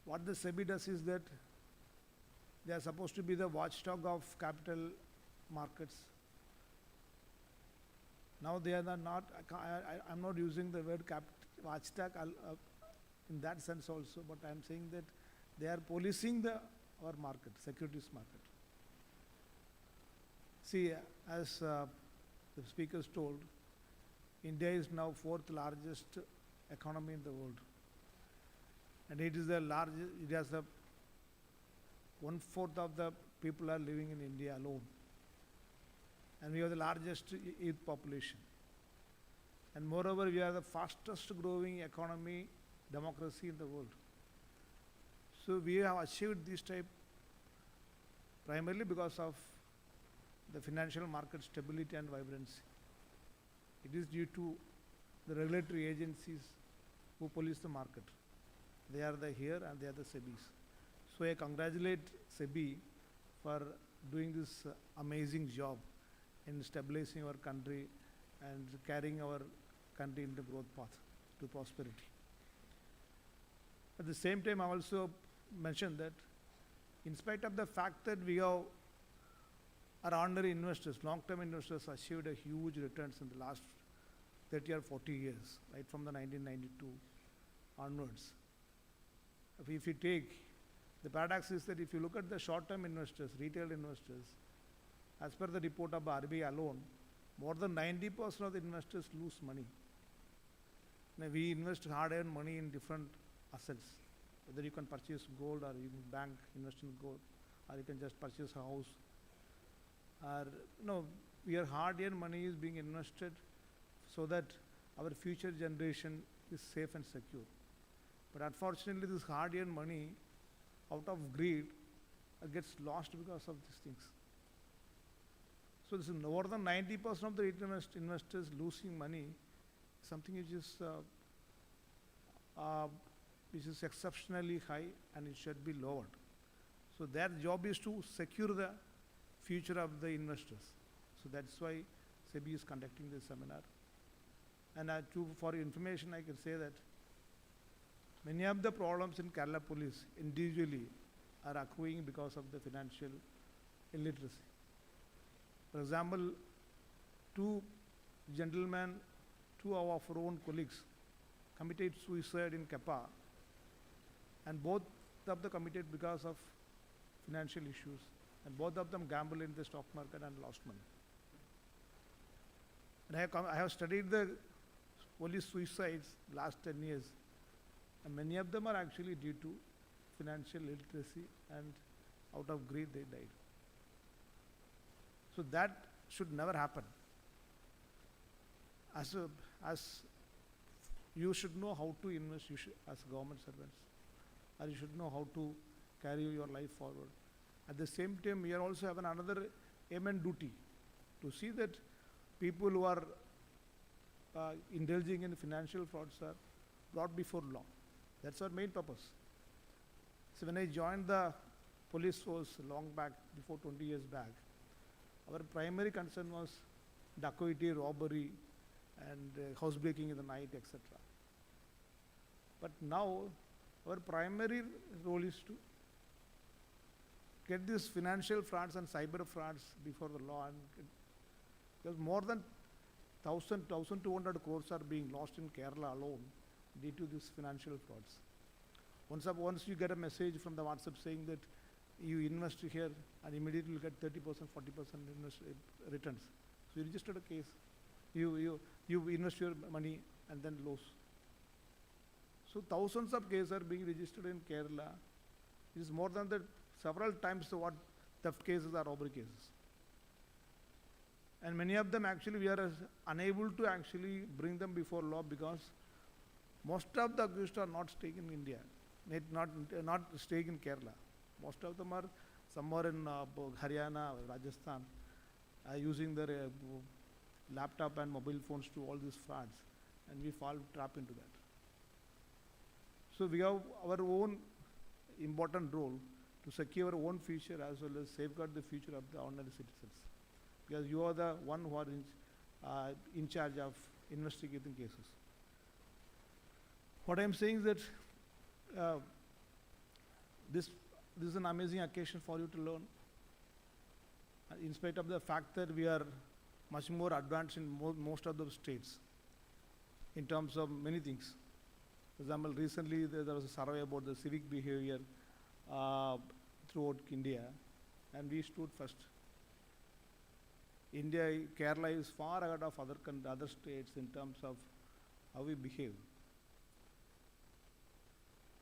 What the SEBI does is that they are supposed to be the watchdog of capital markets. Now they are not, I'm not using the word watchdog in that sense also, but I'm saying that they are policing our market, securities market. See, as the speakers told, India is now fourth largest economy in the world. And it is the largest, it has the 1/4 of the people are living in India alone. And we have the largest youth population. And moreover, we are the fastest growing economy, democracy in the world. So we have achieved this type primarily because of the financial market stability and vibrancy. It is due to the regulatory agencies who police the market. They are here and they are the SEBIs. So I congratulate SEBI for doing this amazing job in stabilizing our country and carrying our country in the growth path to prosperity. At the same time, I also mentioned that in spite of the fact that we have our ordinary investors, long-term investors achieved a huge returns in the last 30 or 40 years, right from the 1992 onwards. If you take, the paradox is that if you look at the short-term investors, retail investors, as per the report of RBI alone, more than 90% of the investors lose money. Now we invest hard-earned money in different assets, whether you can purchase gold or you can bank, invest in gold, or you can just purchase a house. Or, your hard-earned money is being invested so that our future generation is safe and secure. But unfortunately, this hard-earned money, out of greed, gets lost because of these things. So this is more than 90% of the retail investors losing money, something which is exceptionally high and it should be lowered. So their job is to secure the future of the investors. So that's why SEBI is conducting this seminar. And for information, I can say that many of the problems in Kerala police individually are accruing because of the financial illiteracy. For example, two gentlemen, two of our own colleagues committed suicide in Kepa, and both of them committed because of financial issues, and both of them gambled in the stock market and lost money. And I have studied the police suicides last 10 years, and many of them are actually due to financial illiteracy, and out of greed they died. So that should never happen. As you should know how to invest as government servants, or you should know how to carry your life forward. At the same time, we also have another aim and duty to see that people who are indulging in financial frauds are brought before law. That's our main purpose. So when I joined the police force long back, before 20 years back, our primary concern was dacoity, robbery, and housebreaking in the night, etc. But now, our primary role is to get these financial frauds and cyber frauds before the law, and because more than 1,200 crores are being lost in Kerala alone due to these financial frauds. Once you get a message from the WhatsApp saying that you invest here and immediately you get 30%, 40% returns. So you registered a case, you invest your money and then lose. So thousands of cases are being registered in Kerala. It is more than that, several times what theft cases or robbery cases. And many of them actually we are unable to actually bring them before law because most of the accused are not staying in India, not staying in Kerala. Most of them are somewhere in Haryana, Rajasthan, using their laptop and mobile phones to all these frauds, and we fall trap into that. So we have our own important role to secure our own future as well as safeguard the future of the ordinary citizens, because you are the one who are in charge of investigating cases. What I am saying is that This, this is an amazing occasion for you to learn. In spite of the fact that we are much more advanced in most of the states in terms of many things. For example, recently there was a survey about the civic behavior throughout India, and we stood first. India, Kerala is far ahead of other states in terms of how we behave.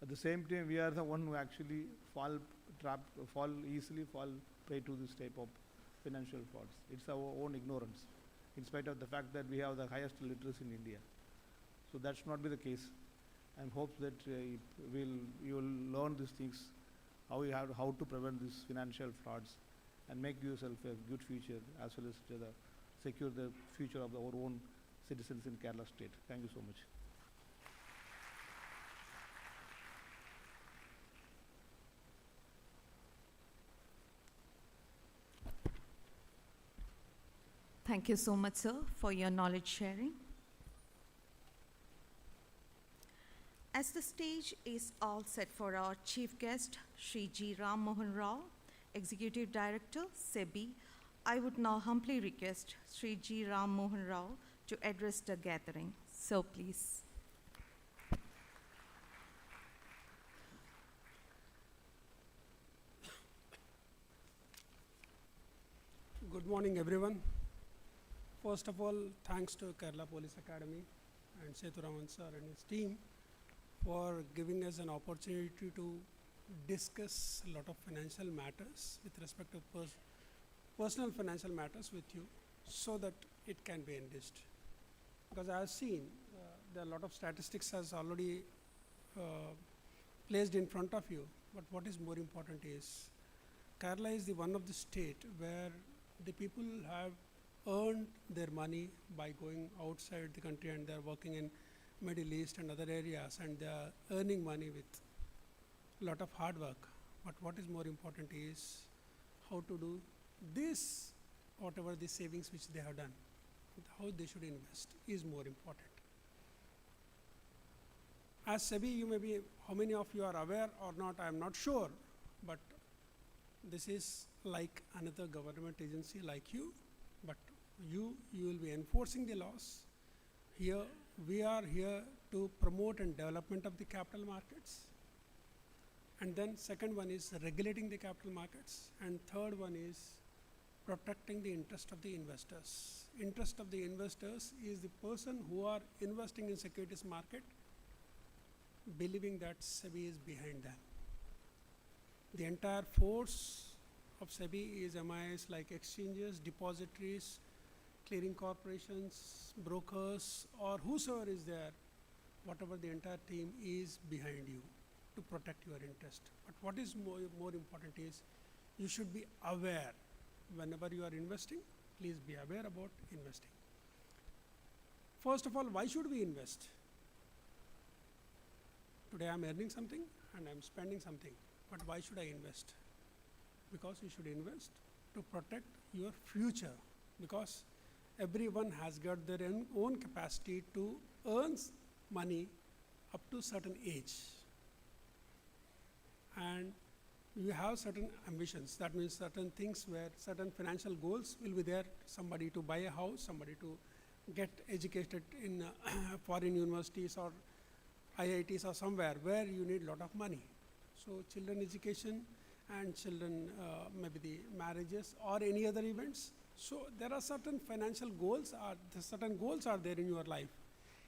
At the same time, we are the one who actually fall prey to this type of financial frauds. It's our own ignorance, in spite of the fact that we have the highest literacy in India. So that should not be the case. I hope that you will learn these things, how to prevent these financial frauds, and make yourself a good future, as well as secure the future of our own citizens in Kerala state. Thank you so much. Thank you so much, sir, for your knowledge sharing. As the stage is all set for our chief guest, Shri G. Ram Mohan Rao, Executive Director, SEBI, I would now humbly request Shri G. Ram Mohan Rao to address the gathering. So please. Good morning, everyone. First of all, thanks to Kerala Police Academy and Sethuraman sir and his team for giving us an opportunity to discuss a lot of financial matters with respect to personal financial matters with you, so that it can be enriched. Because I have seen there are a lot of statistics has already placed in front of you, but what is more important is Kerala is the one of the state where the people have earned their money by going outside the country, and they are working in Middle East and other areas, and they are earning money with a lot of hard work. But what is more important is how to do this, whatever the savings which they have done, how they should invest is more important. As SEBI, you may be, how many of you are aware or not, I am not sure, but this is like another government agency like you, but you will be enforcing the laws. Here, we are here to promote and development of the capital markets. And then second one is regulating the capital markets. And third one is protecting the interest of the investors. Interest of the investors is the person who are investing in securities market, believing that SEBI is behind them. The entire force of SEBI is MIS like exchanges, depositories, clearing corporations, brokers, or whosoever is there, whatever the entire team is behind you to protect your interest. But what is more important is you should be aware whenever you are investing. Please be aware about investing. First of all, why should we invest? Today I am earning something and I am spending something, but why should I invest? Because you should invest to protect your future, because everyone has got their own capacity to earn money up to certain age. And you have certain ambitions. That means certain things where certain financial goals will be there. Somebody to buy a house, somebody to get educated in foreign universities or IITs or somewhere where you need a lot of money. So children education and children maybe the marriages or any other events. So there are certain financial goals, certain goals are there in your life.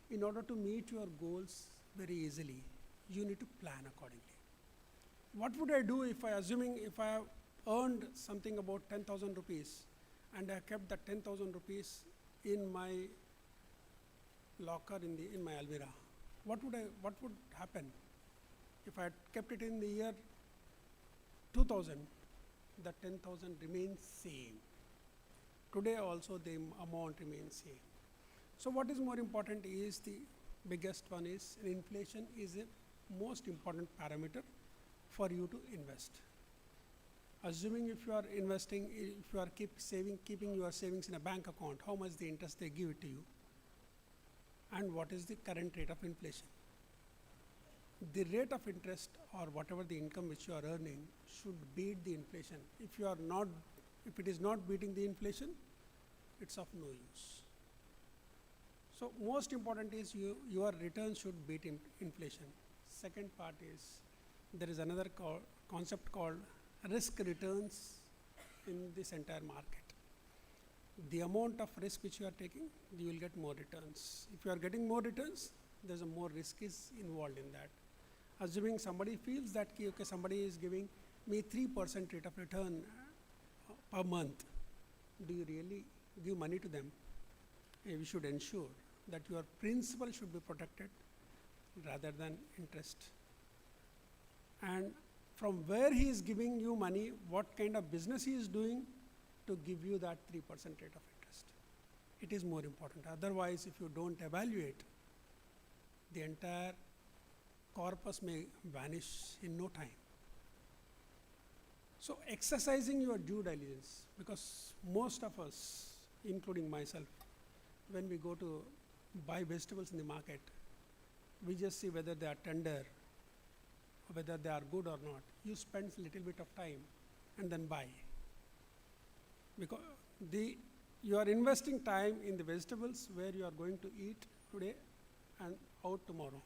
In order to meet your goals very easily, you need to plan accordingly. What would I do if I have earned something about 10,000 rupees and I kept that 10,000 rupees in my locker in my almirah? What would happen if I had kept it in the year 2000? That 10,000 remains same. Today also the amount remains same. So what is more important is the biggest one is inflation is a most important parameter for you to invest. Assuming if you are investing, if you are keeping your savings in a bank account, how much the interest they give it to you, and what is the current rate of inflation. the rate of interest or whatever the income which you are earning should beat the inflation. If you are not, if it is not beating the inflation, it's of no use. So most important is your return should beat inflation. Second part is there is another concept called risk returns in this entire market. The amount of risk which you are taking, you will get more returns. If you are getting more returns, there's a more risk is involved in that. Assuming somebody feels that okay, somebody is giving me 3% rate of return per month, do you really give money to them? We should ensure that your principal should be protected rather than interest. And from where he is giving you money, what kind of business he is doing to give you that 3% rate of interest. It is more important. Otherwise, if you don't evaluate, the entire corpus may vanish in no time. So exercising your due diligence, because most of us, including myself, when we go to buy vegetables in the market, we just see whether they are tender, or whether they are good or not. You spend a little bit of time and then buy. Because you are investing time in the vegetables where you are going to eat today and out tomorrow.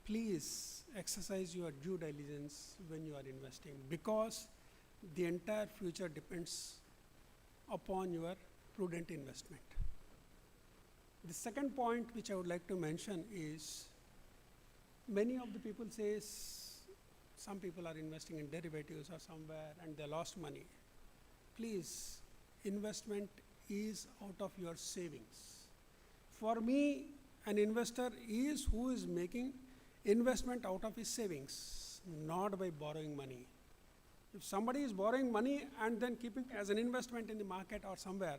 Please exercise your due diligence when you are investing, because the entire future depends upon your prudent investment. The second point which I would like to mention is, many of the people say some people are investing in derivatives or somewhere and they lost money. Please, investment is out of your savings. For me, an investor is who is making investment out of his savings, not by borrowing money. If somebody is borrowing money and then keeping as an investment in the market or somewhere,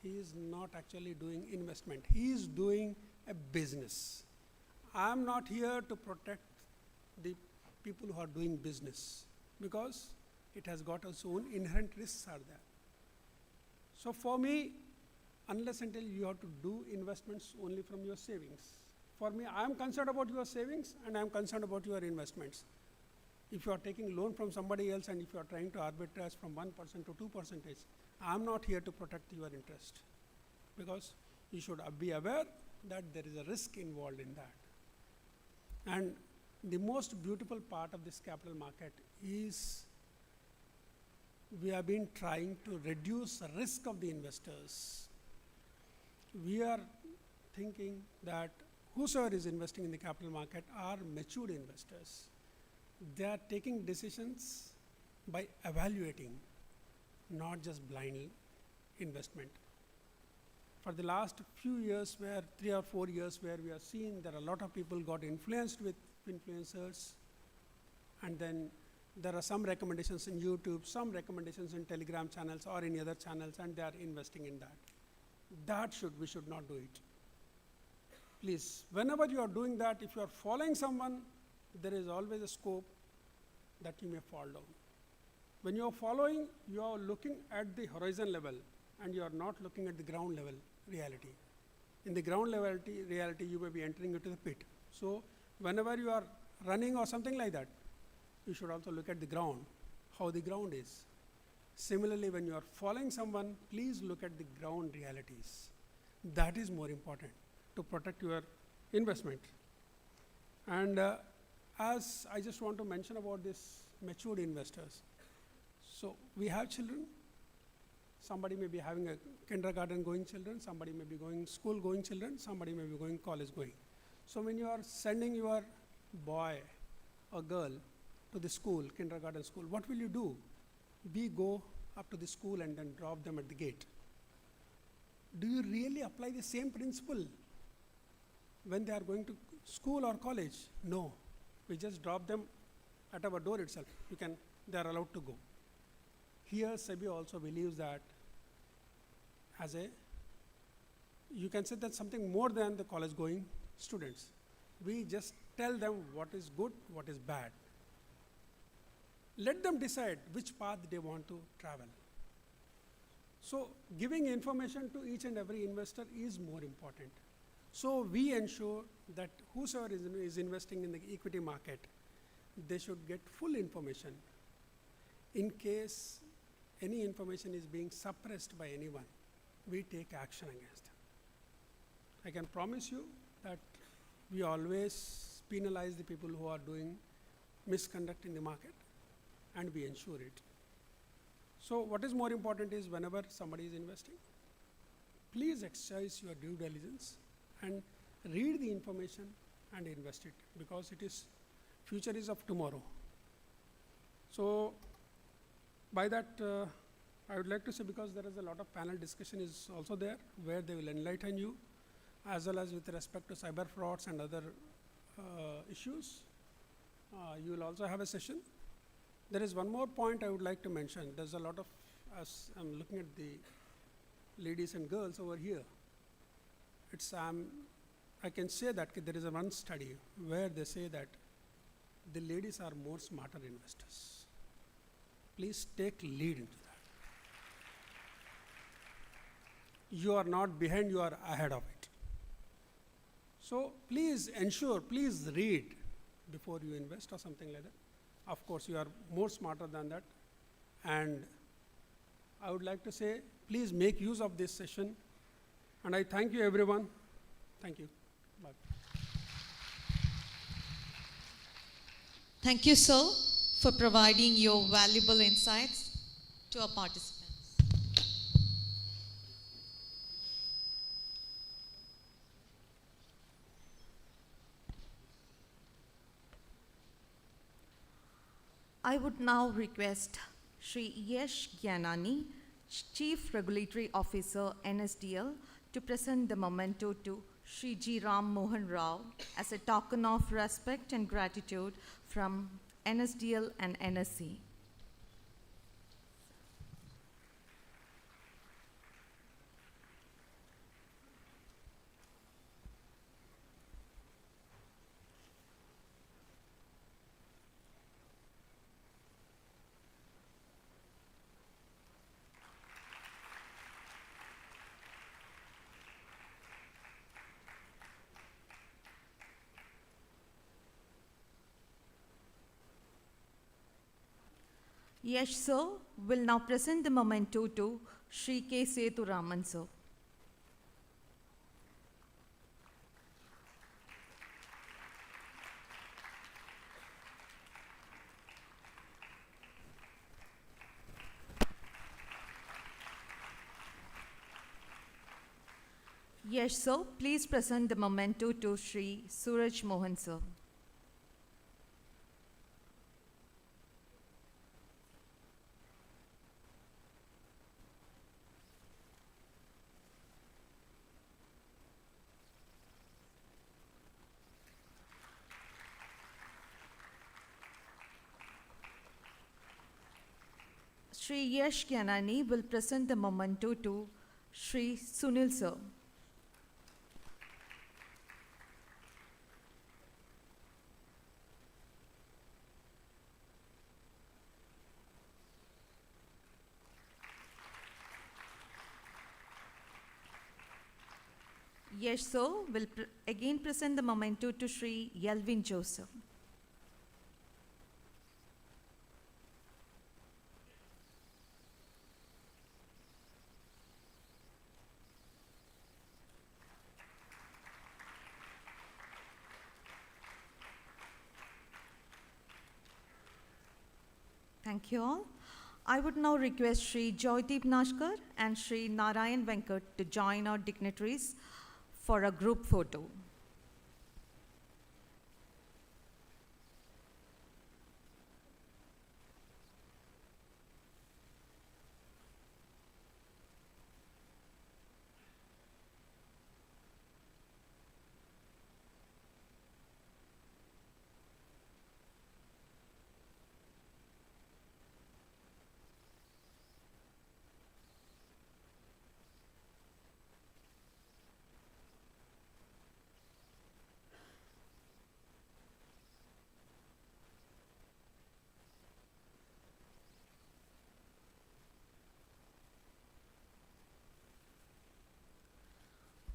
he is not actually doing investment. He is doing a business. I am not here to protect the people who are doing business, because it has got its own inherent risks are there. So for me, unless until you have to do investments only from your savings. For me, I am concerned about your savings and I am concerned about your investments. If you are taking loan from somebody else and if you are trying to arbitrage from 1% to 2%, I am not here to protect your interest, because you should be aware that there is a risk involved in that. And the most beautiful part of this capital market is we have been trying to reduce the risk of the investors. We are thinking that whosoever is investing in the capital market are matured investors. They are taking decisions by evaluating, not just blind investment. For the last few years, 3 or 4 years, where we are seeing that a lot of people got influenced with influencers, and then there are some recommendations in YouTube, some recommendations in Telegram channels or any other channels, and they are investing in that. We should not do it. Please, whenever you are doing that, if you are following someone, there is always a scope that you may fall down. When you are following, you are looking at the horizon level and you are not looking at the ground level reality. In the ground level reality, you may be entering into the pit. So whenever you are running or something like that, you should also look at the ground, how the ground is. Similarly, when you are following someone, please look at the ground realities. That is more important to protect your investment. And as I just want to mention about this matured investors. So we have children. Somebody may be having a kindergarten going children, somebody may be going school going children, somebody may be going college going. So when you are sending your boy or girl to the school, kindergarten school, what will you do? We go up to the school and then drop them at the gate. Do you really apply the same principle when they are going to school or college? No. We just drop them at our door itself. They are allowed to go. Here, SEBI also believes that you can say that's something more than the college going students. We just tell them what is good, what is bad. Let them decide which path they want to travel. So giving information to each and every investor is more important. So we ensure that whosoever is investing in the equity market, they should get full information. In case any information is being suppressed by anyone, we take action against them. I can promise you that we always penalize the people who are doing misconduct in the market, and we ensure it. So what is more important is whenever somebody is investing, please exercise your due diligence and read the information and invest it, because it is future is of tomorrow. So by that, I would like to say, because there is a lot of panel discussion is also there, where they will enlighten you, as well as with respect to cyber frauds and other issues. You will also have a session. There is one more point I would like to mention. There's a lot of, as I'm looking at the ladies and girls over here, it's, I can say that there is a one study where they say that the ladies are more smarter investors. Please take lead into that. You are not behind, you are ahead of it. So please ensure, please read before you invest or something like that. Of course, you are more smarter than that. And I would like to say, please make use of this session. And I thank you, everyone. Thank you. Bye. Thank you, sir, for providing your valuable insights to our participants. I would now request Shri Yash Gyanani, Chief Regulatory Officer, NSDL, to present the memento to Shri G. Ram Mohan Rao as a token of respect and gratitude from NSDL and NSC. Yash sir will now present the memento to Shri K. Sethu Raman sir. Yash sir, please present the memento to Shri Suraj Mohan sir. Shri Yash Gyanani will present the memento to Shri Sunil sir. Yash sir will again present the memento to Shri Yelvin Joseph. Thank you all. I would now request Shri Joydeep Nashkar and Shri Narayan Venkat to join our dignitaries for a group photo.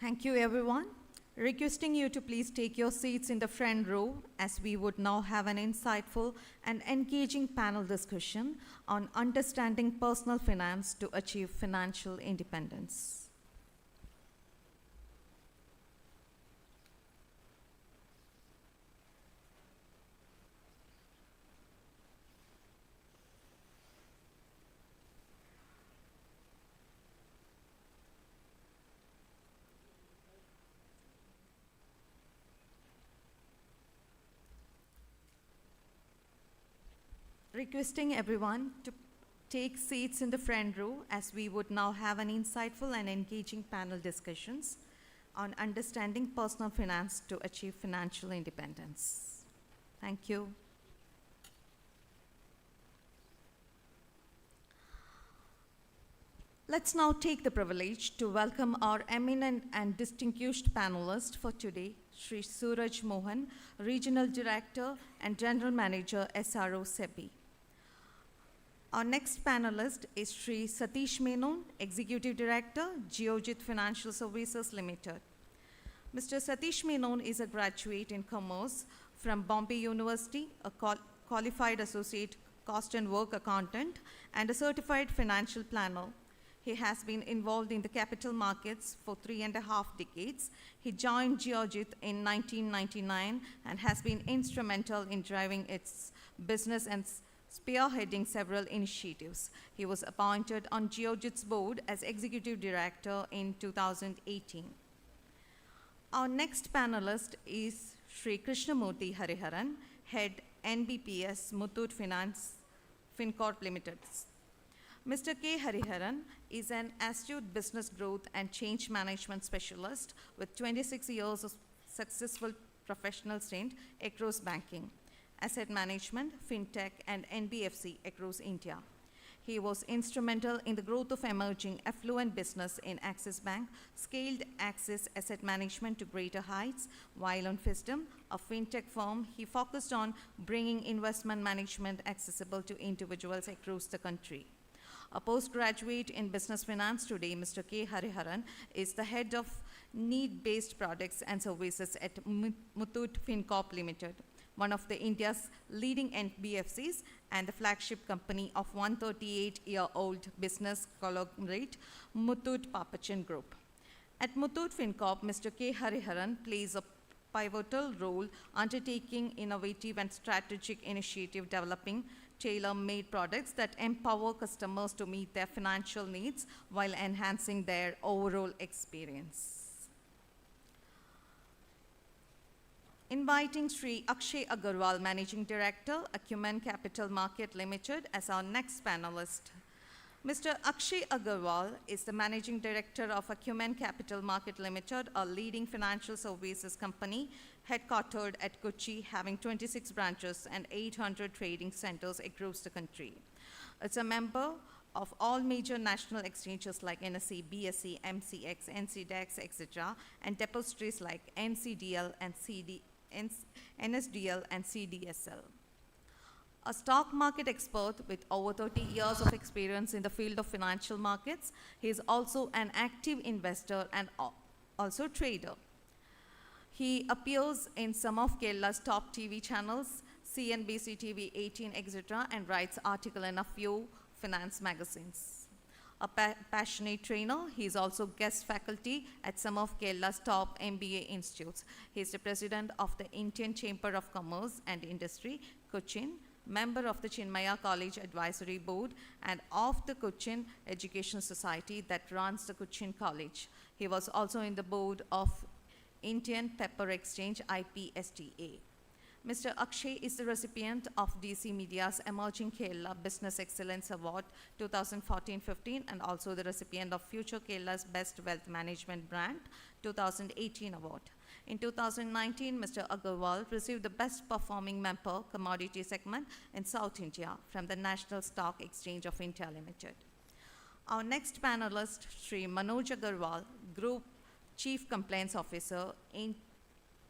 Thank you, everyone. Requesting you to please take your seats in the front row as we would now have an insightful and engaging panel discussion on understanding personal finance to achieve financial independence. Requesting everyone to take seats in the front row as we would now have an insightful and engaging panel discussions on understanding personal finance to achieve financial independence. Thank you. Let's now take the privilege to welcome our eminent and distinguished panelist for today, Sri Suraj Mohan, Regional Director and General Manager, SRO SEBI. Our next panelist is Sri Satish Menon, Executive Director, Geojit Financial Services Limited. Mr. Satish Menon is a graduate in commerce from Bombay University, a qualified associate cost and work accountant, and a certified financial planner. He has been involved in the capital markets for 3.5 decades. He joined Geojit in 1999 and has been instrumental in driving its business and spearheading several initiatives. He was appointed on Geojit's board as Executive Director in 2018. Our next panelist is Sri Krishnamurthy Hariharan, Head NBPS Muthoot Finance FinCorp Limited. Mr. K. Hariharan is an astute business growth and change management specialist with 26 years of successful professional stint across banking, asset management, fintech, and NBFC across India. He was instrumental in the growth of emerging affluent business in Axis Bank, scaled Axis Asset Management to greater heights, while on Fisdom, a fintech firm, he focused on bringing investment management accessible to individuals across the country. A postgraduate in business finance today, Mr. K. Hariharan is the head of need-based products and services at Muthoot FinCorp Limited, one of the India's leading NBFCs and the flagship company of 138-year-old business conglomerate, Muthoot Papachan Group. At Muthoot FinCorp, Mr. K. Hariharan plays a pivotal role undertaking innovative and strategic initiative developing tailor-made products that empower customers to meet their financial needs while enhancing their overall experience. Inviting Sri Akshay Agarwal, Managing Director, Acumen Capital Market Limited, as our next panelist. Mr. Akshay Agarwal is the Managing Director of Acumen Capital Market Limited, a leading financial services company headquartered at Kochi, having 26 branches and 800 trading centers across the country. It's a member of all major national exchanges like NSE, BSE, MCX, NCDEX, etc., and depositories like NSDL and CDSL. A stock market expert with over 30 years of experience in the field of financial markets, he is also an active investor and also trader. He appears in some of Kerala's top TV channels, CNBC TV 18, etc., and writes articles in a few finance magazines. A passionate trainer, he is also guest faculty at some of Kerala's top MBA institutes. He is the president of the Indian Chamber of Commerce and Industry, Cochin, member of the Chinmaya College Advisory Board, and of the Cochin Education Society that runs the Cochin College. He was also in the board of Indian Pepper Exchange, IPSTA. Mr. Akshay is the recipient of DC Media's Emerging Kerala Business Excellence Award 2014-15 and also the recipient of Future Kerala's Best Wealth Management Brand 2018 award. In 2019, Mr. Agarwal received the Best Performing Member Commodity Segment in South India from the National Stock Exchange of India Limited. Our next panelist, Sri Manoj Agarwal, Group Chief Compliance Officer in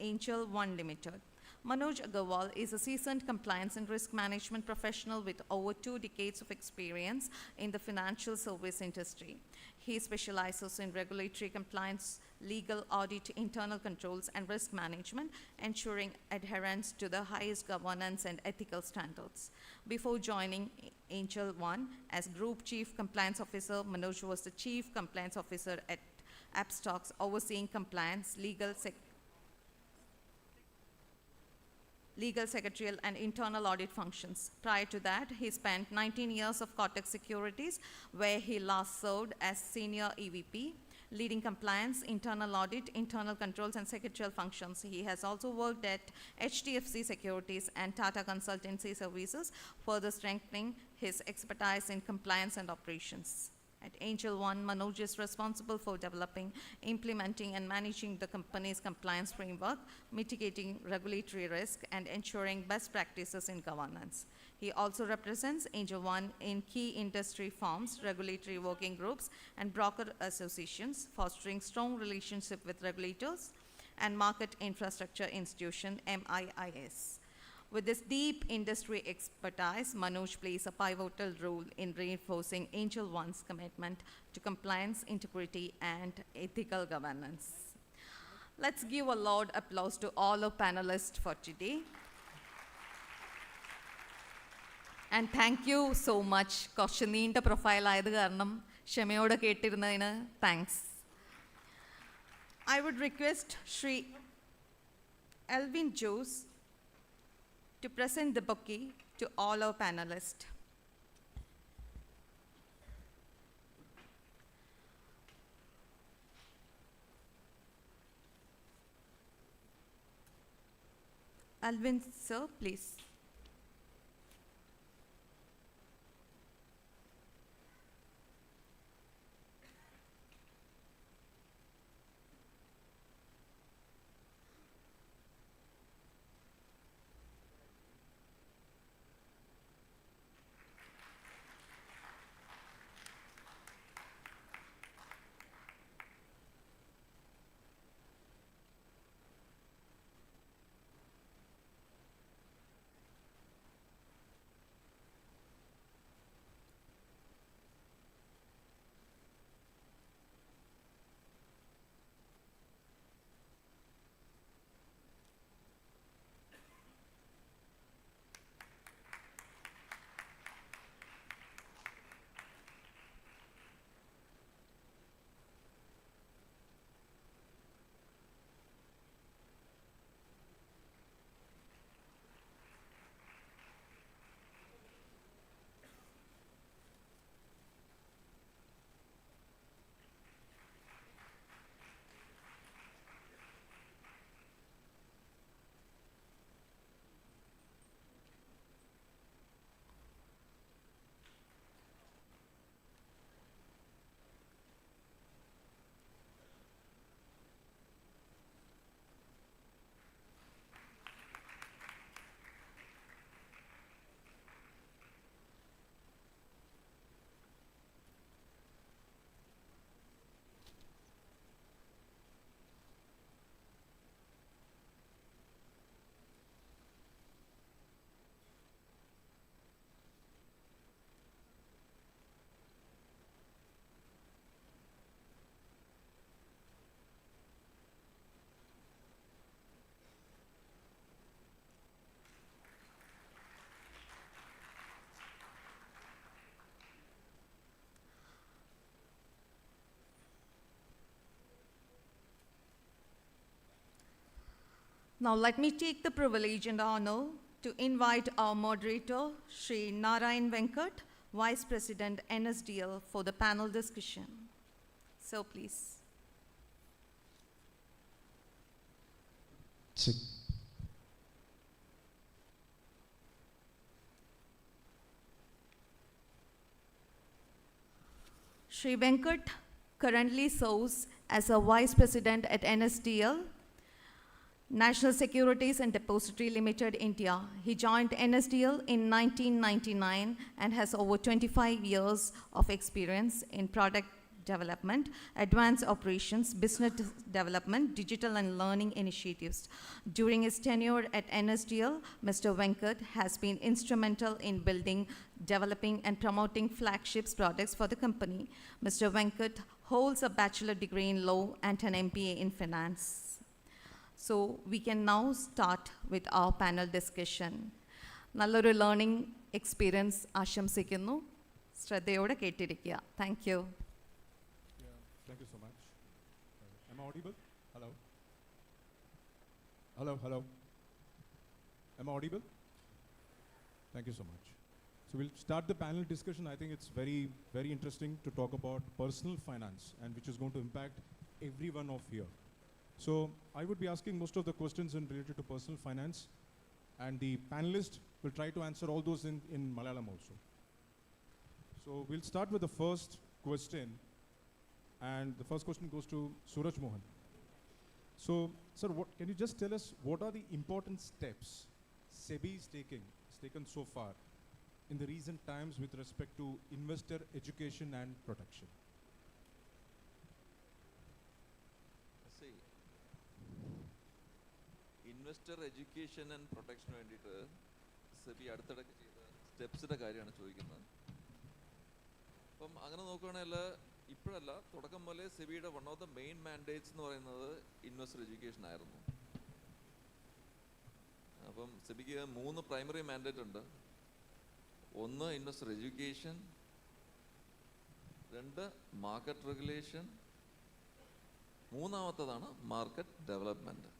Angel One Limited. Manoj Agarwal is a seasoned compliance and risk management professional with over 2 decades of experience in the financial service industry. He specializes in regulatory compliance legal audit, internal controls, and risk management, ensuring adherence to the highest governance and ethical standards. Before joining Angel One as Group Chief Compliance Officer, Manoj was the Chief Compliance Officer at Appstocks, overseeing compliance, legal, secretarial, and internal audit functions. Prior to that, he spent 19 years of Cortex Securities, where he last served as Senior EVP, leading compliance, internal audit, internal controls, and secretarial functions. He has also worked at HDFC Securities and Tata Consultancy Services, further strengthening his expertise in compliance and operations. At Angel One, Manoj is responsible for developing, implementing, and managing the company's compliance framework, mitigating regulatory risk, and ensuring best practices in governance. He also represents Angel One in key industry firms, regulatory working groups, and broker associations, fostering strong relationship with regulators and market infrastructure institution, MIIS. With this deep industry expertise, Manoj plays a pivotal role in reinforcing Angel One's commitment to compliance, integrity, and ethical governance. Let's give a loud applause to all our panelists for today. And thank you so much. കുറച്ച് നീണ്ട profile ആയത് കാരണം ക്ഷമയോടെ കേട്ടിരുന്നതിന് thanks. I would request Shri Elvin Jose to present the bouquet to all our panelists. Alvin, sir, please. Now let me take the privilege and honor to invite our moderator, Sri Narayan Venkat, Vice President, NSDL, for the panel discussion. So please. Check. Sri Venkat currently serves as a Vice President at NSDL, National Securities and Depository Limited, India. He joined NSDL in 1999 and has over 25 years of experience in product development, advanced operations, business development, digital and learning initiatives. During his tenure at NSDL, Mr. Venkat has been instrumental in building, developing, and promoting flagships products for the company. Mr. Venkat holds a bachelor degree in law and an MBA in finance. So we can now start with our panel discussion. നല്ലൊരു learning experience ആശംസിക്കുന്നു. ശ്രദ്ധയോടെ കേട്ടിരിക്കുക. Thank you. Thank you so much. Am I audible? Hello? Hello, hello. Am I audible? Thank you so much. So we'll start the panel discussion. I think it's very, very interesting to talk about personal finance, and which is going to impact everyone of here. So I would be asking most of the questions related to personal finance, and the panelists will try to answer all those in Malayalam also. So we'll start with the first question, and the first question goes to Suraj Mohan. So, sir, can you just tell us what are the important steps SEBI is taken so far in the recent times with respect to investor education and protection? See, investor education and protection വേണ്ടിയിട്ട് സെബി അടുത്തിടയ്ക്ക് ചെയ്ത സ്റ്റെപ്സിൻ്റെ കാര്യമാണ് ചോദിക്കുന്നത്. അപ്പം അങ്ങനെ നോക്കുകയാണെങ്കിൽ ഇപ്പോഴല്ല, തുടക്കം പോലെ സെബിയുടെ one of the main mandates എന്ന് പറയുന്നത് ഇൻവെസ്റ്റർ എഡ്യൂക്കേഷൻ ആയിരുന്നു. അപ്പം സെബിക്ക് 3 പ്രൈമറി മാൻഡേറ്റ് ഉണ്ട്. 1 investor education, 2 market regulation, 3 market development.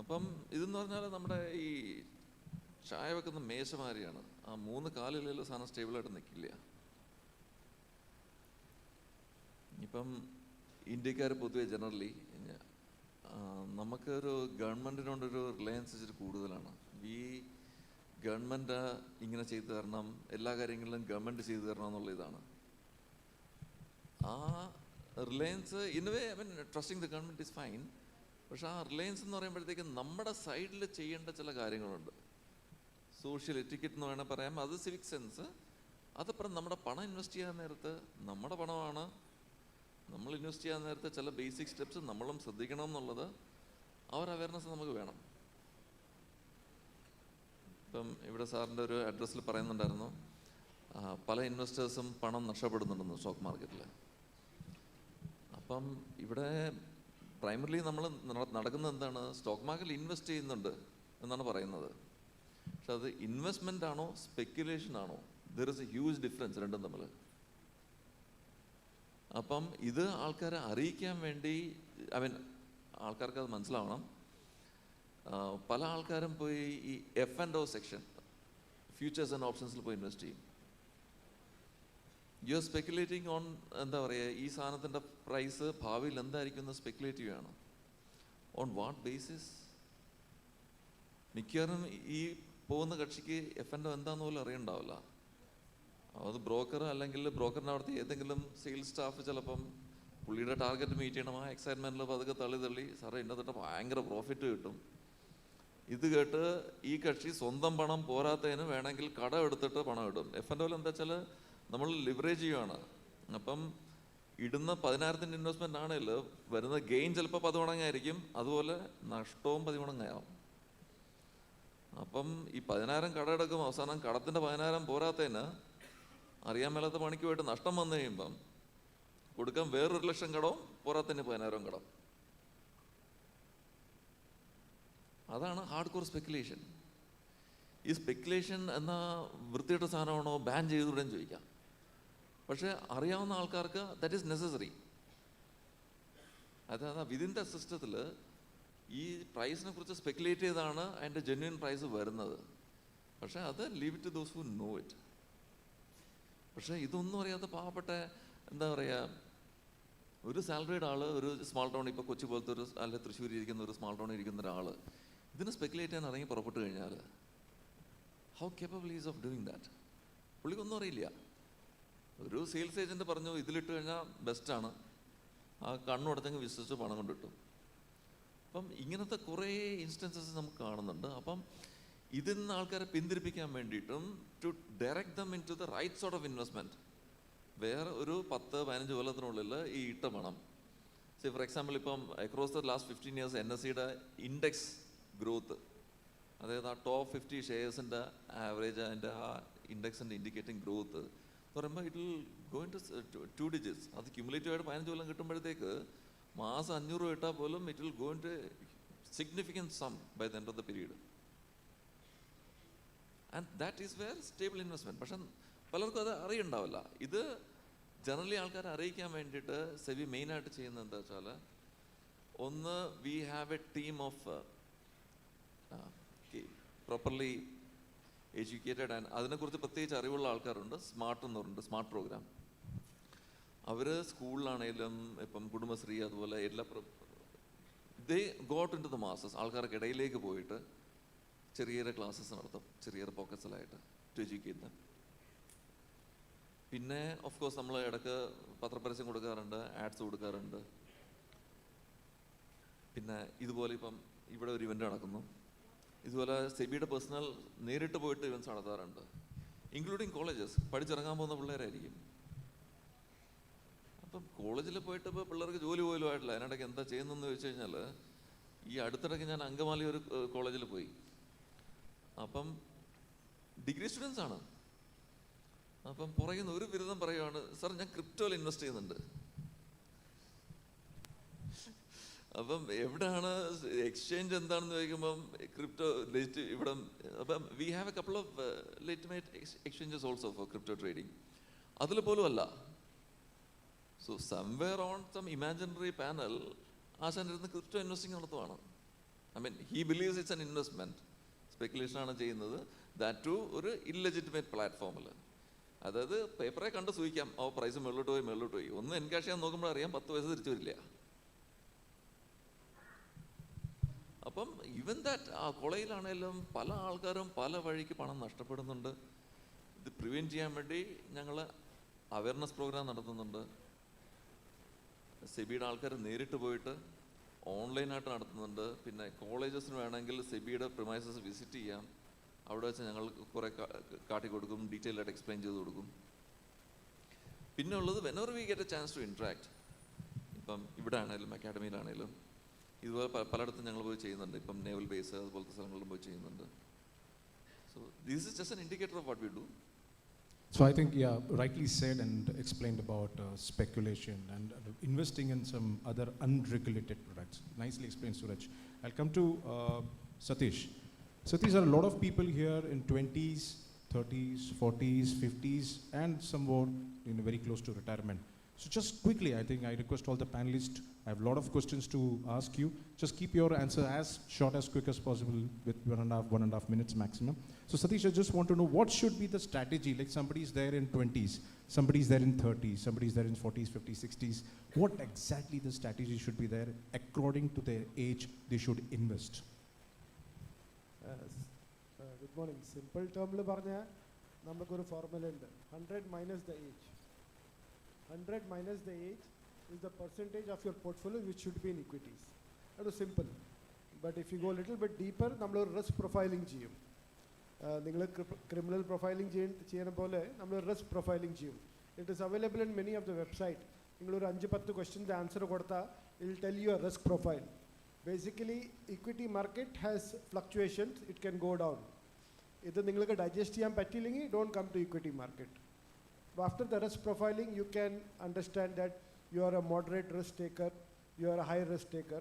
അപ്പം ഇതെന്ന് പറഞ്ഞാൽ നമ്മുടെ ഈ ചായ വെക്കുന്ന മേശമാരിയാണ്. ആ 3 കാലിലുള്ള സാധനം സ്റ്റേബിളായിട്ട് നിൽക്കില്ല. ഇപ്പം ഇന്ത്യക്കാർ പൊതുവെ ജനറലി നമുക്കൊരു ഗവൺമെൻറ്റിനോടൊരു റിലയൻസ് ഇച്ചിരി കൂടുതലാണ്. ഈ ഗവൺമെൻറ് ഇങ്ങനെ ചെയ്തു തരണം, എല്ലാ കാര്യങ്ങളിലും ഗവൺമെൻറ് ചെയ്തു തരണം എന്നുള്ള ഇതാണ്. ആ Reliance in a way, I mean trusting the government is fine. പക്ഷെ ആ റിലയൻസ് എന്ന് പറയുമ്പോഴത്തേക്കും നമ്മുടെ സൈഡിൽ ചെയ്യേണ്ട ചില കാര്യങ്ങളുണ്ട്. സോഷ്യൽ എറ്റിക്കറ്റ് എന്ന് വേണമെങ്കിൽ പറയാം, അത് സിവിക് സെൻസ്. അതപ്പുറം നമ്മുടെ പണം ഇൻവെസ്റ്റ് ചെയ്യാൻ നേരത്ത് നമ്മുടെ പണമാണ്, നമ്മൾ ഇൻവെസ്റ്റ് ചെയ്യാൻ നേരത്തെ ചില ബേസിക് സ്റ്റെപ്സ് നമ്മളും ശ്രദ്ധിക്കണം എന്നുള്ളത് ആ ഒരു അവയർനെസ് നമുക്ക് വേണം. ഇപ്പം ഇവിടെ സാറിൻ്റെ ഒരു അഡ്രസ്സിൽ പറയുന്നുണ്ടായിരുന്നു, പല ഇൻവെസ്റ്റേഴ്സും പണം നഷ്ടപ്പെടുന്നുണ്ടെന്ന് സ്റ്റോക്ക് മാർക്കറ്റിൽ. അപ്പം ഇവിടെ പ്രൈമറിലി നമ്മൾ നടക്കുന്നത് എന്താണ്, സ്റ്റോക്ക് മാർക്കറ്റിൽ ഇൻവെസ്റ്റ് ചെയ്യുന്നുണ്ട് എന്നാണ് പറയുന്നത്. പക്ഷെ അത് ഇൻവെസ്റ്റ്മെൻ്റ് ആണോ സ്പെക്യുലേഷൻ ആണോ, there is A huge difference രണ്ടും തമ്മിൽ. അപ്പം ഇത് ആൾക്കാരെ അറിയിക്കാൻ വേണ്ടി, ഐ മീൻ ആൾക്കാർക്ക് അത് മനസ്സിലാവണം. പല ആൾക്കാരും പോയി ഈ F&O സെക്ഷൻ, ഫ്യൂച്ചേഴ്സ് ആൻഡ് ഓപ്ഷൻസിൽ പോയി ഇൻവെസ്റ്റ് ചെയ്യും. യു ആർ സ്പെക്കുലേറ്റിംഗ് ഓൺ, എന്താ പറയുക, ഈ സാധനത്തിൻ്റെ പ്രൈസ് ഭാവിയിൽ എന്തായിരിക്കും എന്ന് സ്പെക്കുലേറ്റീവ് ആണ്. On what basis? മിക്കവാറും ഈ പോകുന്ന കക്ഷിക്ക് F&O എന്താണെന്ന് പോലും അറിയണ്ടാവില്ല. അത് ബ്രോക്കർ അല്ലെങ്കിൽ ബ്രോക്കറിൻ്റെ അവിടുത്തെ ഏതെങ്കിലും സെയിൽസ് സ്റ്റാഫ് ചിലപ്പം പുള്ളിയുടെ ടാർഗറ്റ് മീറ്റ് ചെയ്യണം, ആ എക്സൈറ്റ്മെൻറ്റിൽ പതുക്കെ തള്ളി സാറേ ഇന്നത്തെ ഭയങ്കര പ്രോഫിറ്റ് കിട്ടും. ഇത് കേട്ട് ഈ കക്ഷി സ്വന്തം പണം പോരാത്തതിന് വേണമെങ്കിൽ കടം എടുത്തിട്ട് പണം ഇടും. F&Oയിൽ എന്താ വെച്ചാൽ നമ്മൾ ലിവറേജ് ചെയ്യുകയാണ്. അപ്പം ഇടുന്ന 10,000-ൻ്റെ ഇൻവെസ്റ്റ്മെൻ്റ് ആണെങ്കിൽ വരുന്ന ഗെയിൻ ചിലപ്പോൾ 10 മടങ്ങായിരിക്കും, അതുപോലെ നഷ്ടവും 10 മടങ്ങാവും. അപ്പം ഈ 10,000 കട എടുക്കും, അവസാനം കടത്തിൻ്റെ 10,000 പോരാത്തതിന് അറിയാൻ മേലാത്ത പണിക്ക് പോയിട്ട് നഷ്ടം വന്നു കഴിയുമ്പം കൊടുക്കാൻ വേറൊരു 1,00,000 കടവും പോരാത്തതിന് 10,000 കടം. അതാണ് ഹാർഡ് കോർ സ്പെക്കുലേഷൻ. ഈ സ്പെക്കുലേഷൻ എന്ന വൃത്തിയുടെ സാധനമാണോ ബാൻ ചെയ്തുകൂടെന്ന് ചോദിക്കാം. പക്ഷെ അറിയാവുന്ന ആൾക്കാർക്ക് ദാറ്റ് ഈസ് നെസസറി. അതായത് വിതിൻ ദ സിസ്റ്റത്തിൽ ഈ പ്രൈസിനെ കുറിച്ച് സ്പെക്കുലേറ്റ് ചെയ്താണ് അതിൻ്റെ ജെന്യുവൻ പ്രൈസ് വരുന്നത്. പക്ഷെ അത് leave it to those who know it. പക്ഷേ ഇതൊന്നും അറിയാത്ത പാവപ്പെട്ട, എന്താ പറയുക, ഒരു സാലറീഡ് ആൾ ഒരു സ്മാൾ ടൗൺ, ഇപ്പോൾ കൊച്ചി പോലത്തെ ഒരു അല്ലെ തൃശ്ശൂർ ഇരിക്കുന്ന ഒരു സ്മാൾ ടൗണിൽ ഇരിക്കുന്ന ഒരാൾ ഇതിന് സ്പെക്കുലേറ്റ് ചെയ്യാൻ ഇറങ്ങി പുറപ്പെട്ട് കഴിഞ്ഞാൽ how capable is of doing that? പുള്ളിക്കൊന്നും അറിയില്ല. ഒരു സെയിൽസ് ഏജൻറ്റ് പറഞ്ഞു ഇതിലിട്ട് കഴിഞ്ഞാൽ ബെസ്റ്റാണ്, ആ കണ്ണുടച്ചങ്ങ് വിശ്വസിച്ച് പണം കൊണ്ട് കിട്ടും. അപ്പം ഇങ്ങനത്തെ കുറേ ഇൻസ്റ്റൻസസ് നമുക്ക് കാണുന്നുണ്ട്. അപ്പം ഇതിൽ നിന്ന് ആൾക്കാരെ പിന്തിരിപ്പിക്കാൻ വേണ്ടിയിട്ടും to direct them into the right sort of investment, വേറെ ഒരു 10-15 കൊല്ലത്തിനുള്ളിൽ ഈ ഇട്ട പണം, സേ ഫോർ എക്സാമ്പിൾ ഇപ്പം അക്രോസ് ദ ലാസ്റ്റ് 15 years NSEയുടെ ഇൻഡെക്സ് ഗ്രോത്ത്, അതായത് ആ ടോപ്പ് 50 ഷെയർസിൻ്റെ ആവറേജ്, അതിൻ്റെ ആ ഇൻഡെക്സിൻ്റെ ഇൻഡിക്കേറ്റിംഗ് ഗ്രോത്ത് പറയുമ്പോൾ it will go in two digits. അത് ക്യുമുലേറ്റീവായിട്ട് 15 കൊല്ലം കിട്ടുമ്പോഴത്തേക്ക് മാസം 500 രൂപ ഇട്ടാൽ പോലും it will go in to significant sum by the end of the period. And that is where stable investment. പക്ഷെ പലർക്കും അത് അറിയുണ്ടാവില്ല. ഇത് ജനറലി ആൾക്കാരെ അറിയിക്കാൻ വേണ്ടിയിട്ട് സെബി മെയിനായിട്ട് ചെയ്യുന്നത് എന്താ വെച്ചാൽ, ഒന്ന് V have A team of properly educated and അതിനെക്കുറിച്ച് പ്രത്യേകിച്ച് അറിവുള്ള ആൾക്കാരുണ്ട്. സ്മാർട്ട് എന്ന് പറഞ്ഞിട്ട് സ്മാർട്ട് പ്രോഗ്രാം. അവർ സ്കൂളിലാണേലും ഇപ്പം കുടുംബശ്രീ അതുപോലെ എല്ലാ they got into the masses, ആൾക്കാർക്ക് ഇടയിലേക്ക് പോയിട്ട് ചെറിയ ചെറിയ ക്ലാസ്സസ് നടത്തും, ചെറിയ ചെറിയ പോക്കറ്റ്സിലായിട്ട് ടു എഡ്യൂക്കേറ്റ് ദം. പിന്നെ ഓഫ് കോഴ്സ് നമ്മൾ ഇടയ്ക്ക് പത്രപരസ്യം കൊടുക്കാറുണ്ട്, ആഡ്സ് കൊടുക്കാറുണ്ട്. പിന്നെ ഇതുപോലെ ഇപ്പം ഇവിടെ ഒരു ഇവൻ്റ് നടക്കുന്നു, ഇതുപോലെ സെബിയുടെ പേഴ്സണൽ നേരിട്ട് പോയിട്ട് ഇവൻറ്റ്സ് നടത്താറുണ്ട്, ഇൻക്ലൂഡിങ് കോളേജസ്. പഠിച്ചിറങ്ങാൻ പോകുന്ന പിള്ളേരായിരിക്കും. അപ്പം കോളേജിൽ പോയിട്ട് ഇപ്പോൾ പിള്ളേർക്ക് ജോലി പോലും ആയിട്ടില്ല. അതിനിടയ്ക്ക് എന്താ ചെയ്യുന്നതെന്ന് ചോദിച്ചു കഴിഞ്ഞാൽ, ഈ അടുത്തിടയ്ക്ക് ഞാൻ അങ്കമാലി ഒരു കോളേജിൽ പോയി. അപ്പം ഡിഗ്രി സ്റ്റുഡൻസ് ആണ്. അപ്പം പുറയുന്ന ഒരു ബിരുദം പറയുകയാണ്, സാർ ഞാൻ ക്രിപ്റ്റോയിൽ ഇൻവെസ്റ്റ് ചെയ്യുന്നുണ്ട്. അപ്പം എവിടെയാണ് എക്സ്ചേഞ്ച് എന്താണെന്ന് ചോദിക്കുമ്പം ക്രിപ്റ്റോ ഇവിടെ. അപ്പം we have a couple of legitimate exchanges also for crypto trading. അതിൽ പോലും അല്ല. So somewhere on some imaginary panel ആശാൻ ഇരുന്ന് ക്രിപ്റ്റോ ഇൻവെസ്റ്റിംഗ് നടത്തുവാണ്. I mean he believes it's an investment. സ്പെക്കുലേഷനാണ് ചെയ്യുന്നത്, ദാറ്റ് ടു ഒരു ഇല്ലെജിറ്റിമേറ്റ് പ്ലാറ്റ്ഫോമിൽ. അതായത് പേപ്പറെ കണ്ട് സൂഹിക്കാം, ആ പ്രൈസ് മുകളിലോട്ട് പോയി ഒന്ന് എൻകാഷ് ചെയ്യാൻ നോക്കുമ്പോൾ അറിയാം 10 പൈസ തിരിച്ചു വരില്ല. അപ്പം ഈവൻ ദാറ്റ് ആ കോളേജിലാണേലും പല ആൾക്കാരും പല വഴിക്ക് പണം നഷ്ടപ്പെടുന്നുണ്ട്. ഇത് പ്രിവെൻറ്റ് ചെയ്യാൻ വേണ്ടി ഞങ്ങൾ അവയർനെസ് പ്രോഗ്രാം നടത്തുന്നുണ്ട്. സെബിയുടെ ആൾക്കാർ നേരിട്ട് പോയിട്ട് ഓൺലൈനായിട്ട് നടത്തുന്നുണ്ട്. പിന്നെ കോളേജസിന് വേണമെങ്കിൽ സെബിയുടെ പ്രിമൈസസ് വിസിറ്റ് ചെയ്യാം. അവിടെ വെച്ച് ഞങ്ങൾ കുറേ കാട്ടിക്കൊടുക്കും, ഡീറ്റെയിൽ ആയിട്ട് എക്സ്പ്ലെയിൻ ചെയ്ത് കൊടുക്കും. പിന്നെ ഉള്ളത് whenever we get a chance to interact. ഇപ്പം ഇവിടെ ആണെങ്കിലും അക്കാഡമിയിലാണെങ്കിലും ഇതുപോലെ പലയിടത്തും ഞങ്ങൾ പോയി ചെയ്യുന്നുണ്ട്. ഇപ്പം നേവൽ ബേസ് അതുപോലത്തെ സ്ഥലങ്ങളിലും പോയി ചെയ്യുന്നുണ്ട്. So this is just N indicator of what we do. So I think, yeah, rightly said and explained about speculation and investing in some other unregulated products. Nicely explained, Suraj. I'll come to Satish. Satish, there are a lot of people here in 20s, 30s, 40s, 50s, and some more very close to retirement. So just quickly, I think I request all the panelists, I have a lot of questions to ask you. Just keep your answer as short, as quick as possible with 1.5 minutes maximum. So Satish, I just want to know what should be the strategy, like somebody is there in 20s, somebody is there in 30s, somebody is there in 40s, 50s, 60s. What exactly the strategy should be there according to their age they should invest? Good morning. Simple term lo parnja namukku oru formula undu. 100 minus the age. 100 minus the age is the percentage of your portfolio which should be in equities. That is simple. But if you go a little bit deeper, നമ്മൾ ഒരു risk profiling ചെയ്യും. നിങ്ങൾ criminal profiling ചെയ്യുന്ന പോലെ നമ്മൾ risk profiling ചെയ്യും. It is available in many of the website. നിങ്ങളൊരു 5-10 questions answer കൊടുത്താൽ it will tell you a risk profile. Basically equity market has fluctuations, it can go down. ഇത് നിങ്ങൾക്ക് ഡൈജസ്റ്റ് ചെയ്യാൻ പറ്റിയില്ലെങ്കിൽ don't come to equity market. After the risk profiling, you can understand that you are a moderate risk taker, you are a high risk taker.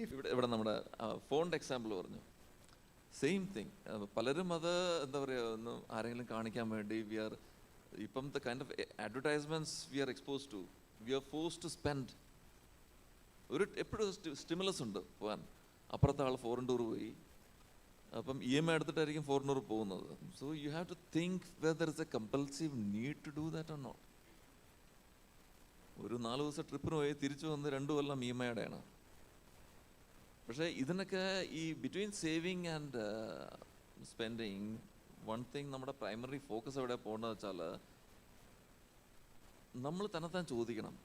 ഇവിടെ നമ്മുടെ ഫോണിൻ്റെ example പറഞ്ഞു. Same thing. പലരും അത് എന്താ പറയുക, ഒന്ന് ആരെങ്കിലും കാണിക്കാൻ വേണ്ടി ഇപ്പം the kind of advertisements we are expose to, we are forced to spend. എപ്പോഴും സ്റ്റിമുലസ് ഉണ്ട് പോകാൻ. അപ്പുറത്തെ ആൾ ഫോറിൻ ടൂർ പോയി, അപ്പം EMI എടുത്തിട്ടായിരിക്കും ഫോറിനർ പോകുന്നത്. So you have to think whether is a compulsive need to do that or not. ഒരു 4 ദിവസം ട്രിപ്പിന് പോയി തിരിച്ചു വന്ന് 2 കൊല്ലം EMIയുടെയാണ്. പക്ഷേ ഇതിനൊക്കെ ഈ between saving and spending, one thing നമ്മുടെ പ്രൈമറി ഫോക്കസ് എവിടെ പോകേണ്ടത് വെച്ചാൽ, നമ്മൾ തന്നെത്താൻ ചോദിക്കണം,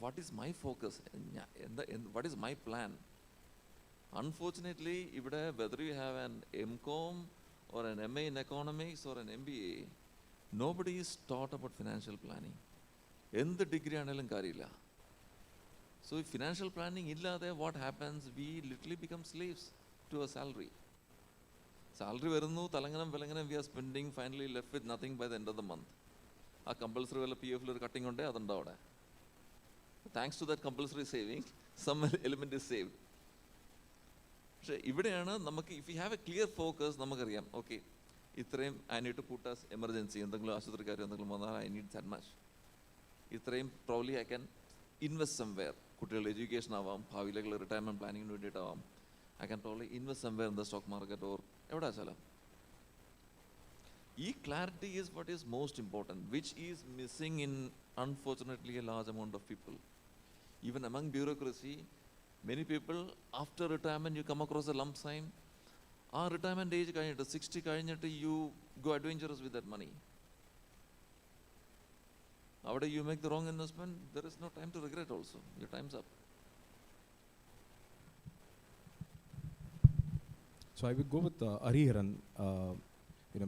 what is my focus, what is my plan. Unfortunately, ഇവിടെ whether you have an MCom or an MA in economics or an MBA, nobody is taught about financial planning. എന്ത് degree ആണെങ്കിലും കാര്യമില്ല. So if financial planning ഇല്ലാതെ what happens, we literally become slaves to a salary. Salary വരുന്നു, തലങ്ങനം വിലങ്ങനം we are spending, finally left with nothing by the end of the month. ആ compulsory വല്ല P എഫിൽ ഒരു cutting ഉണ്ടേ അതുണ്ടോ അവിടെ. Thanks to that compulsory saving some element is saved. പക്ഷേ ഇവിടെയാണ് നമുക്ക് if you have a clear focus നമുക്കറിയാം ഓക്കെ ഇത്രയും I need to put as emergency, എന്തെങ്കിലും ആശുപത്രിക്കാർ എന്തെങ്കിലും വന്നാൽ ഐ നീഡ് ദാറ്റ് മച്ച്, ഇത്രയും probably I can invest somewhere. കുട്ടികളുടെ എഡ്യൂക്കേഷൻ ആവാം, ഭാവിയിലേക്കുള്ള റിട്ടയർമെൻറ്റ് പ്ലാനിങ്ങിന് വേണ്ടിയിട്ടാവാം. I can probably invest somewhere in the stock market or എവിടെ വെച്ചാലും. ഈ clarity is what is most important, which is missing in unfortunately A large amount of people. Even among bureaucracy, many people after retirement you come across a lump sum. Our retirement age കഴിഞ്ഞിട്ട് 60 കഴിഞ്ഞിട്ട് you go adventurous with that money. അവിടെ you make the wrong investment, there is no time to regret also. Your time's up. So I will go with Hariharan.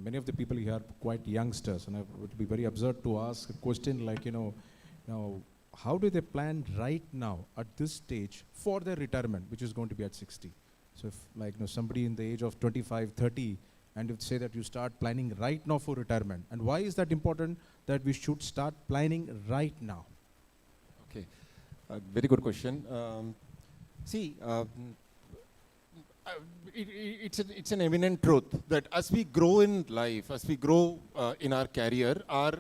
Many of the people here are quite youngsters, and it would be very absurd to ask a question like, how do they plan right now at this stage for their retirement, which is going to be at 60? So if somebody in the age of 25, 30, and you say that you start planning right now for retirement, and why is that important that we should start planning right now? Okay, very good question. See, it's an eminent truth that as we grow in life, as we grow in our career, our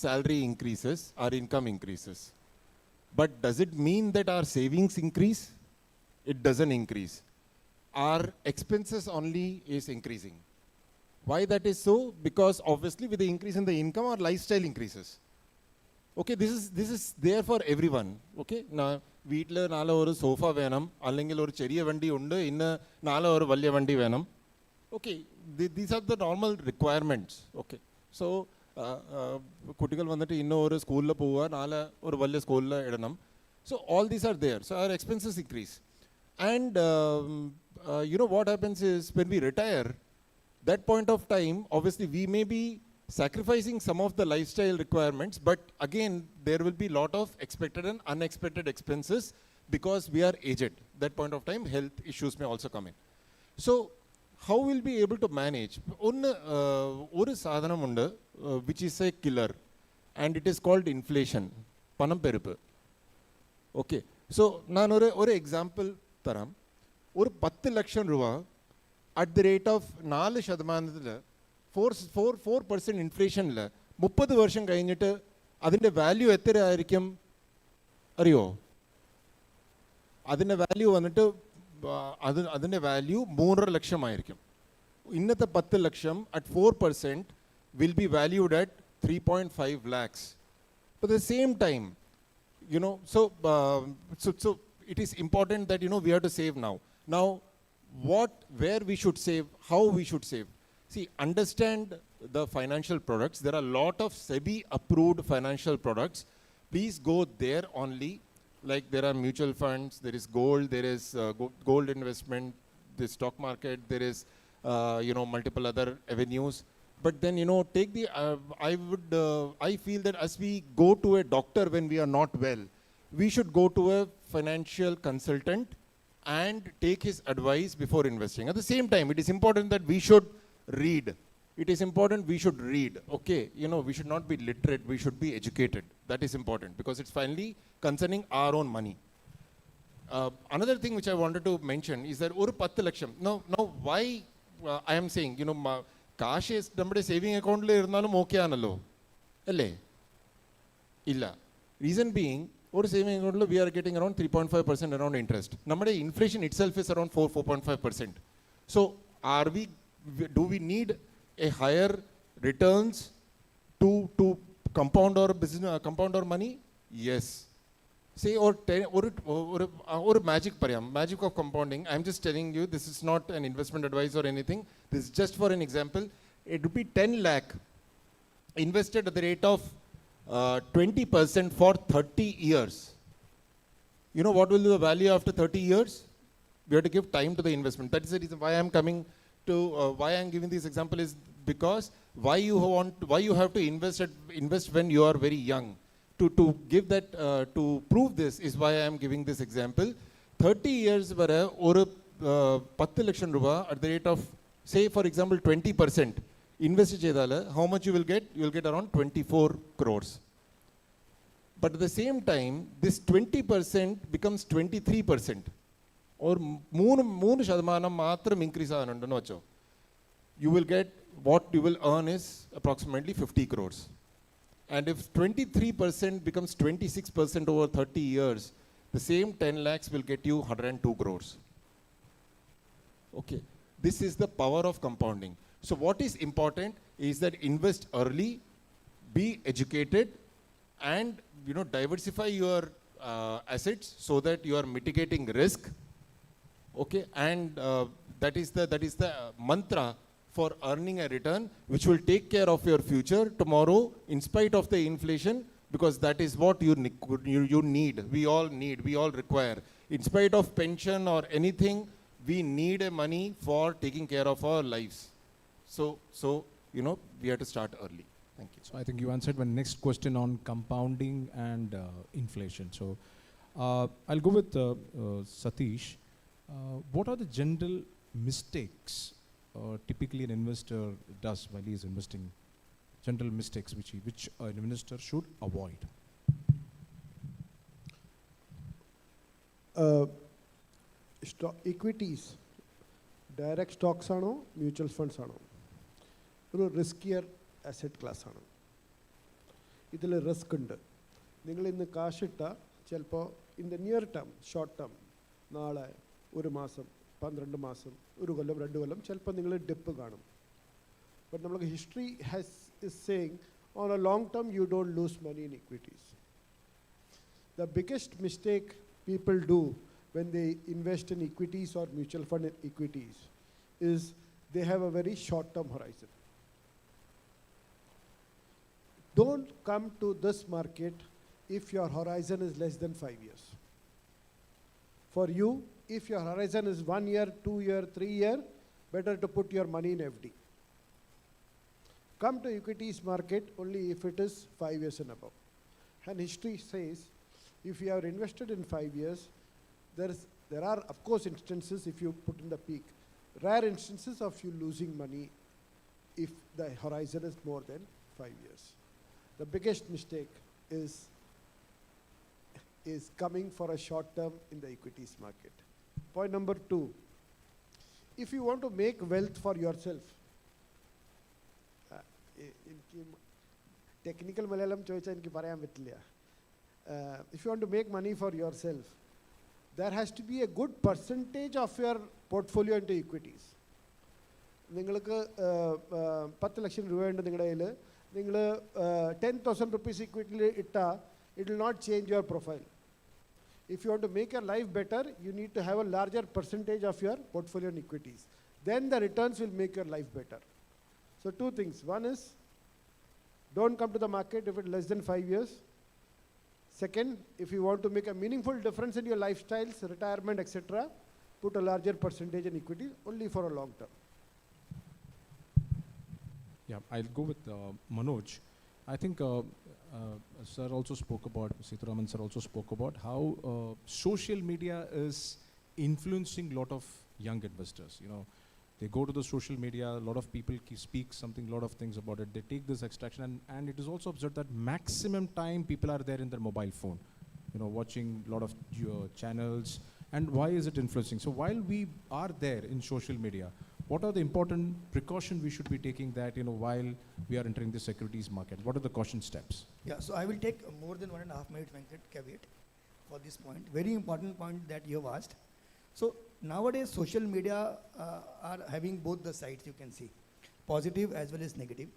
salary increases, our income increases. But does it mean that our savings increase? It doesn't increase. Our expenses only is increasing. Why that is so? Because obviously with the increase in the income, our lifestyle increases. Okay, this is there for everyone. Okay, now വീട്ടിൽ നാളെ ഒരു sofa വേണം, അല്ലെങ്കിൽ ഒരു ചെറിയ വണ്ടി ഉണ്ട്, ഇന്ന് നാളെ ഒരു വലിയ വണ്ടി വേണം. Okay, these are the normal requirements. Okay, so കുട്ടികൾ വന്നിട്ട് ഇന്ന ഒരു സ്കൂളിൽ പോവുക, നാളെ ഒരു വലിയ സ്കൂളിൽ ഇടണം. So all these are there. So our expenses increase. And what happens is when we retire, that point of time, obviously we may be sacrificing some of the lifestyle requirements, but again, there will be lot of expected and unexpected expenses because we are aged. That point of time, health issues may also come in. So how will we be able to manage? ഒരു സാധനമുണ്ട് which is a killer, and it is called inflation. പണം പെരുപ്പ്. Okay, so ഞാൻ ഒരു example തരാം. ഒരു 10 ലക്ഷം രൂപ at the rate of 4% 4% ഇൻഫ്ലേഷനിൽ 30 വർഷം കഴിഞ്ഞിട്ട് അതിൻ്റെ വാല്യൂ എത്ര ആയിരിക്കും അറിയോ? അതിൻ്റെ വാല്യൂ വന്നിട്ട് അതിൻ്റെ വാല്യൂ 3.5 ലക്ഷമായിരിക്കും. ഇന്നത്തെ 10 ലക്ഷം at 4% will be valued at 3.5 lakhs. But at the same time, so it is important that we have to save now. Now, where we should save, how we should save. See, understand the financial products. There are a lot of SEBI-approved financial products. Please go there only. Like there are mutual funds, there is gold, there is gold investment, the stock market, there is multiple other avenues. But then take the I feel that as we go to a doctor when we are not well, we should go to a financial consultant and take his advice before investing. At the same time, it is important that we should read. It is important we should read. Okay, we should not be literate, we should be educated. That is important because it's finally concerning our own money. Another thing which I wanted to mention is that ഒരു 10 ലക്ഷം. Now why I am saying, കാശ് നമ്മുടെ saving അക്കൗണ്ടിൽ ഇരുന്നാലും okay ആണല്ലോ അല്ലേ? ഇല്ല. Reason being ഒരു saving അക്കൗണ്ടിൽ we are getting around 3.5% around interest. നമ്മുടെ inflation itself is around 4.5%. So do we need a higher returns to compound our business, compound our money? Yes. Say or magic parayam, magic of compounding. I'm just telling you, this is not an investment advice or anything. This is just for an example. It would be 10 lakh invested at the rate of 20% for 30 years. You know what will be the value after 30 years? We have to give time to the investment. That is the reason why I'm coming to why I'm giving this example is because why you have to invest when you are very young. To give that to prove this is why I am giving this example. 30 years vare oru 10 lakham rupa at the rate of say for example 20%. invest ചെയ്താൽ how much you will get? You will get around 24 crores. But at the same time, this 20% becomes 23%. Or മൂന്ന് ശതമാനം മാത്രം increase ആകാനുണ്ടെന്ന് വെച്ചോ. You will get, what you will earn is approximately 50 crores. And if 23% becomes 26% over 30 years, the same 10 lakhs will get you 102 crores. Okay, this is the power of compounding. So what is important is that invest early, be educated, and diversify your assets so that you are mitigating risk. Okay, and that is the mantra for earning a return which will take care of your future tomorrow in spite of the inflation, because that is what you need, we all require. In spite of pension or anything, we need a money for taking care of our lives. So we have to start early. Thank you. So I think you answered my next question on compounding and inflation. So I'll go with Satish. What are the general mistakes typically an investor does while he is investing? General mistakes which an investor should avoid. Equities, direct stocks ആണോ mutual funds ആണോ? ഒരു riskier asset class ആണ്. ഇതിൽ risk ഉണ്ട്. നിങ്ങൾ ഇന്ന് കാശിട്ട ചിലപ്പോൾ in the near term, short term, നാളെ, ഒരു മാസം, 12 മാസം, ഒരു കൊല്ലം, 2 കൊല്ലം, ചിലപ്പോൾ നിങ്ങൾ ഡിപ്പ് കാണും. ബട്ട് നമുക്ക് history is saying on a long term you don't lose money in equities. The biggest mistake people do when they invest in equities or mutual fund equities is they have a very short term horizon. Don't come to this market if your horizon is less than 5 years. For you, if your horizon is 1 year, 2 year, 3 year, better to put your money in FD. Come to equities market only if it is 5 years and above. And history says, if you are invested in 5 years, there are of course instances if you put in the peak, rare instances of you losing money if the horizon is more than 5 years. The biggest mistake is coming for a short term in the equities market. Point number 2, if you want to make wealth for yourself, technical Malayalam choicha enki parayan pattilla. If you want to make money for yourself, there has to be a good percentage of your portfolio into equities. നിങ്ങൾക്ക് 10 ലക്ഷം രൂപയുണ്ട് നിങ്ങളുടെ കയ്യിൽ, നിങ്ങൾ 10,000 rupees equity ഇട്ടാൽ it will not change your profile. If you want to make your life better, you need to have a larger percentage of your portfolio in equities. Then the returns will make your life better. So 2 things. One is, don't come to the market if it's less than 5 years. Second, if you want to make a meaningful difference in your lifestyles, retirement, etc., put a larger percentage in equity only for a long term. Yeah, I'll go with Manoj. I think Sir also spoke about, Sitharaman Sir also spoke about how social media is influencing a lot of young investors. They go to the social media, a lot of people speak something, a lot of things about it. They take this extraction, and it is also observed that maximum time people are there in their mobile phone, watching a lot of channels. And why is it influencing? So while we are there in social media, what are the important precautions we should be taking that, while we are entering the securities market? What are the caution steps? Yeah, so I will take more than 1.5 minutes, Venkat, caveat for this point. Very important point that you have asked. So nowadays, social media are having both the sides, you can see, positive as well as negative.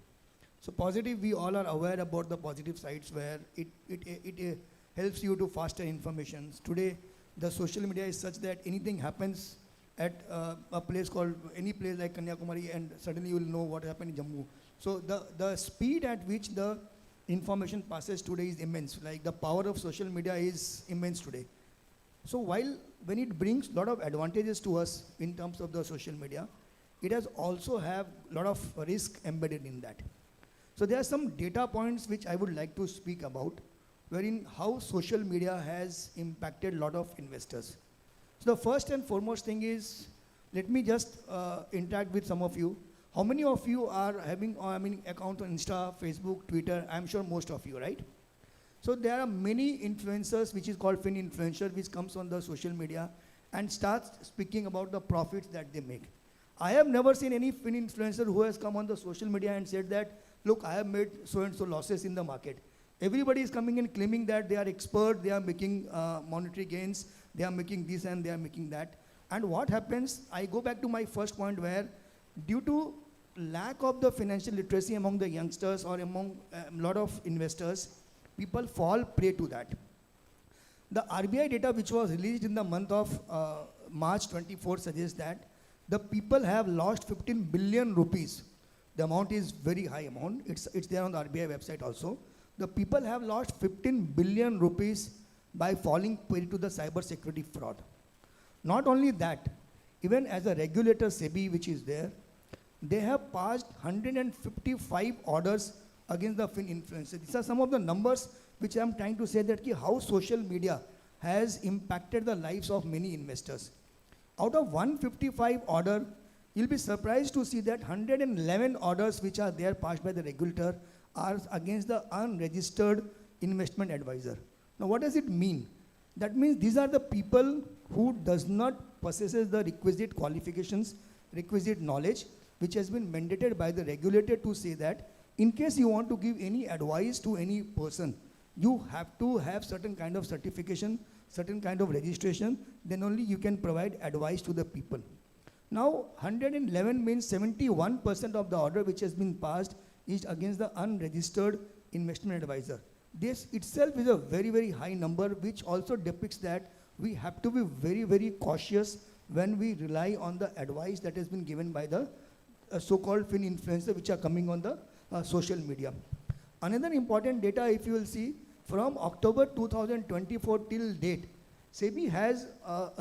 So positive, we all are aware about the positive sides where it helps you to faster information. Today, the social media is such that anything happens at a place called, any place like Kanyakumari, and suddenly you will know what happened in Jammu. So the speed at which the information passes today is immense. Like the power of social media is immense today. So when it brings a lot of advantages to us in terms of the social media, it has also have a lot of risk embedded in that. So there are some data points which I would like to speak about, wherein how social media has impacted a lot of investors. So the first and foremost thing is, let me just interact with some of you. How many of you are having, account on Insta, Facebook, Twitter? I'm sure most of you, right? So there are many influencers, which is called fin influencer, which comes on the social media and starts speaking about the profits that they make. I have never seen any fin influencer who has come on the social media and said that, look, I have made so and so losses in the market. Everybody is coming and claiming that they are expert, they are making monetary gains, they are making this and they are making that. And what happens, I go back to my first point where due to lack of the financial literacy among the youngsters or among a lot of investors, people fall prey to that. The RBI data which was released in the month of March 24 suggests that the people have lost 15 billion rupees. The amount is very high amount. It's there on the RBI website also. The people have lost 15 billion rupees by falling prey to the cyber security fraud. Not only that, even as a regulator, SEBI, which is there, they have passed 155 orders against the fin influencers. These are some of the numbers which I am trying to say that how social media has impacted the lives of many investors. Out of 155 order, you'll be surprised to see that 111 orders which are there passed by the regulator are against the unregistered investment advisor. Now what does it mean? That means these are the people who does not possesses the requisite qualifications, requisite knowledge, which has been mandated by the regulator to say that in case you want to give any advice to any person, you have to have certain kind of certification, certain kind of registration, then only you can provide advice to the people. Now 111 means 71% of the order which has been passed is against the unregistered investment advisor. This itself is a very, very high number, which also depicts that we have to be very, very cautious when we rely on the advice that has been given by the so-called fin influencers which are coming on the social media. Another important data, if you will see, from October 2024 till date, SEBI has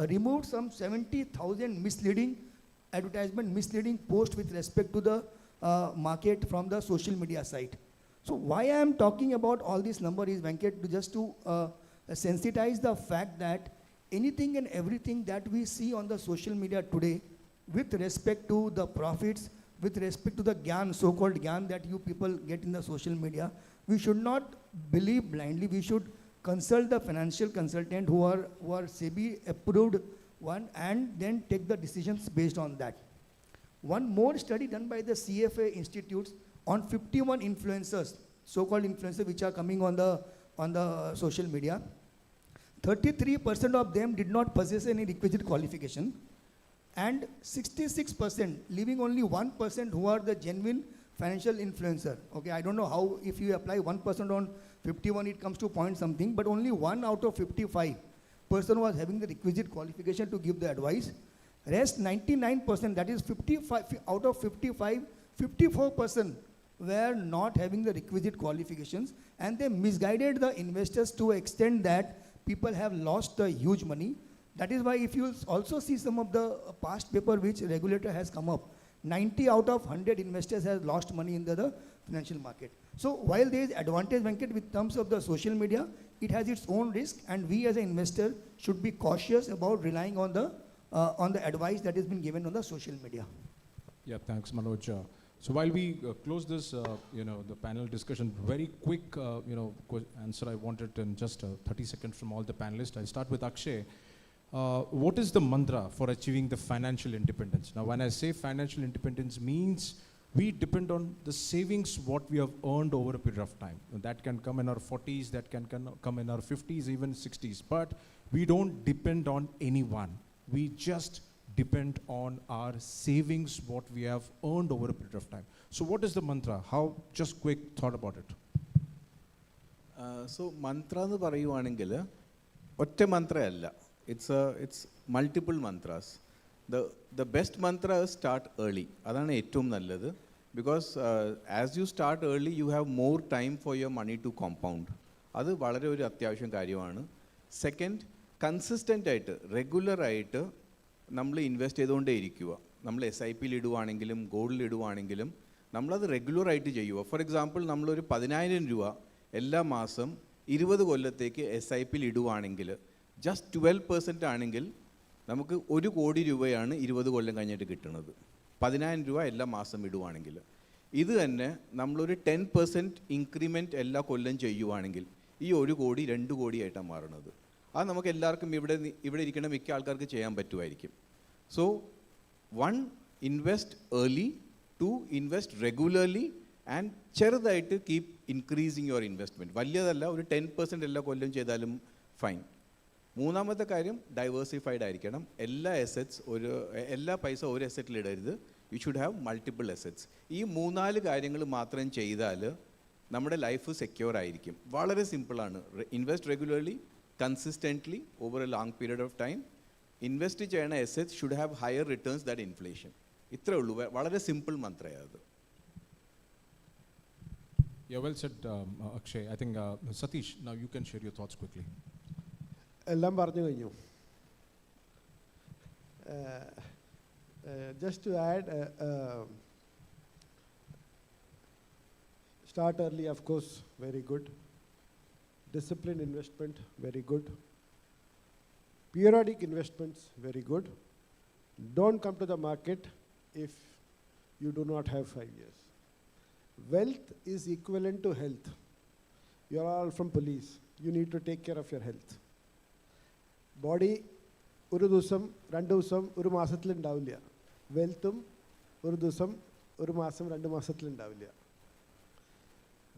removed some 70,000 misleading advertisement, misleading posts with respect to the market from the social media site. So why I am talking about all this number is, Venkat, just to sensitize the fact that anything and everything that we see on the social media today with respect to the profits, with respect to the gyan, so-called gyan that you people get in the social media, we should not believe blindly. We should consult the financial consultant who are SEBI approved one and then take the decisions based on that. One more study done by the CFA institutes on 51 influencers, so-called influencers which are coming on the social media. 33% of them did not possess any requisite qualification, and 66%, leaving only 1% who are the genuine financial influencer. Okay, I don't know how, if you apply 1% on 51, it comes to point something, but only 1 out of 55 person was having the requisite qualification to give the advice. Rest 99%, that is 55 out of 55, 54% were not having the requisite qualifications, and they misguided the investors to an extent that people have lost the huge money. That is why if you also see some of the past paper which regulator has come up, 90 out of 100 investors has lost money in the financial market. So while there is advantage, Venkat, with terms of the social media, it has its own risk, and we as an investor should be cautious about relying on the advice that has been given on the social media. Yeah, thanks, Manoj. So while we close this, the panel discussion, very quick, answer I wanted in just 30 seconds from all the panelists. I'll start with Akshay. What is the mantra for achieving the financial independence? Now, when I say financial independence means we depend on the savings what we have earned over a period of time. That can come in our 40s, that can come in our 50s, even 60s. But we don't depend on anyone. We just depend on our savings, what we have earned over a period of time. So what is the mantra? How, just quick thought about it. So mantra എന്ന് പറയുവാണെങ്കിൽ ഒറ്റ മന്ത്രയല്ല. It's multiple mantras. The best mantra is start early. അതാണ് ഏറ്റവും നല്ലത്. Because as you start early, you have more time for your money to compound. അത് വളരെ ഒരു അത്യാവശ്യം കാര്യമാണ്. Second, consistent ആയിട്ട്, regular ആയിട്ട് നമ്മൾ ഇൻവെസ്റ്റ് ചെയ്തുകൊണ്ടേ ഇരിക്കുക. നമ്മൾ SIPയിൽ ഇടുവാണെങ്കിലും ഗോൾഡിൽ ഇടുവാണെങ്കിലും നമ്മളത് റെഗുലറായിട്ട് ചെയ്യുക. ഫോർ എക്സാമ്പിൾ നമ്മളൊരു 10,000 രൂപ എല്ലാ മാസം 20 കൊല്ലത്തേക്ക് SIPയിൽ ഇടുവാണെങ്കിൽ ജസ്റ്റ് 12% ആണെങ്കിൽ നമുക്ക് 1 കോടി രൂപയാണ് 20 കൊല്ലം കഴിഞ്ഞിട്ട് കിട്ടുന്നത്. 10,000 രൂപ എല്ലാ മാസം ഇടുവാണെങ്കിൽ. ഇത് തന്നെ നമ്മളൊരു 10% ഇൻക്രിമെൻറ്റ് എല്ലാ കൊല്ലം ചെയ്യുവാണെങ്കിൽ ഈ 1 കോടി 2 കോടിയായിട്ടാണ് മാറുന്നത്. അത് നമുക്ക് എല്ലാവർക്കും ഇവിടെ ഇരിക്കുന്ന മിക്ക ആൾക്കാർക്ക് ചെയ്യാൻ പറ്റുമായിരിക്കും. So one, invest early. Two, invest regularly and ചെറുതായിട്ട് കീപ് ഇൻക്രീസിങ് യുവർ ഇൻവെസ്റ്റ്മെൻറ്റ്. വലിയതല്ല, ഒരു 10% എല്ലാ കൊല്ലം ചെയ്താലും ഫൈൻ. മൂന്നാമത്തെ കാര്യം, ഡൈവേഴ്സിഫൈഡ് ആയിരിക്കണം. എല്ലാ പൈസ ഒരു അസറ്റിൽ ഇടരുത്. You should have multiple assets. ഈ 3-4 കാര്യങ്ങൾ മാത്രം ചെയ്താൽ നമ്മുടെ ലൈഫ് സെക്യൂർ ആയിരിക്കും. വളരെ സിമ്പിളാണ്. Invest regularly, consistently over a long period of time. Invest ചെയ്യണ assets should have higher returns than inflation. ഇത്രേ ഉള്ളൂ. വളരെ സിമ്പിൾ മന്ത്രയാണ് അത്. Yeah, well said, Akshay. I think Satish, now you can share your thoughts quickly. എല്ലാം പറഞ്ഞു കഴിഞ്ഞു. Just to add, start early, of course, very good. Disciplined investment, very good. Periodic investments, very good. Don't come to the market if you do not have 5 years. Wealth is equivalent to health. You are all from police. You need to take care of your health. Body, ഒരു ദിവസം 2 ദിവസം ഒരു മാസത്തിൽ ഉണ്ടാവില്ല. വെൽത്തും ഒരു ദിവസം ഒരു മാസം 2 മാസത്തിൽ ഉണ്ടാവില്ല.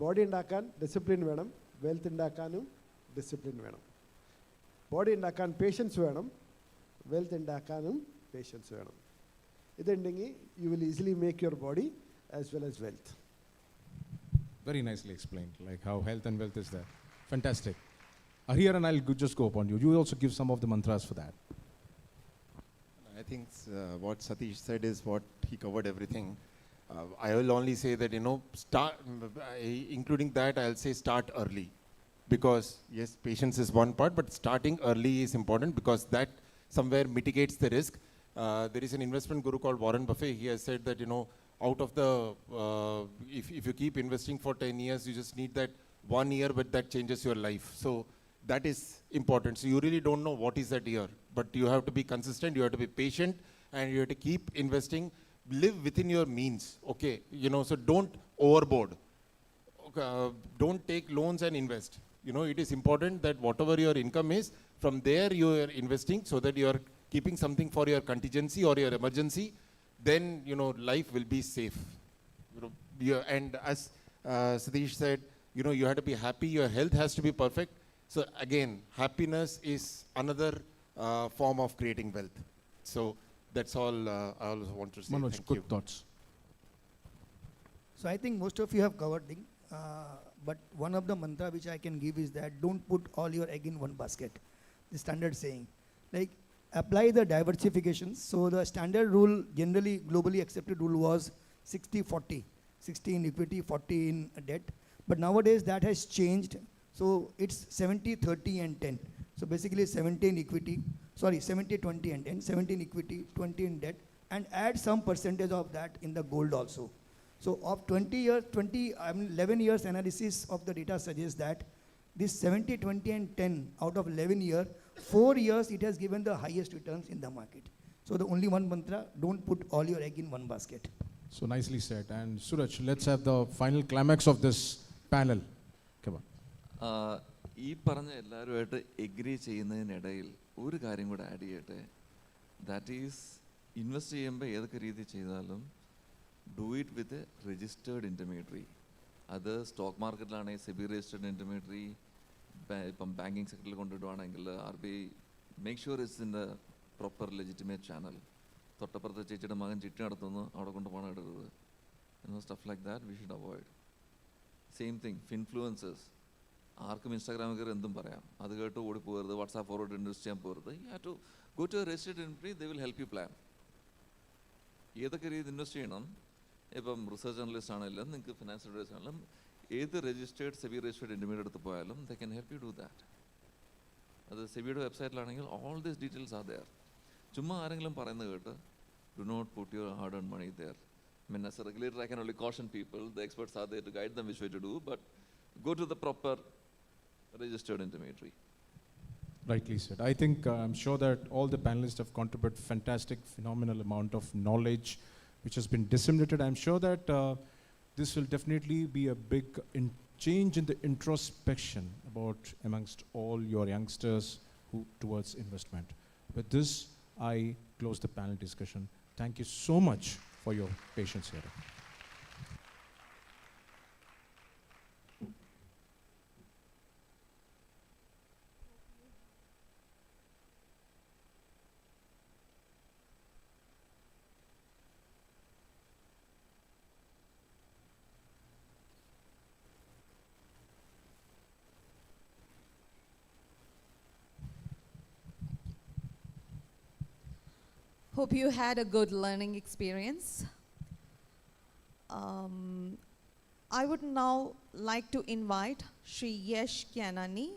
ബോഡി ഉണ്ടാക്കാൻ ഡിസിപ്ലിൻ വേണം. വെൽത്ത് ഉണ്ടാക്കാനും ഡിസിപ്ലിൻ വേണം. ബോഡി ഉണ്ടാക്കാൻ പേഷ്യൻസ് വേണം. വെൽത്ത് ഉണ്ടാക്കാനും പേഷ്യൻസ് വേണം. ഇതുണ്ടെങ്കിൽ you will easily make your body as well as wealth. Very nicely explained, like how health and wealth is there. Fantastic. Here, and I'll just go upon you. You will also give some of the mantras for that. I think what Satish said is what he covered everything. I will only say that, including that, I'll say start early. Because, yes, patience is one part, but starting early is important because that somewhere mitigates the risk. There is an investment guru called Warren Buffett. He has said that, out of the, if you keep investing for 10 years, you just need that 1 year, but that changes your life. So that is important. So you really don't know what is that year, but you have to be consistent, you have to be patient, and you have to keep investing. Live within your means, okay? So don't overboard. Don't take loans and invest. It is important that whatever your income is, from there you are investing so that you are keeping something for your contingency or your emergency. Then, life will be safe. And as Satish said, you have to be happy, your health has to be perfect. So again, happiness is another form of creating wealth. So that's all I also want to say. Manoj, Thank good you. thoughts. So I think most of you have covered thing, but one of the mantra which I can give is that don't put all your egg in one basket. The standard saying, like apply the diversifications. So the standard rule, generally globally accepted rule was 60-40, 60 in equity, 40 in debt. But nowadays that has changed. So it's 70-30 and 10. So basically 70 in equity, 70-20 and 10, 70 in equity, 20 in debt, and add some percentage of that in the gold also. So of 11 years analysis of the data suggests that this 70, 20 and 10 out of 11 years, 4 years it has given the highest returns in the market. So the only one mantra, don't put all your egg in one basket. So nicely said. And Suraj, let's have the final climax of this panel. Come on. ഈ പറഞ്ഞ എല്ലാവരുമായിട്ട് agree ചെയ്യുന്നതിനിടയിൽ ഒരു കാര്യം കൂടെ add ചെയ്യട്ടെ. That is invest ചെയ്യുമ്പോൾ ഏതൊക്കെ രീതി ചെയ്താലും do it with a registered intermediary. അത് സ്റ്റോക്ക് മാർക്കറ്റിലാണെങ്കിൽ സെബി രജിസ്റ്റേർഡ് ഇൻ്റർമീഡിയറി, ഇപ്പം ബാങ്കിങ് സെക്ടറിൽ കൊണ്ടിടുവാണെങ്കിൽ RBI make sure it's in the proper legitimate channel. തൊട്ടപ്പുറത്തെ ചേച്ചിയുടെ മകൻ ചിട്ടി നടത്തുന്നു, അവിടെ കൊണ്ട് പണം ഇടരുത്. Stuff like that we should avoid. Same thing influencers. ആർക്കും ഇൻസ്റ്റാഗ്രാമിൽ കയറി എന്തും പറയാം, അത് കേട്ട് ഓടി പോകരുത്. വാട്സാപ്പ് ഫോർവേഡ് ഇൻവെസ്റ്റ് ചെയ്യാൻ പോകരുത്. You have to go to a registered investor, they will help you plan. ഏതൊക്കെ രീതി ഇൻവെസ്റ്റ് ചെയ്യണം, ഇപ്പം റിസർച്ച് ജേർണലിസ്റ്റ് ആണെങ്കിലും നിങ്ങൾക്ക് ഫിനാൻഷ്യൽ അഡ്വൈസ് ആണെങ്കിലും ഏത് രജിസ്റ്റേർഡ് സെബി രജിസ്റ്റേർഡ് ഇൻ്റർമീഡിയറ്റ് എടുത്ത് പോയാലും they can help you do that. അത് സെബിയുടെ വെബ്സൈറ്റിലാണെങ്കിൽ all these details are there. ചുമ്മാ ആരെങ്കിലും പറയുന്നത് കേട്ട് do not put your hard earn money there. I mean, as a regulator, I can only caution people. The experts are there to guide them which way to do, but go to the proper registered intermediary. Rightly said. I think I'm sure that all the panelists have contributed fantastic, phenomenal amount of knowledge, which has been disseminated. I'm sure that this will definitely be a big change in the introspection about amongst all your youngsters who towards investment. With this, I close the panel discussion. Thank you so much for your patience here. Hope you had a good learning experience. I would now like to invite Shri Yesh Kyanani,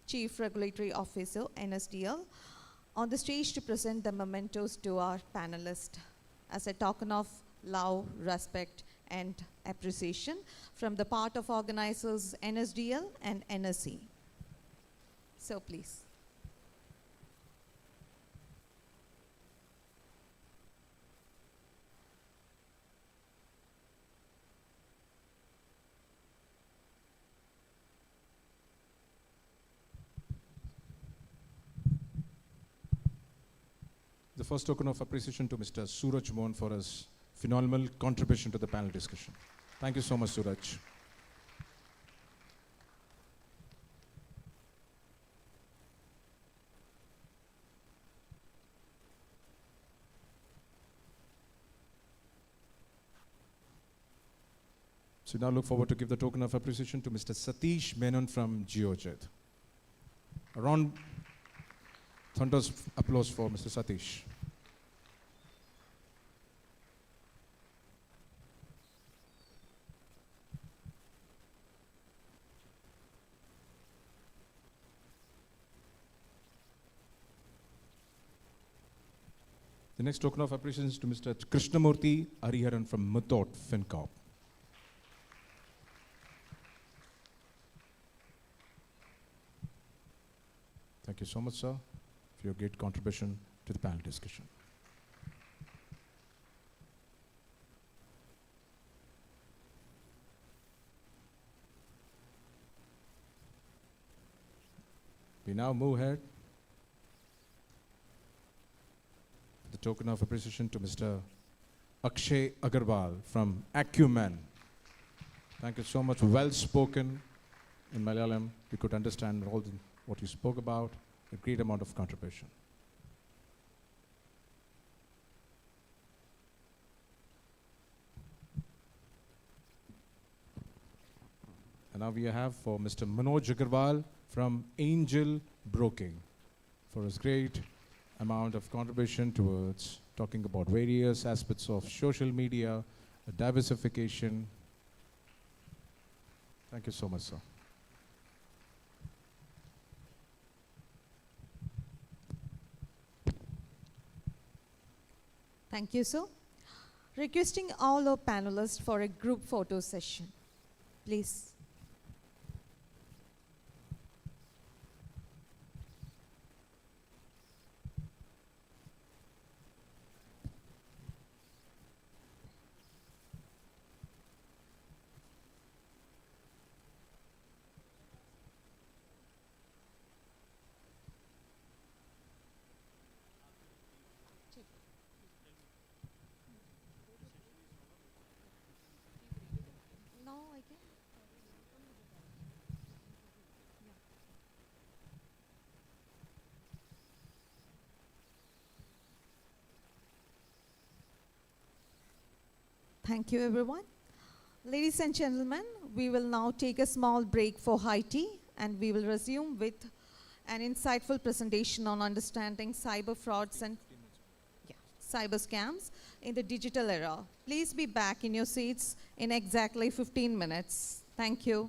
Chief Regulatory Officer, NSDL, on the stage to present the mementos to our panelists as a token of love, respect, and appreciation from the part of organizers NSDL and NSE. So please. The first token of appreciation to Mr. Suraj Mohan for his phenomenal contribution to the panel discussion. Thank you so much, Suraj. So now look forward to give the token of appreciation to Mr. Satish Menon from Geojet. A round thunderous applause for Mr. Satish. The next token of appreciation is to Mr. Krishnamurthy Hariharan from Method FinCorp. Thank you so much, sir, for your great contribution to the panel discussion. We now move ahead. The token of appreciation to Mr. Akshay Agarwal from Acumen. Thank you so much. Well spoken in Malayalam. We could understand what you spoke about. A great amount of contribution. And now we have for Mr. Manoj Agarwal from Angel Broking for his great amount of contribution towards talking about various aspects of social media, diversification. Thank you so much, sir. Thank you, sir. Requesting all our panelists for a group photo session. Please. Thank you, everyone. Ladies and gentlemen, we will now take a small break for high tea, and we will resume with an insightful presentation on understanding cyber frauds and cyber scams in the digital era. Please be back in your seats in exactly 15 minutes. Thank you.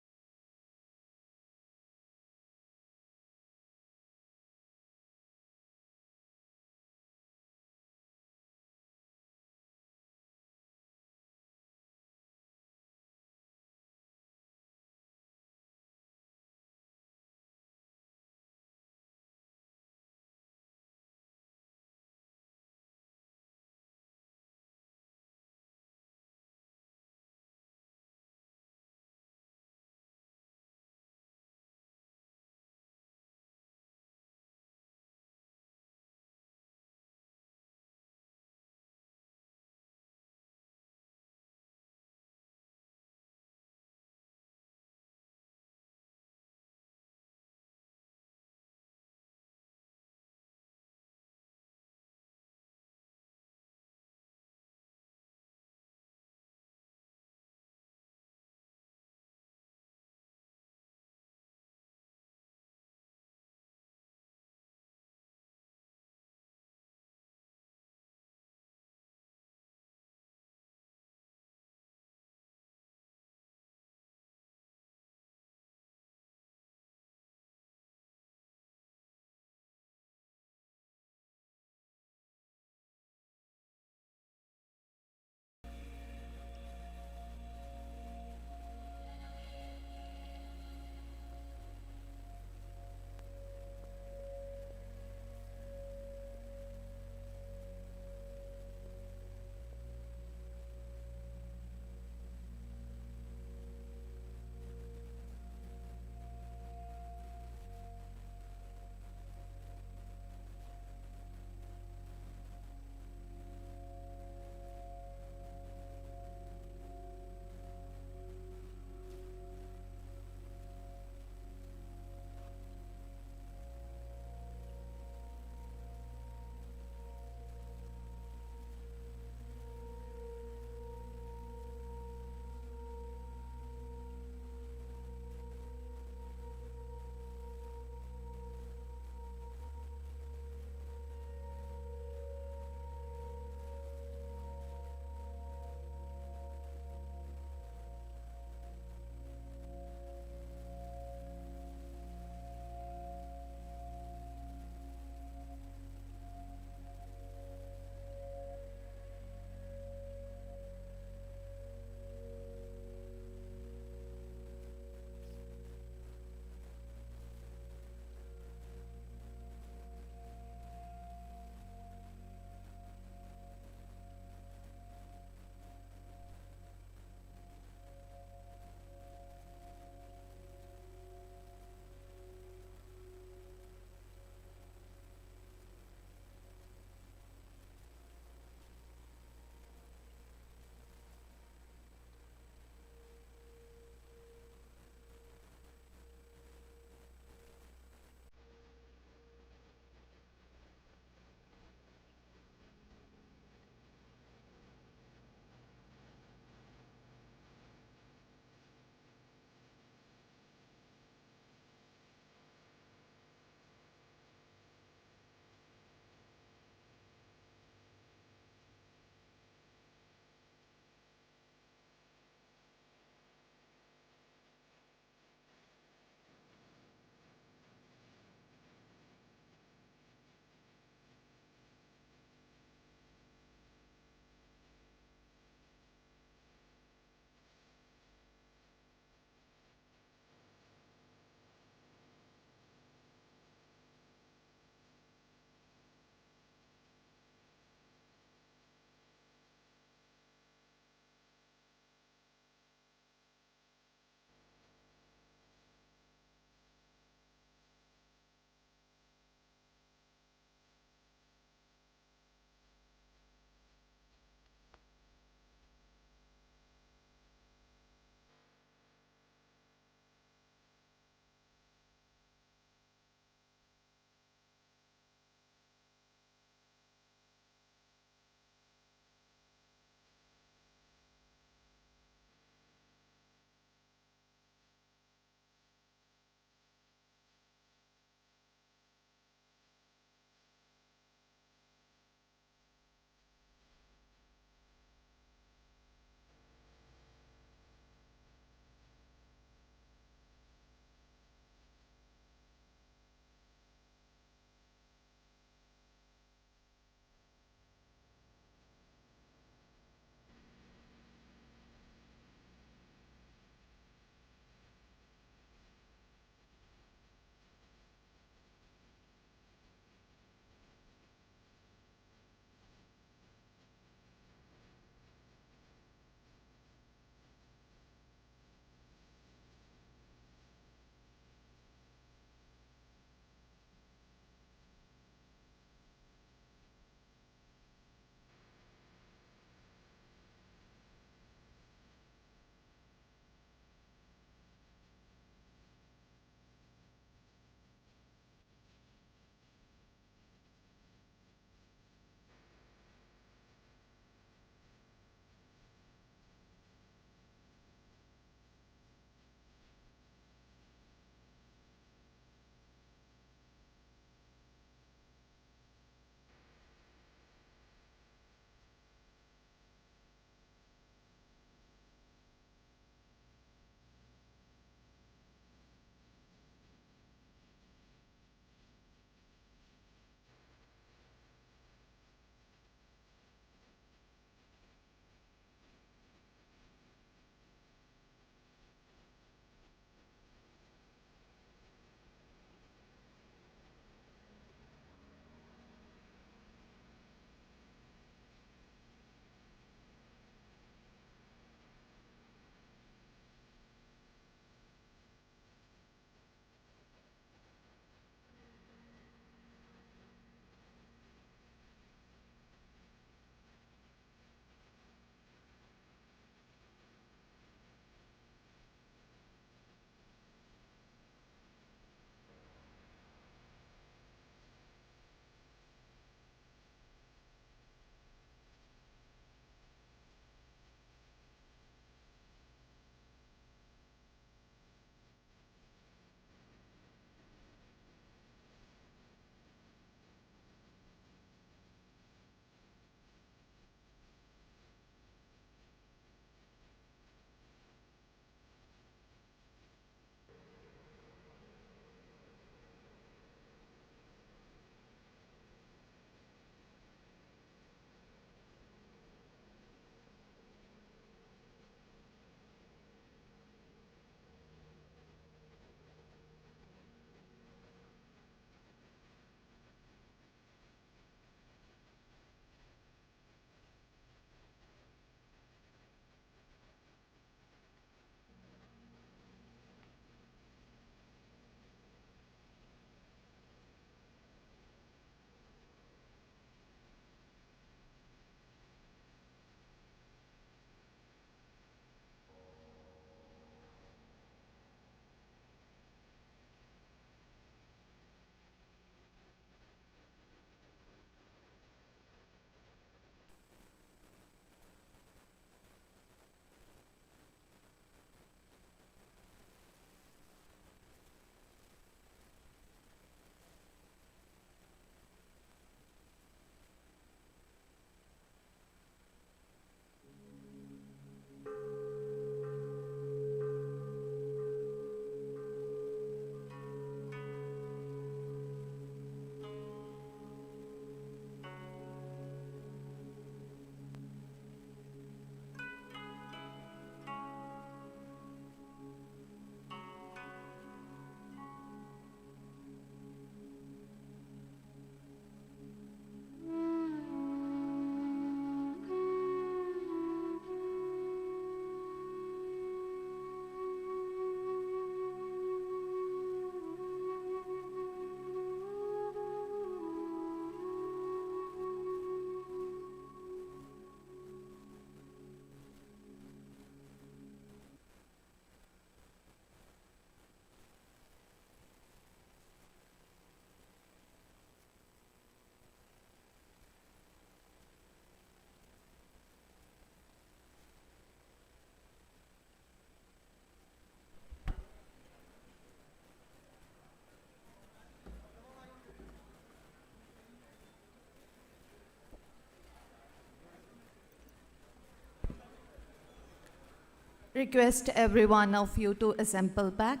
Request every one of you to assemble back.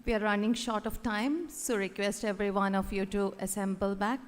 We are running short of time, so request every one of you to assemble back.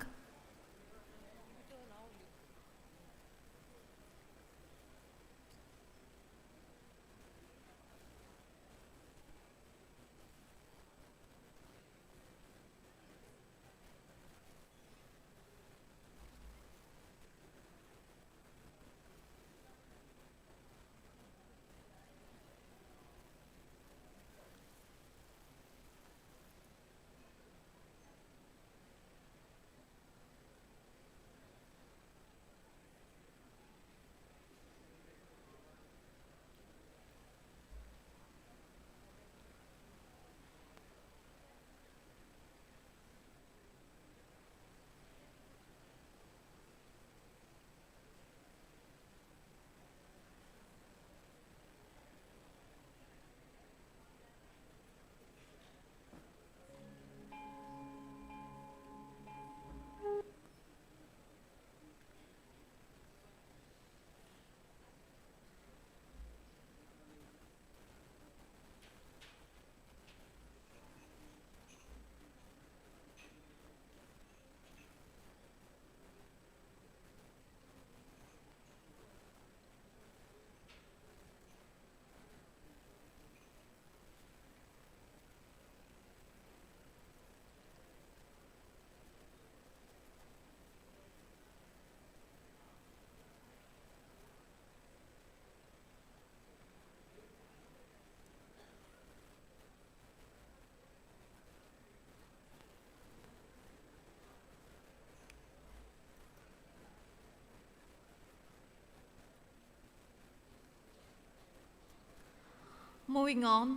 Moving on,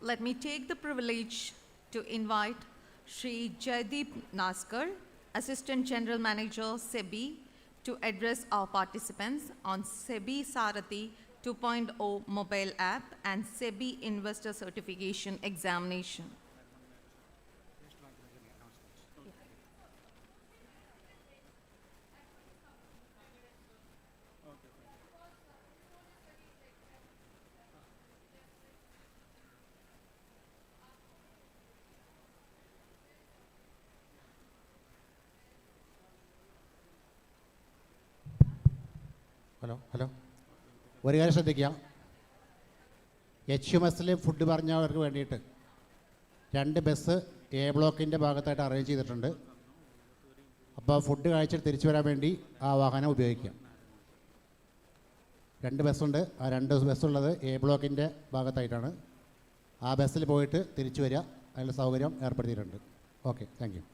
let me take the privilege to invite Shri Jaideep Naskar, Assistant General Manager, SEBI, to address our participants on SEBI Sarathi 2.0 mobile app and SEBI Investor Certification Examination. Hello ഒരു കാര്യം ശ്രദ്ധിക്കുക, HMSൽ food പറഞ്ഞവർക്ക് വേണ്ടിയിട്ട് 2 bus A ബ്ലോക്കിൻ്റെ ഭാഗത്തായിട്ട് arrange ചെയ്തിട്ടുണ്ട്. അപ്പോൾ food കഴിച്ചിട്ട് തിരിച്ചു വരാൻ വേണ്ടി ആ വാഹനം ഉപയോഗിക്കാം. 2 ബസ്സുണ്ട്. ആ 2 ബസ്സുള്ളത് എ ബ്ലോക്കിൻ്റെ ഭാഗത്തായിട്ടാണ്. ആ ബസ്സിൽ പോയിട്ട് തിരിച്ചു വരിക, അതിനുള്ള സൗകര്യം ഏർപ്പെടുത്തിയിട്ടുണ്ട്. Okay, thank you.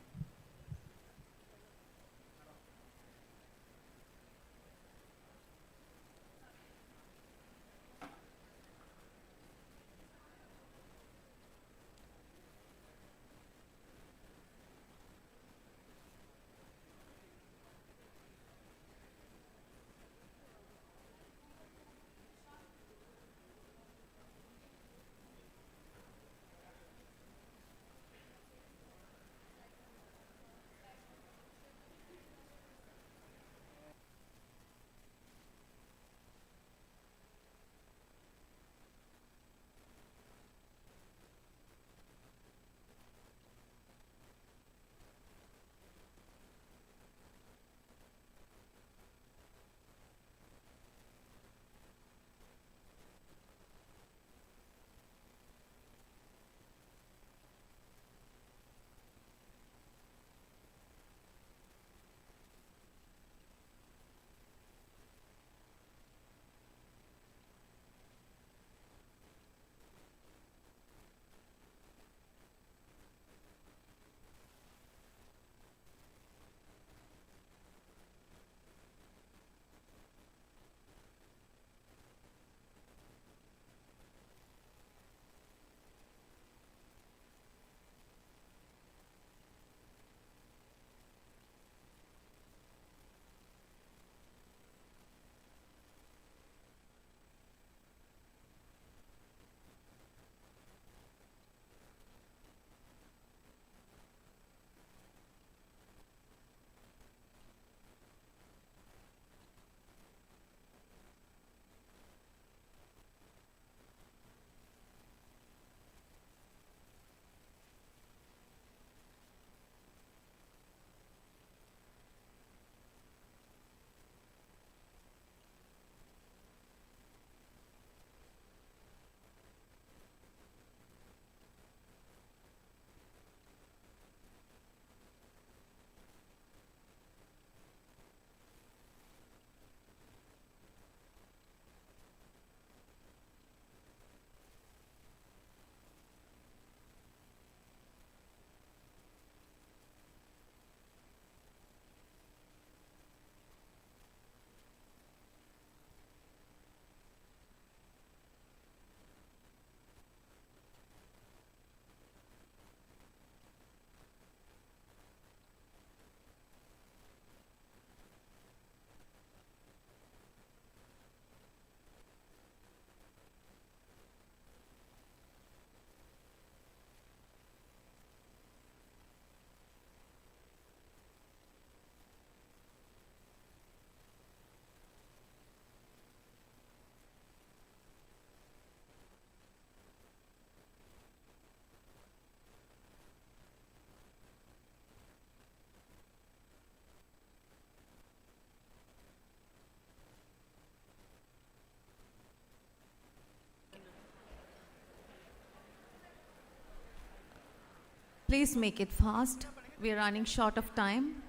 Please make it fast. We are running short of time.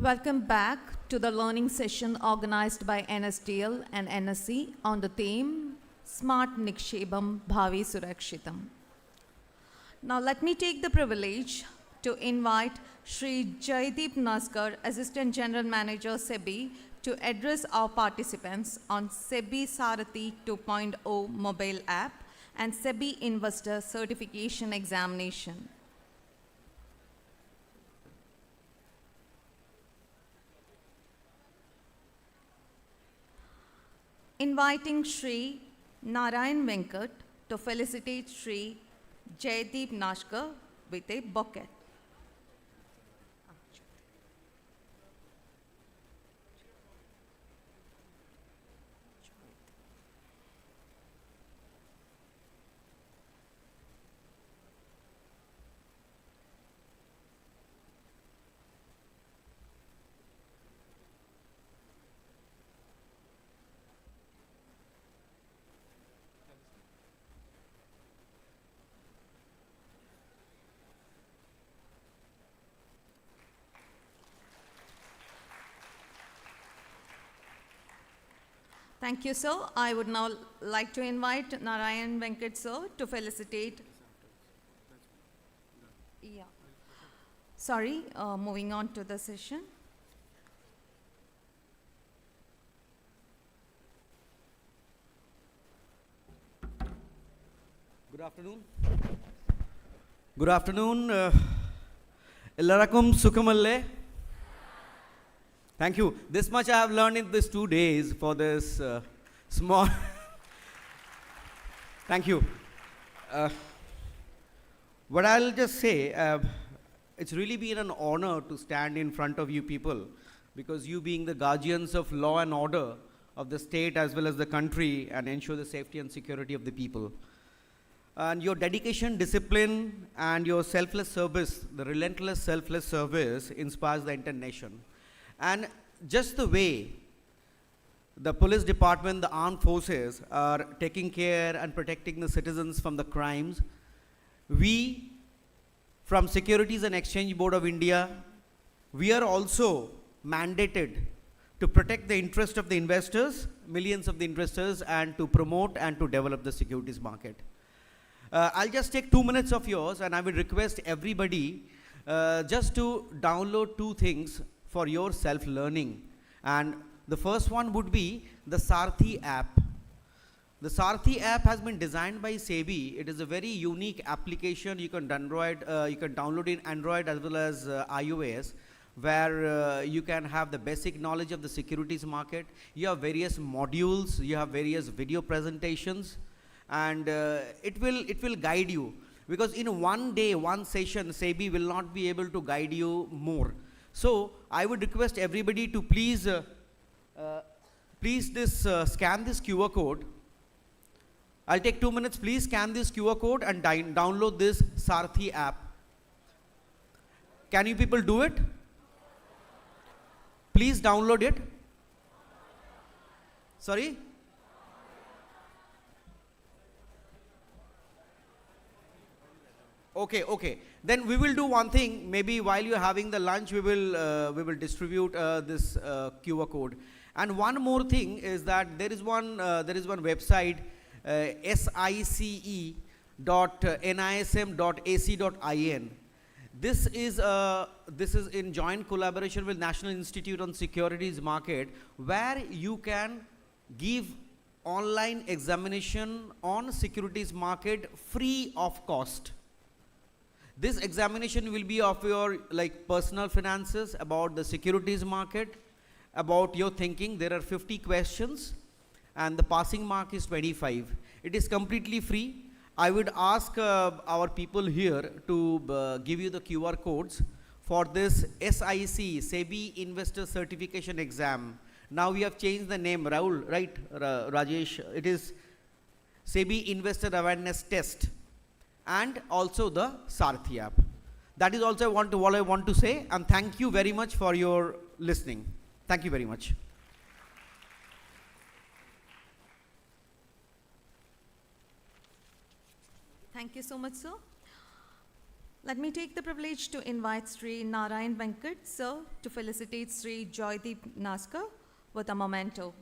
Welcome back to the learning session organized by NSDL and NSC on the theme Smart Nikshebam Bhavi Surakshitam. Now let me take the privilege to invite Shri Jaideep Naskar, Assistant General Manager SEBI, to address our participants on SEBI Sarathi 2.0 mobile app and SEBI Investor Certification Examination. Inviting Shri Narayan Venkat to felicitate Shri Jaideep Nashkar with a bouquet. Thank you, sir. I would now like to invite Narayan Venkat, sir, to felicitate. Yeah. Sorry, moving on to the session. Good afternoon. Good afternoon. Ellarakum Sukamalle. Thank you. This much I have learned in these 2 days for this small. Thank you. What I'll just say, it's really been an honor to stand in front of you people, because you being the guardians of law and order of the state as well as the country, and ensure the safety and security of the people. And your dedication, discipline, and your selfless service, the relentless selfless service, inspires the entire nation. And just the way the police department, the armed forces are taking care and protecting the citizens from the crimes, we from Securities and Exchange Board of India, we are also mandated to protect the interest of the investors, millions of the investors, and to promote and to develop the securities market. I'll just take 2 minutes of yours, and I will request everybody just to download 2 things for your self-learning. And the first one would be the Sarathi app. The Sarathi app has been designed by SEBI. It is a very unique application. You can download in Android as well as iOS, where you can have the basic knowledge of the securities market. You have various modules, you have various video presentations, and it will guide you. Because in one day, one session, SEBI will not be able to guide you more. So I would request everybody to please scan this QR code. I'll take 2 minutes. Please scan this QR code and download this Sarathi app. Can you people do it? Please download it. Sorry? Okay. Then we will do one thing. Maybe while you're having the lunch, we will distribute this QR code. And one more thing is that there is one website, sice.nism.ac.in. This is in joint collaboration with National Institute on Securities Market, where you can give online examination on securities market free of cost. This examination will be of your personal finances, about the securities market, about your thinking. There are 50 questions and the passing mark is 25. It is completely free. I would ask our people here to give you the QR codes for this SIC, SEBI Investor Certification Exam. Now we have changed the name, Rahul, right, Rajesh? It is SEBI Investor Awareness Test and also the Sarthi app. That is also what I want to say, and thank you very much for your listening. Thank you very much. Thank you so much, sir. Let me take the privilege to invite Sri Narayan Venkat, sir, to felicitate Sri Joydeep Naskar with a memento.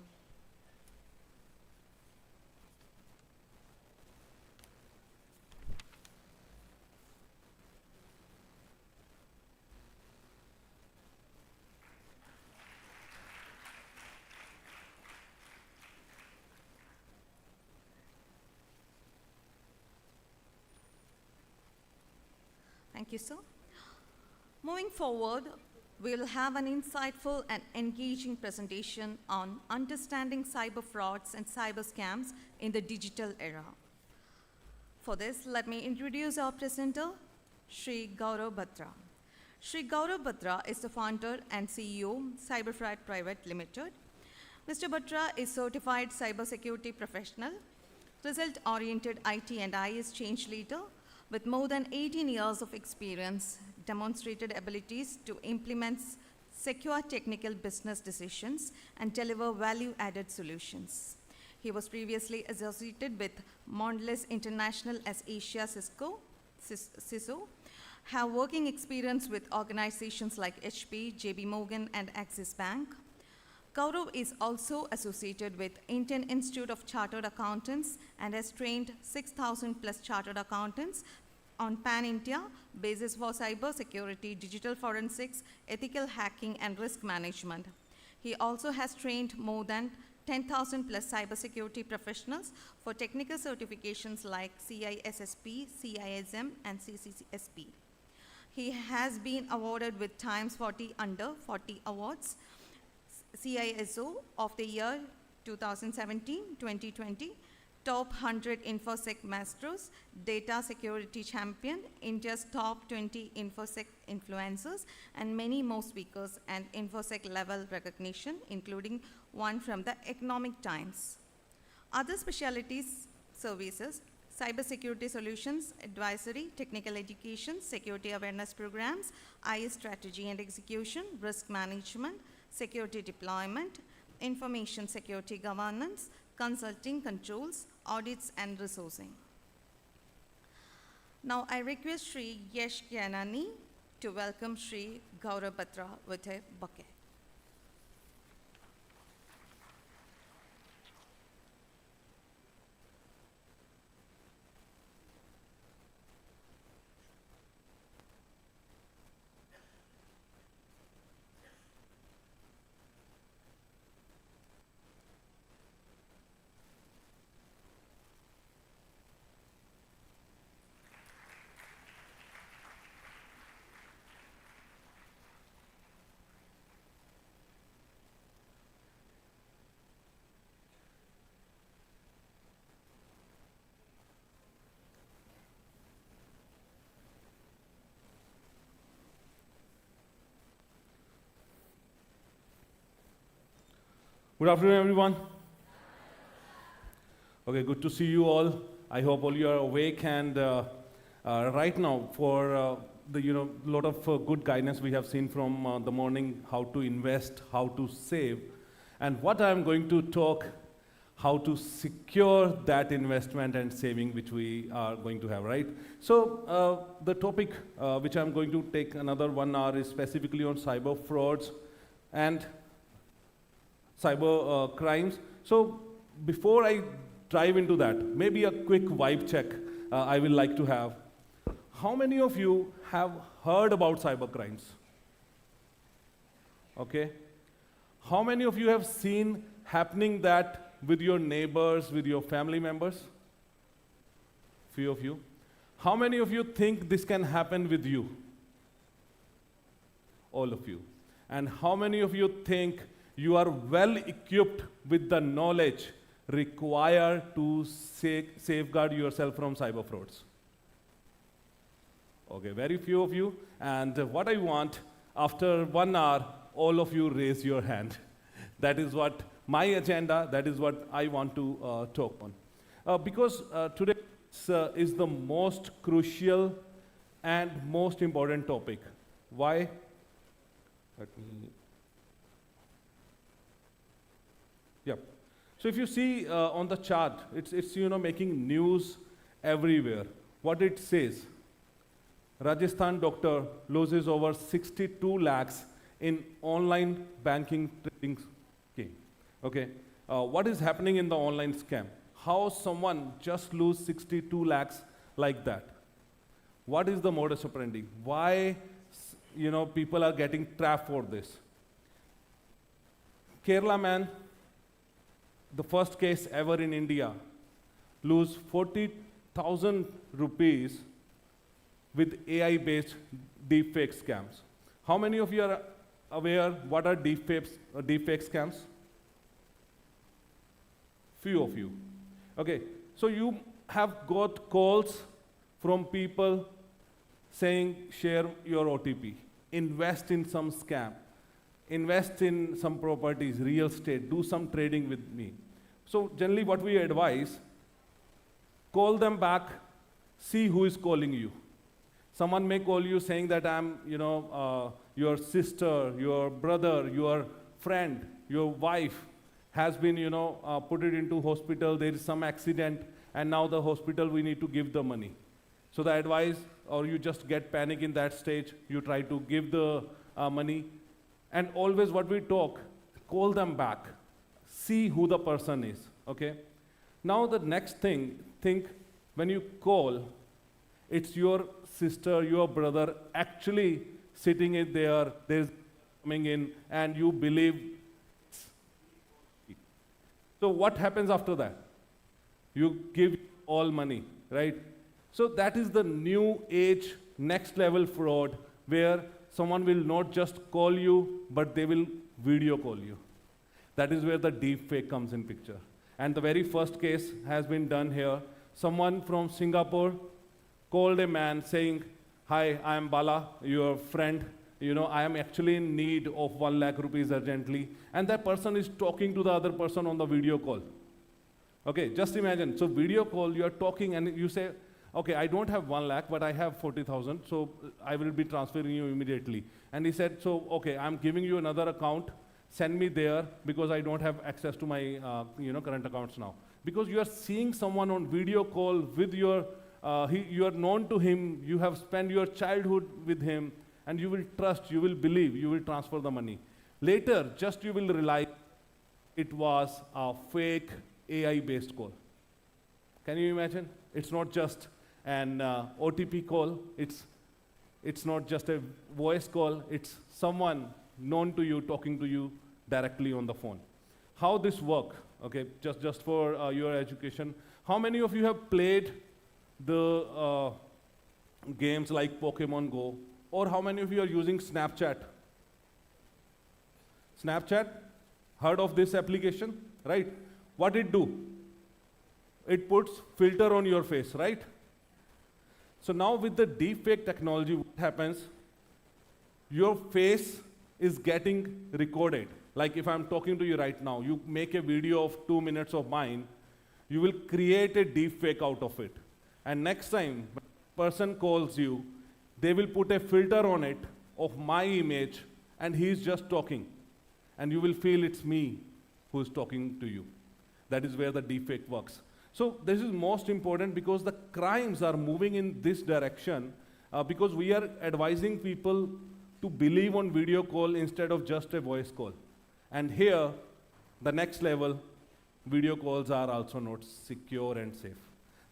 Thank you, sir. Moving forward, we'll have an insightful and engaging presentation on understanding cyber frauds and cyber scams in the digital era. For this, let me introduce our presenter, Sri Gaurav Batra. Sri Gaurav Batra is the founder and CEO, Cyberfrat Private Limited. Mr. Batra is certified cybersecurity professional, result-oriented IT and IS change leader, with more than 18 years of experience, demonstrated abilities to implement secure technical business decisions and deliver value-added solutions. He was previously associated with Mondelez International as Asia CISO, have working experience with organizations like HP, JB Morgan, and Axis Bank. Gaurav is also associated with Indian Institute of Chartered Accountants and has trained 6,000 plus chartered accountants on pan-India basis for cyber security, digital forensics, ethical hacking, and risk management. He also has trained more than 10,000 plus cybersecurity professionals for technical certifications like CISSP, CISM, and CCSP. He has been awarded with Times 40 Under 40 Awards, CISO of the year 2017-2020, Top 100 InfoSec Masters, Data Security Champion, India's Top 20 InfoSec Influencers, and many more speakers and InfoSec level recognition, including one from the Economic Times. Other specialties services: cybersecurity solutions, advisory, technical education, security awareness programs, IS strategy and execution, risk management, security deployment, information security governance, consulting controls, audits, and resourcing. Now I request Sri Yesh Gyanani to welcome Sri Gaurav Batra with a bouquet. Good afternoon, everyone. Okay, good to see you all. I hope all you are awake, and right now, for the lot of good guidance we have seen from the morning, how to invest, how to save, and what I am going to talk, how to secure that investment and saving which we are going to have, right? So the topic which I am going to take another 1 hour is specifically on cyber frauds and cyber crimes. So before I dive into that, maybe a quick vibe check I will like to have. How many of you have heard about cyber crimes? Okay. How many of you have seen happening that with your neighbors, with your family members? Few of you. How many of you think this can happen with you? All of you. And how many of you think you are well equipped with the knowledge required to safeguard yourself from cyber frauds? Okay, very few of you. And what I want, after 1 hour, all of you raise your hand. That is what my agenda, that is what I want to talk on. Because today is the most crucial and most important topic. Why? Let me. Yep. So if you see on the chart, it's making news everywhere. What it says, Rajasthan doctor loses over 62 lakhs in online banking trading scheme. Okay. What is happening in the online scam? How someone just lose 62 lakhs like that? What is the modus operandi? Why people are getting trapped for this? Kerala man, the first case ever in India, lose 40,000 rupees with AI-based deepfake scams. How many of you are aware what are deepfake scams? Few of you. Okay, so you have got calls from people saying, share your OTP, invest in some scam, invest in some properties, real estate, do some trading with me. So generally what we advise, call them back, see who is calling you. Someone may call you saying that I'm, your sister, your brother, your friend, your wife has been, put it into hospital, there is some accident, and now the hospital, we need to give the money. So the advice, or you just get panic in that stage, you try to give the money, and always what we talk, call them back, see who the person is, okay? Now the next thing, think when you call, it's your sister, your brother actually sitting in there, there's coming in, and you believe. So what happens after that? You give all money, right? So that is the new age, next level fraud, where someone will not just call you, but they will video call you. That is where the deep fake comes in picture. And the very first case has been done here. Someone from Singapore called a man saying, hi, I am Bala, your friend. I am actually in need of 1 lakh rupees urgently. And that person is talking to the other person on the video call. Okay, just imagine. So video call, you are talking and you say, okay, I don't have 1 lakh, but I have 40,000, so I will be transferring you immediately. And he said, so, okay, I'm giving you another account, send me there because I don't have access to my current accounts now. Because you are seeing someone on video call with your, you are known to him, you have spent your childhood with him, and you will trust, you will believe, you will transfer the money. Later, just you will realize it was a fake AI-based call. Can you imagine? It's not just an OTP call, it's not just a voice call, it's someone known to you talking to you directly on the phone. How this work, okay, just for your education, how many of you have played the games like Pokemon Go, or how many of you are using Snapchat? Snapchat, heard of this application, right? What it do? It puts filter on your face, right? So now with the deepfake technology, what happens? Your face is getting recorded. Like if I'm talking to you right now, you make a video of 2 minutes of mine, you will create a deepfake out of it. And next time, when a person calls you, they will put a filter on it of my image, and he's just talking. And you will feel it's me who is talking to you. That is where the deepfake works. So this is most important because the crimes are moving in this direction because we are advising people to believe on video call instead of just a voice call. And here, the next level, video calls are also not secure and safe.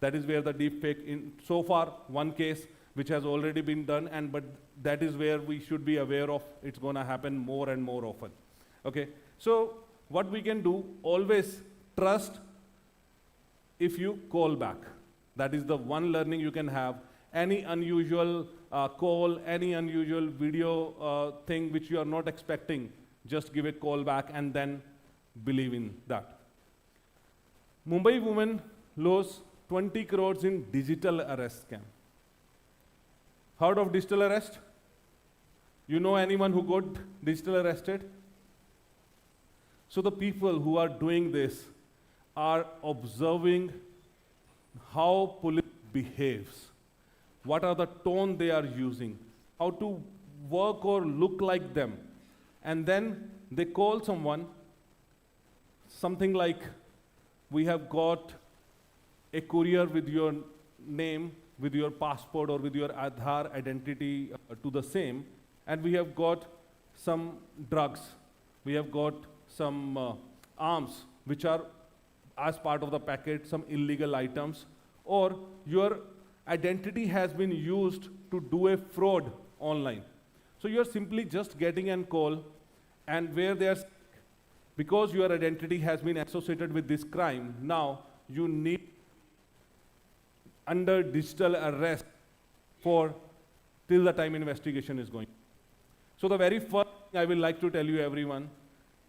That is where the deepfake, in so far, one case which has already been done, but that is where we should be aware of. It's going to happen more and more often. Okay, so what we can do, always trust if you call back. That is the one learning you can have. Any unusual call, any unusual video thing which you are not expecting, just give a call back and then believe in that. Mumbai woman lost 20 crores in digital arrest scam. Heard of digital arrest? You know anyone who got digital arrested? So the people who are doing this are observing how police behaves, what are the tone they are using, how to work or look like them. And then they call someone, something like, we have got a courier with your name, with your passport or with your Aadhaar identity to the same, and we have got some drugs, we have got some arms which are as part of the packet, some illegal items, or your identity has been used to do a fraud online. So you're simply just getting a call, and where there's, because your identity has been associated with this crime, now you need under digital arrest for till the time investigation is going. So the very first thing I will like to tell you everyone,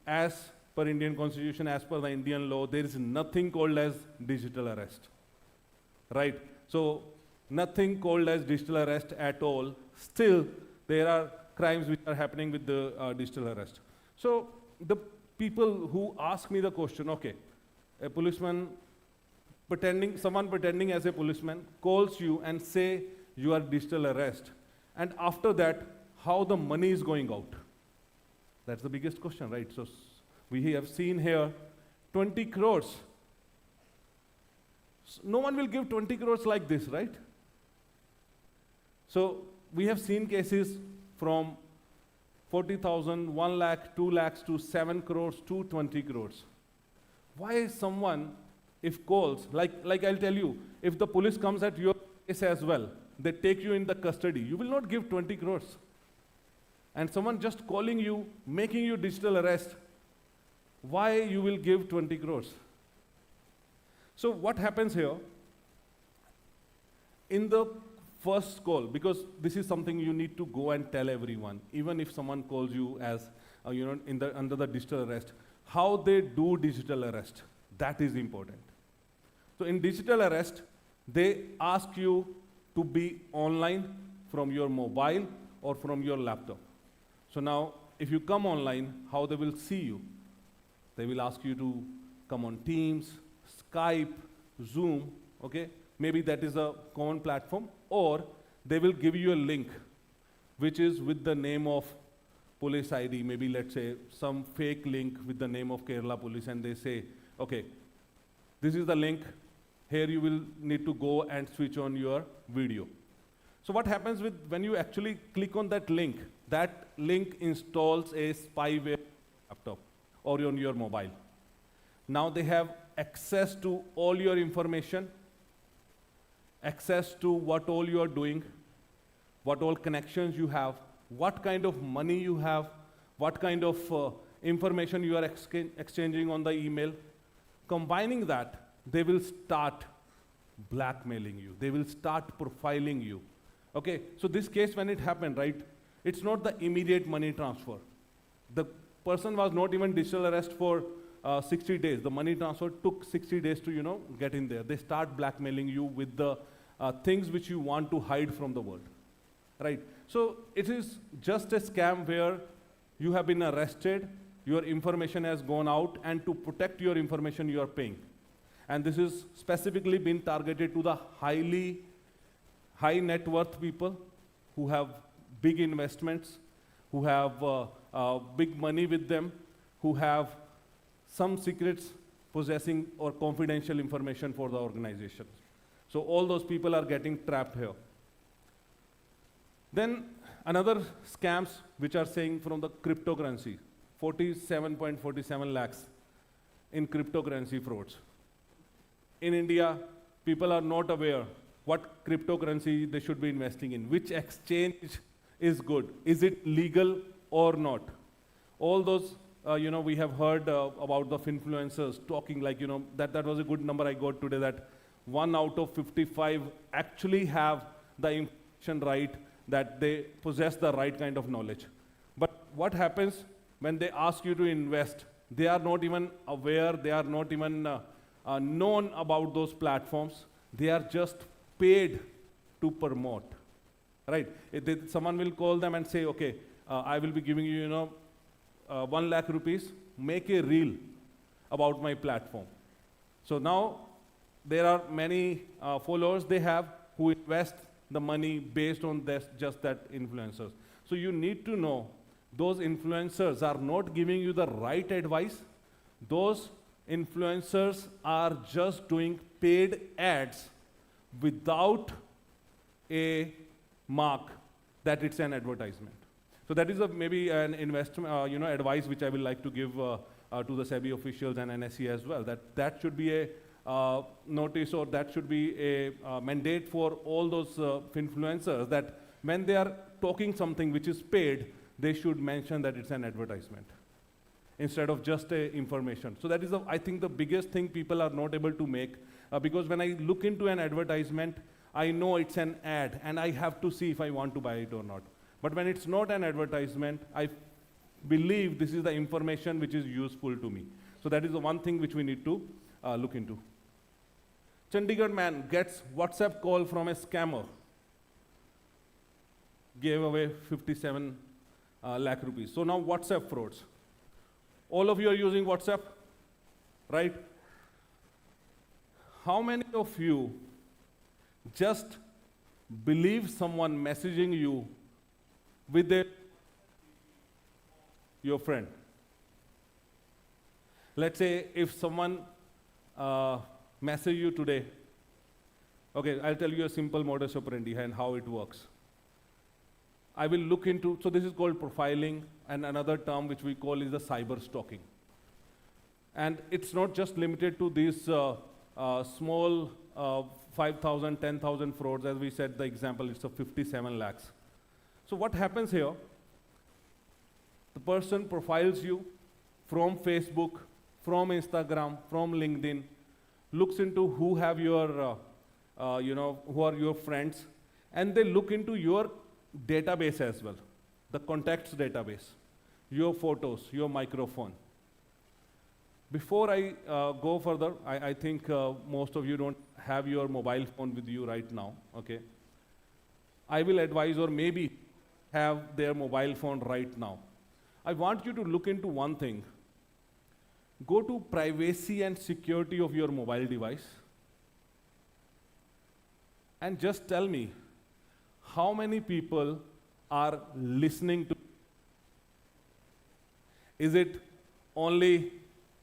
as per Indian Constitution, as per the Indian law, there is nothing called as digital arrest, right? So nothing called as digital arrest at all. Still, there are crimes which are happening with the digital arrest. So the people who ask me the question, okay, a policeman someone pretending as a policeman calls you and say you are digital arrest, and after that, how the money is going out? That's the biggest question, right? So we have seen here 20 crores. No one will give 20 crores like this, right? So we have seen cases from 40,000, 1 lakh, 2 lakhs to 7 crores to 20 crores. Why is someone, if calls, like I'll tell you, if the police comes at your case as well, they take you in the custody, you will not give 20 crores. And someone just calling you, making you digital arrest, why you will give 20 crores? So what happens here? In the first call, because this is something you need to go and tell everyone, even if someone calls you as, under the digital arrest, how they do digital arrest, that is important. So in digital arrest, they ask you to be online from your mobile or from your laptop. So now, if you come online, how they will see you? They will ask you to come on Teams, Skype, Zoom, okay? Maybe that is a common platform, or they will give you a link, which is with the name of police ID, maybe let's say some fake link with the name of Kerala Police, and they say, okay, this is the link, here you will need to go and switch on your video. So what happens when you actually click on that link installs a spyware laptop or on your mobile. Now they have access to all your information, access to what all you are doing, what all connections you have, what kind of money you have, what kind of information you are exchanging on the email. Combining that, they will start blackmailing you. They will start profiling you. Okay, so this case when it happened, right, it's not the immediate money transfer. The person was not even digital arrest for 60 days. The money transfer took 60 days to, get in there. They start blackmailing you with the things which you want to hide from the world, right? So it is just a scam where you have been arrested, your information has gone out, and to protect your information, you are paying. And this is specifically been targeted to the high net worth people who have big investments, who have big money with them, who have some secrets possessing or confidential information for the organization. So all those people are getting trapped here. Then another scams which are saying from the cryptocurrency, 47.47 lakhs in cryptocurrency frauds. In India, people are not aware what cryptocurrency they should be investing in, which exchange is good, is it legal or not. All those, we have heard about the influencers talking like, that was a good number I got today, that 1 out of 55 actually have the information right, that they possess the right kind of knowledge. But what happens when they ask you to invest? They are not even aware, they are not even known about those platforms. They are just paid to promote, right? Someone will call them and say, okay, I will be giving you, 1 lakh rupees, make a reel about my platform. So now there are many followers they have who invest the money based on just that influencers. So you need to know those influencers are not giving you the right advice. Those influencers are just doing paid ads without a mark that it's an advertisement. So that is maybe an investment, advice which I will like to give to the SEBI officials and NSE as well. That should be a notice, or that should be a mandate for all those influencers, that when they are talking something which is paid, they should mention that it's an advertisement instead of just information. So that is, I think, the biggest thing people are not able to make, because when I look into an advertisement, I know it's an ad and I have to see if I want to buy it or not. But when it's not an advertisement, I believe this is the information which is useful to me. So that is the one thing which we need to look into. Chandigarh man gets WhatsApp call from a scammer, gave away 57 lakh rupees. So now WhatsApp frauds. All of you are using WhatsApp, right? How many of you just believe someone messaging you with your friend? Let's say if someone message you today, okay, I'll tell you a simple modus operandi and how it works. I will look into, so this is called profiling, and another term which we call is the cyber stalking. And it's not just limited to these small 5,000, 10,000 frauds. As we said, the example is of 57 lakhs. So what happens here? The person profiles you from Facebook, from Instagram, from LinkedIn, looks into who have your, who are your friends, and they look into your database as well, the contacts database, your photos, your microphone. Before I go further, I think most of you don't have your mobile phone with you right now, okay? I will advise, or maybe have their mobile phone right now. I want you to look into one thing. Go to privacy and security of your mobile device and just tell me how many people are listening to. Is it only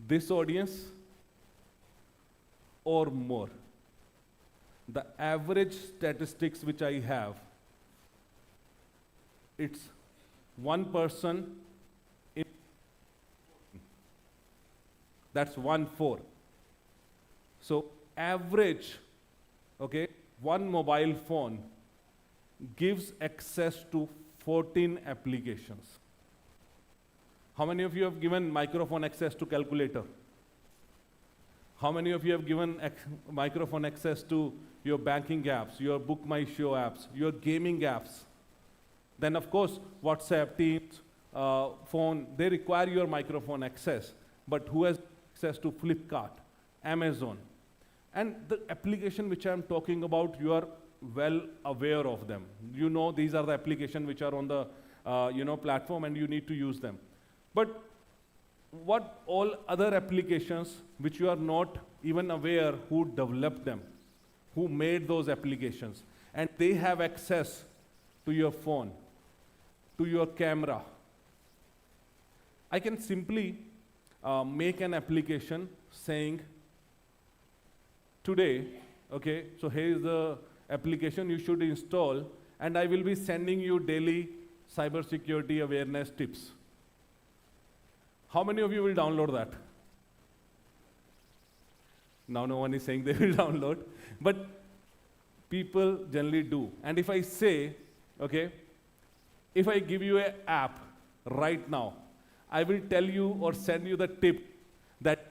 this audience or more? The average statistics which I have, it's one person in, that's 1/4. So average, okay, one mobile phone gives access to 14 applications. How many of you have given microphone access to calculator? How many of you have given microphone access to your banking apps, your Book My Show apps, your gaming apps? Then of course, WhatsApp, Teams, phone, they require your microphone access. But who has access to Flipkart, Amazon? And the application which I'm talking about, you are well aware of them. You know these are the applications which are on the platform, and you need to use them. But what all other applications which you are not even aware who developed them, who made those applications, and they have access to your phone, to your camera. I can simply make an application saying, today, okay, so here is the application you should install, and I will be sending you daily cybersecurity awareness tips. How many of you will download that? Now no one is saying they will download, but people generally do. And if I say, okay, if I give you an app right now, I will tell you or send you the tip that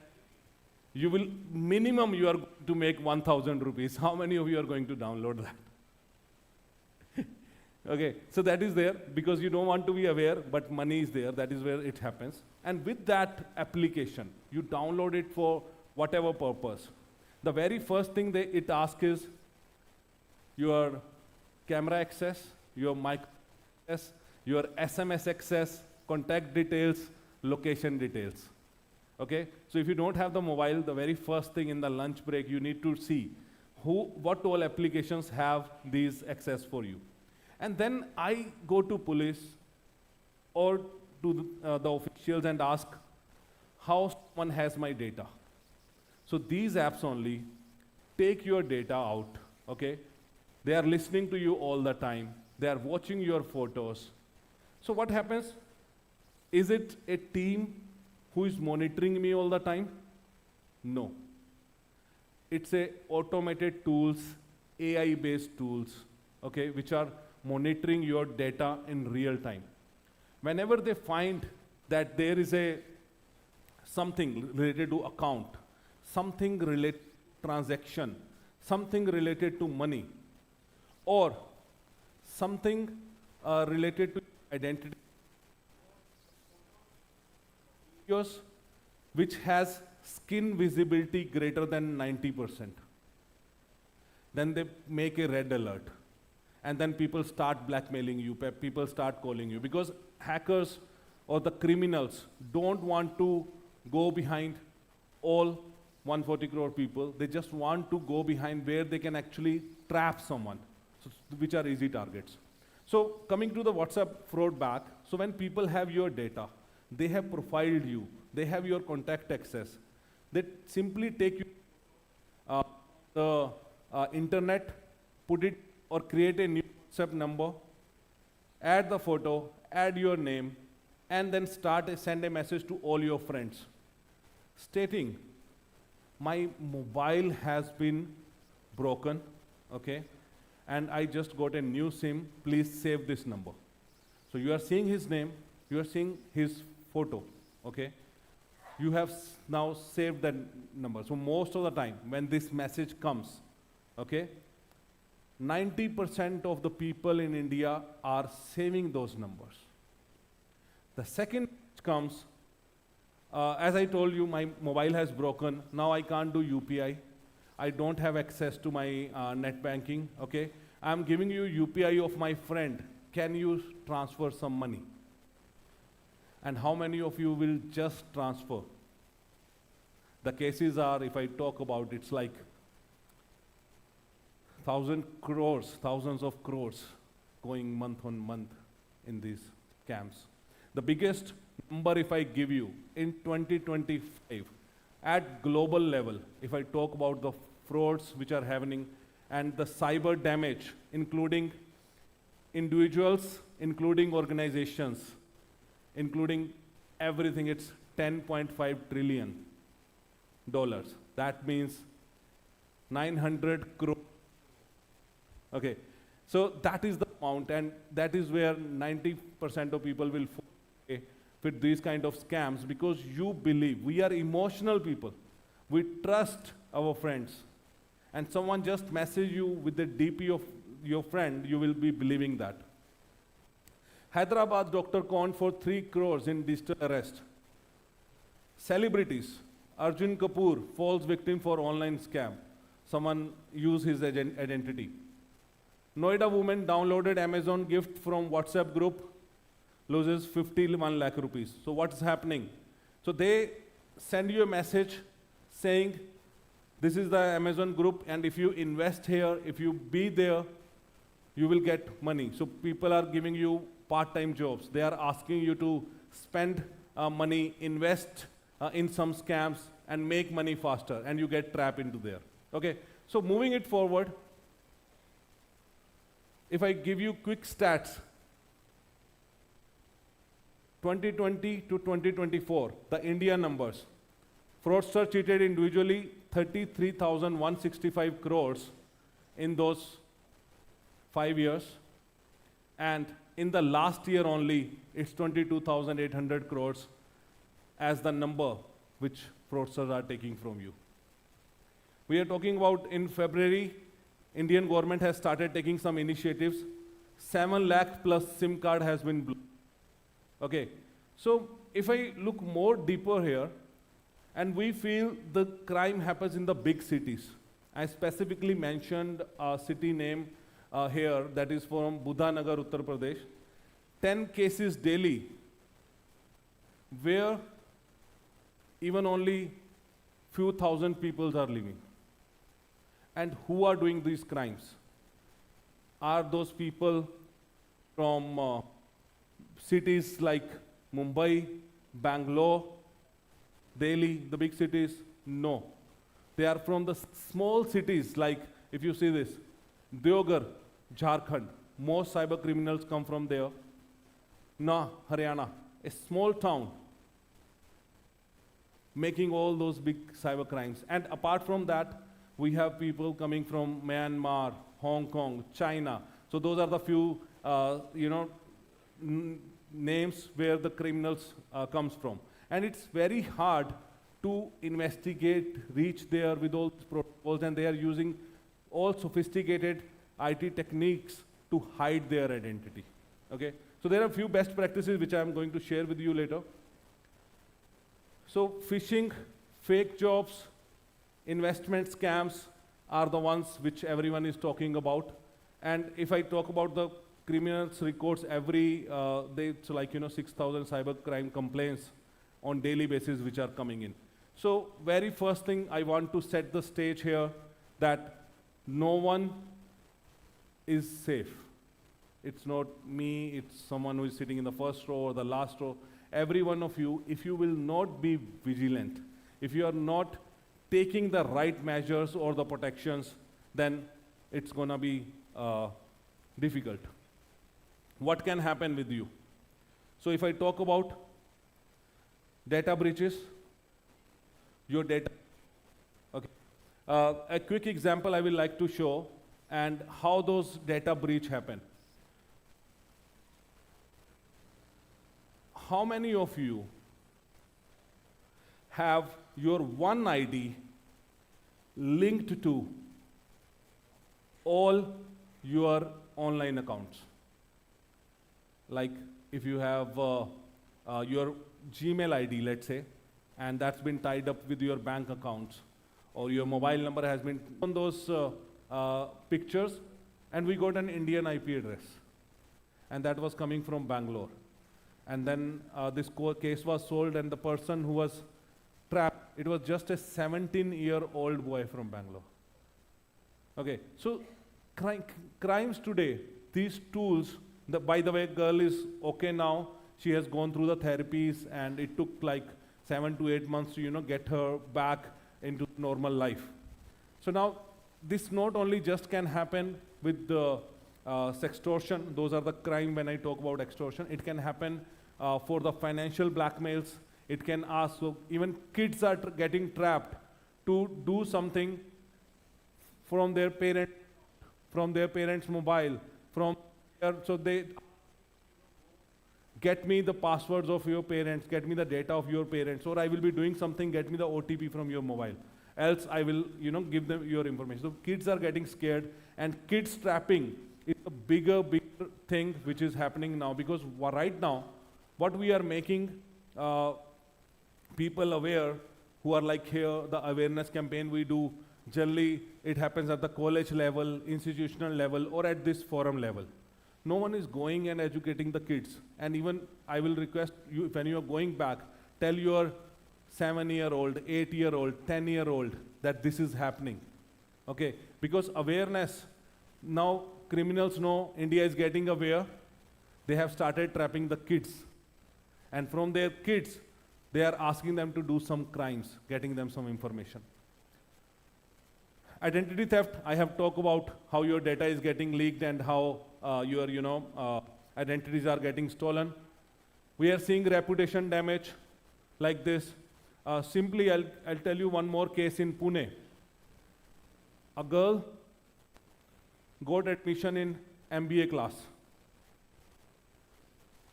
you will, minimum you are going to make 1,000 rupees. How many of you are going to download that? Okay, so that is there because you don't want to be aware, but money is there. That is where it happens. And with that application, you download it for whatever purpose. The very first thing it asks is your camera access, your mic access, your SMS access, contact details, location details. Okay? So if you don't have the mobile, the very first thing in the lunch break, you need to see what all applications have these access for you. And then I go to police or to the officials and ask how someone has my data. So these apps only take your data out, okay? They are listening to you all the time. They are watching your photos. So what happens? Is it a team who is monitoring me all the time? No. It's a automated tools, AI-based tools, okay, which are monitoring your data in real time. Whenever they find that there is something related to account, something related to transaction, something related to money, or something related to identity, which has skin visibility greater than 90%. Then they make a red alert. And then people start blackmailing you, people start calling you. Because hackers or the criminals don't want to go behind all 140 crore people. They just want to go behind where they can actually trap someone, which are easy targets. So coming to the WhatsApp fraud back, so when people have your data, they have profiled you, they have your contact access, they simply take you the internet, put it or create a new WhatsApp number, add the photo, add your name, and then send a message to all your friends stating, my mobile has been broken, okay, and I just got a new SIM, please save this number. So you are seeing his name, you are seeing his photo, okay. You have now saved that number. So most of the time when this message comes, okay, 90% of the people in India are saving those numbers. The second comes, as I told you, my mobile has broken. Now I can't do UPI. I don't have access to my net banking, okay? I'm giving you UPI of my friend. Can you transfer some money? And how many of you will just transfer? The cases are, if I talk about, it's like 1,000 crores, thousands of crores going month on month in these scams. The biggest number, if I give you, in 2025, at global level, if I talk about the frauds which are happening and the cyber damage, including individuals, including organizations, including everything, it's $10.5 trillion. That means 900 crore. Okay, so that is the amount, and that is where 90% of people will fall with these kind of scams, because you believe, we are emotional people. We trust our friends. And someone just message you with the DP of your friend, you will be believing that. Hyderabad doctor conned for 3 crores in digital arrest. Celebrities, Arjun Kapoor falls victim for online scam. Someone used his identity. Noida woman downloaded Amazon gift from WhatsApp group, loses 51 lakh rupees. So what's happening? So they send you a message saying, this is the Amazon group, and if you invest here, if you be there, you will get money. So people are giving you part-time jobs. They are asking you to spend money, invest in some scams, and make money faster, and you get trapped into there. Okay, so moving it forward, if I give you quick stats, 2020 to 2024, the India numbers. Fraudster cheated individually 33,165 crores in those 5 years. And in the last year only, it's 22,800 crores as the number which fraudsters are taking from you. We are talking about in February, Indian government has started taking some initiatives. 7 lakh plus SIM card has been blocked. Okay, so if I look more deeper here, And we feel the crime happens in the big cities. I specifically mentioned a city name here that is from Budhanagar, Uttar Pradesh. 10 cases daily where even only few thousand people are living. And who are doing these crimes? Are those people from cities like Mumbai, Bangalore, Delhi, the big cities? No. They are from the small cities like, if you see this, Deoghar, Jharkhand. Most cyber criminals come from there. Na, Haryana, a small town, making all those big cyber crimes. And apart from that, we have people coming from Myanmar, Hong Kong, China. So those are the few, names where the criminals comes from. And it's very hard to investigate, reach there with all these protocols, and they are using all sophisticated IT techniques to hide their identity. Okay? So there are a few best practices which I'm going to share with you later. So phishing, fake jobs, investment scams are the ones which everyone is talking about. And if I talk about the criminals records every day, it's like 6,000 cybercrime complaints on daily basis which are coming in. So very first thing I want to set the stage here that no one is safe. It's not me, it's someone who is sitting in the first row or the last row. Every one of you, if you will not be vigilant, if you are not taking the right measures or the protections, then it's gonna be difficult. What can happen with you? So if I talk about data breaches, your data, okay. A quick example I will like to show and how those data breach happen. How many of you have your one ID linked to all your online accounts? Like if you have your Gmail ID, let's say, and that's been tied up with your bank accounts, or your mobile number has been on those pictures, and we got an Indian IP address, and that was coming from Bangalore. And then this case was solved, and the person who was trapped, it was just a 17-year-old boy from Bangalore. Okay, so crimes today, these tools, by the way, girl is okay now. She has gone through the therapies, and it took like 7 to 8 months to get her back into normal life. So now, this not only just can happen with the sextortion, those are the crime when I talk about extortion. It can happen for the financial blackmails. It can ask, so even kids are getting trapped to do something from their parents' mobile, so they get me the passwords of your parents, get me the data of your parents, or I will be doing something, get me the OTP from your mobile. Else I will, give them your information. So kids are getting scared, and kids trapping is a bigger thing which is happening now, because right now, what we are making people aware who are like here, the awareness campaign we do, generally it happens at the college level, institutional level, or at this forum level. No one is going and educating the kids. And even I will request you, when you are going back, tell your 7-year-old, 8-year-old, 10-year-old that this is happening. Okay, because awareness, now criminals know India is getting aware. They have started trapping the kids. And from their kids, they are asking them to do some crimes, getting them some information. Identity theft, I have talked about how your data is getting leaked and how your identities are getting stolen. We are seeing reputation damage like this. Simply, I'll tell you one more case in Pune. A girl got admission in MBA class.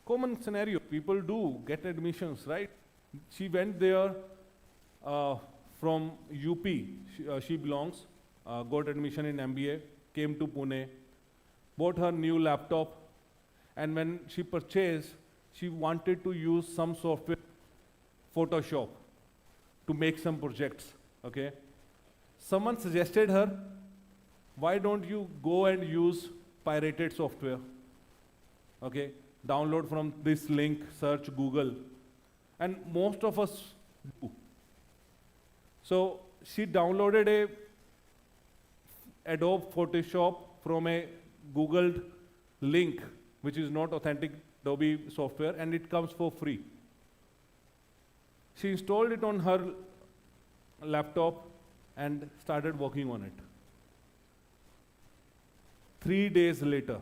Common scenario, people do get admissions, right? She went there from UP, she belongs, got admission in MBA, came to Pune, bought her new laptop, and when she purchased, she wanted to use some software, Photoshop, to make some projects, okay? Someone suggested her, why don't you go and use pirated software, okay? Download from this link, search Google, and most of us do. So she downloaded a Adobe Photoshop from a Googled link, which is not authentic Adobe software, and it comes for free. She installed it on her laptop and started working on it. 3 days later,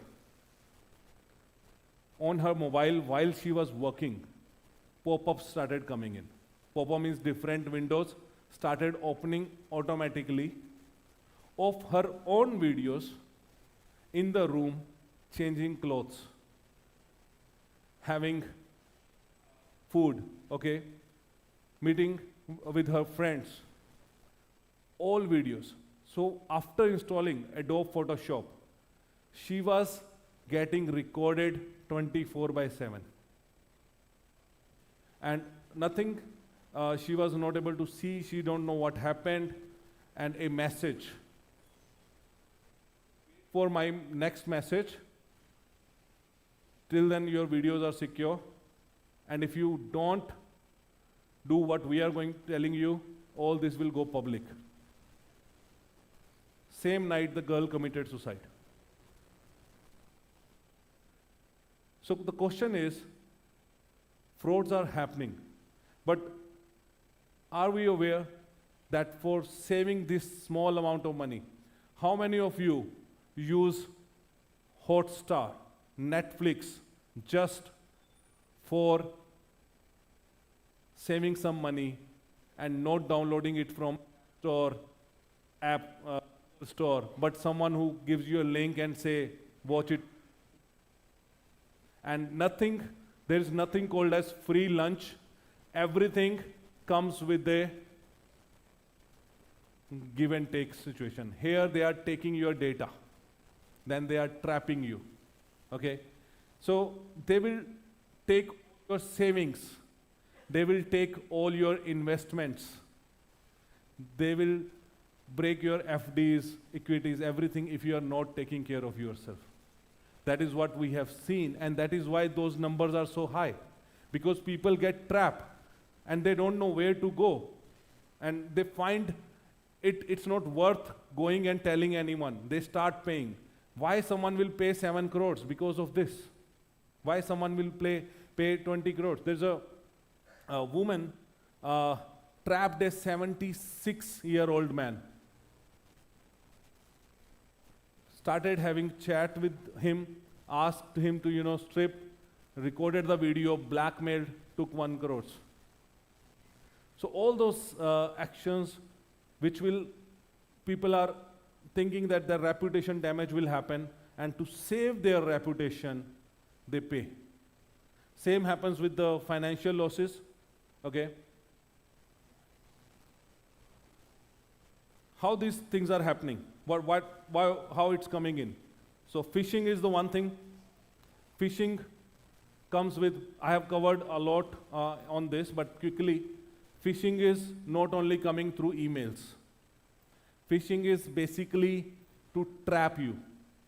on her mobile, while she was working, pop-ups started coming in. Pop-up means different windows started opening automatically of her own videos in the room, changing clothes, having food, okay, meeting with her friends, all videos. So after installing Adobe Photoshop, she was getting recorded 24/7. And nothing, she was not able to see, she don't know what happened, and a message. For my next message, till then your videos are secure, and if you don't do what we are telling you, all this will go public. Same night, the girl committed suicide. So the question is, frauds are happening, but are we aware that for saving this small amount of money, how many of you use Hotstar, Netflix, just for saving some money and not downloading it from app store, but someone who gives you a link and say, watch it. And there is nothing called as free lunch. Everything comes with a give and take situation. Here they are taking your data, then they are trapping you, okay? So they will take your savings, they will take all your investments, they will break your FDs, equities, everything if you are not taking care of yourself. That is what we have seen, and that is why those numbers are so high. Because people get trapped, and they don't know where to go. And they find it's not worth going and telling anyone. They start paying. Why someone will pay 7 crores because of this? Why someone will pay 20 crores? There's a woman trapped a 76-year-old man. Started having chat with him, asked him to, strip, recorded the video, blackmailed, took 1 crore. So all those actions which people are thinking that their reputation damage will happen, and to save their reputation, they pay. Same happens with the financial losses, okay? How these things are happening? How it's coming in? So phishing is the one thing. Phishing comes with, I have covered a lot on this, but quickly, phishing is not only coming through emails. Phishing is basically to trap you.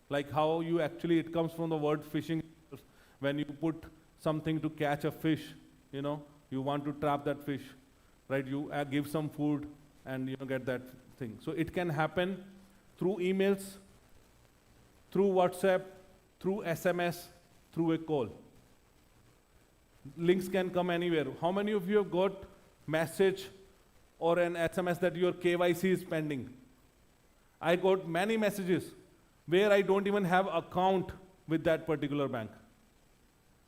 Like how it comes from the word fishing. When you put something to catch a fish, you want to trap that fish, right? You give some food and get that thing. So it can happen through emails, through WhatsApp, through SMS, through a call. Links can come anywhere. How many of you have got message or an SMS that your KYC is pending? I got many messages where I don't even have account with that particular bank.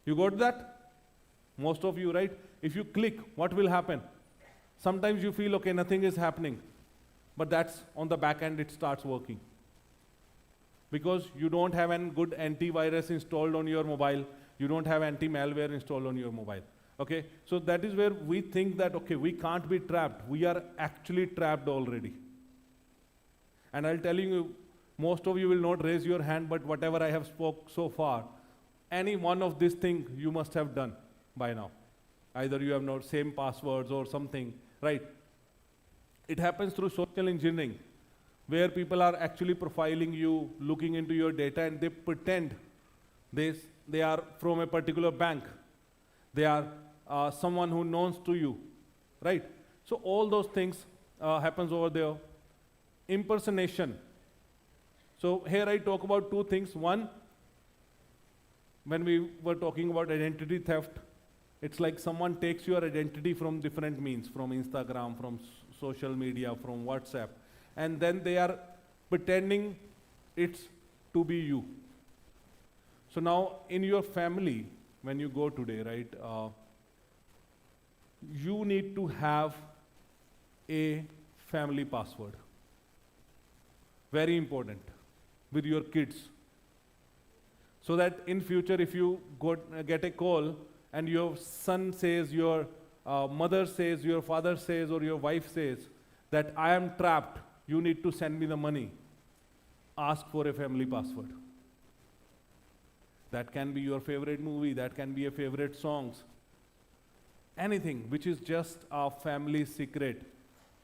You got that? Most of you, right? If you click, what will happen? Sometimes you feel, okay, nothing is happening. But that's on the back end, it starts working. Because you don't have a good antivirus installed on your mobile, you don't have anti-malware installed on your mobile. Okay? So that is where we think that, okay, we can't be trapped. We are actually trapped already. And I'll tell you, most of you will not raise your hand, but whatever I have spoke so far, any one of these things you must have done by now. Either you have not same passwords or something, right? It happens through social engineering, where people are actually profiling you, looking into your data, and they pretend they are from a particular bank. They are someone who knows to you, right? So all those things happens over there. Impersonation. So here I talk about two things. One, when we were talking about identity theft, it's like someone takes your identity from different means, from Instagram, from social media, from WhatsApp, and then they are pretending it's to be you. So now in your family, when you go today, right, you need to have a family password. Very important with your kids. So that in future, if you get a call and your son says, your mother says, your father says, or your wife says that I am trapped, you need to send me the money, ask for a family password. That can be your favorite movie, that can be a favorite songs. Anything which is just a family secret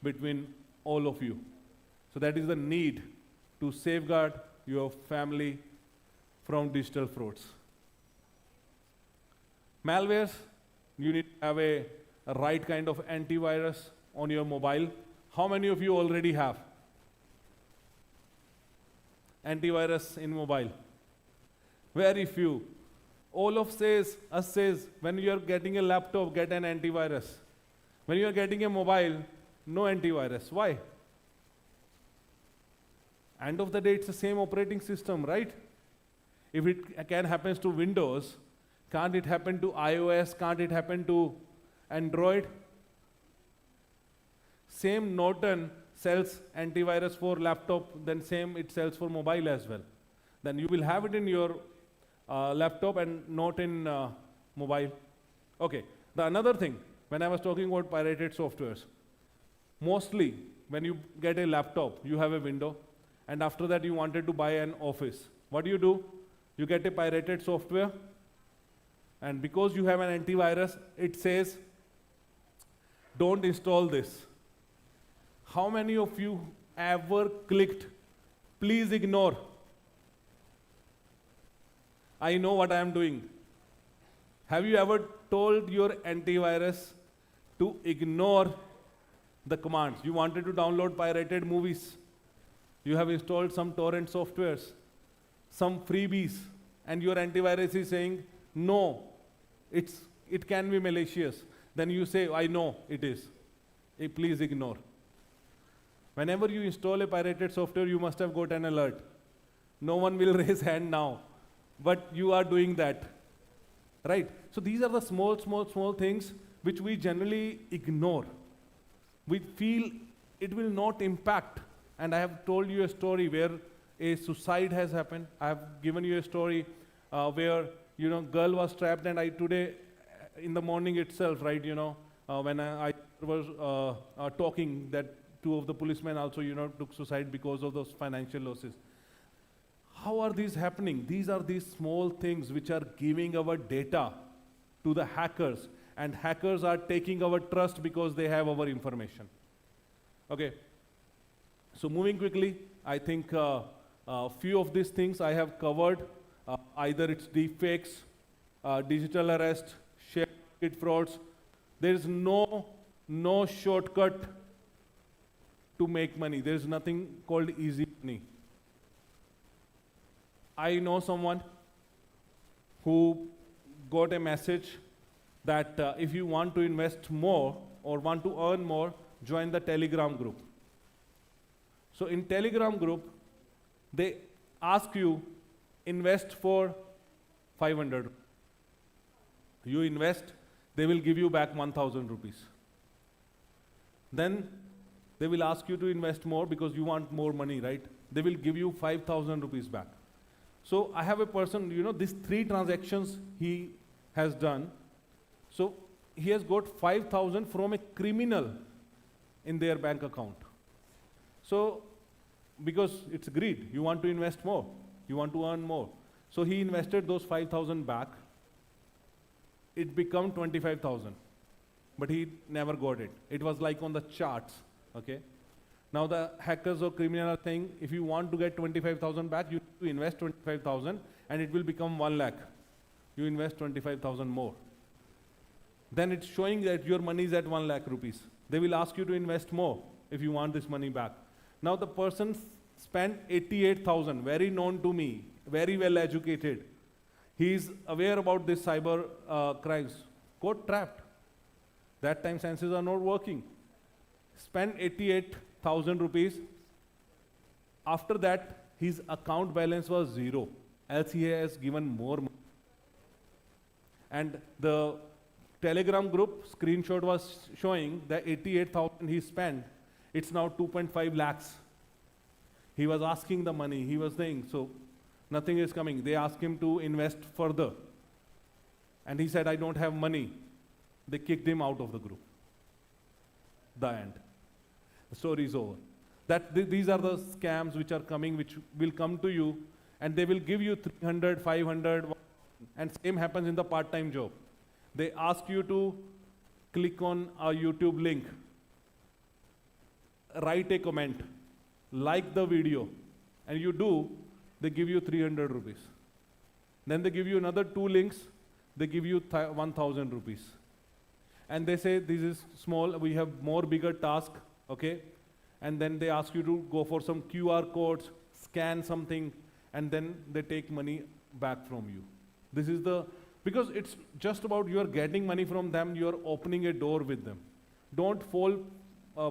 between all of you. So that is the need to safeguard your family from digital frauds. Malwares, you need to have a right kind of antivirus on your mobile. How many of you already have antivirus in mobile? Very few. All of us says, when you are getting a laptop, get an antivirus. When you are getting a mobile, no antivirus. Why? End of the day, it's the same operating system, right? If it can happen to Windows, can't it happen to iOS? Can't it happen to Android? Same Norton sells antivirus for laptop, then same it sells for mobile as well. Then you will have it in your laptop and not in mobile. Okay, the another thing, when I was talking about pirated softwares, mostly when you get a laptop, you have a window, and after that you wanted to buy an office. What do? You get a pirated software, and because you have an antivirus, it says, don't install this. How many of you ever clicked, please ignore? I know what I am doing. Have you ever told your antivirus to ignore the commands? You wanted to download pirated movies. You have installed some torrent softwares, some freebies, and your antivirus is saying, no, it can be malicious. Then you say, I know it is. Please ignore. Whenever you install a pirated software, you must have got an alert. No one will raise hand now, but you are doing that, right? So these are the small things which we generally ignore. We feel it will not impact. And I have told you a story where a suicide has happened. I have given you a story where, girl was trapped, and I today, in the morning itself, right, when I was talking that two of the policemen also, took suicide because of those financial losses. How are these happening? These are these small things which are giving our data to the hackers, and hackers are taking our trust because they have our information. Okay. So moving quickly, I think a few of these things I have covered. Either it's deepfakes, digital arrest, share market frauds. There is no shortcut to make money. There is nothing called easy money. I know someone who got a message that if you want to invest more or want to earn more, join the Telegram group. So in Telegram group, they ask you, invest for 500. You invest, they will give you back 1,000 rupees. Then they will ask you to invest more because you want more money, right? They will give you 5,000 rupees back. So I have a person, these 3 transactions he has done. So he has got 5,000 from a criminal in their bank account. So, because it's greed, you want to invest more, you want to earn more. So he invested those 5,000 back. It became 25,000, but he never got it. It was like on the charts, okay? Now the hackers or criminal are saying, if you want to get 25,000 back, you need to invest 25,000 and it will become 1 lakh. You invest 25,000 more. Then it's showing that your money is at 1 lakh rupees. They will ask you to invest more if you want this money back. Now the person spent 88,000, very known to me, very well educated. He is aware about this cyber crimes. Got trapped. That time senses are not working. Spent 88,000 rupees. After that, his account balance was 0. Else he has given more money. And the Telegram group screenshot was showing that 88,000 he spent, it's now 2.5 lakhs. He was asking the money, he was saying, so nothing is coming. They asked him to invest further. And he said, I don't have money. They kicked him out of the group. The end. The story is over. These are the scams which are coming, which will come to you, and they will give you 300, 500, and same happens in the part-time job. They ask you to click on a YouTube link, write a comment, like the video, and you do, they give you 300 rupees. Then they give you another 2 links, they give you 1,000 rupees. And they say, this is small, we have more bigger task, okay? And then they ask you to go for some QR codes, scan something, and then they take money back from you. This is because it's just about you are getting money from them, you are opening a door with them. Don't fall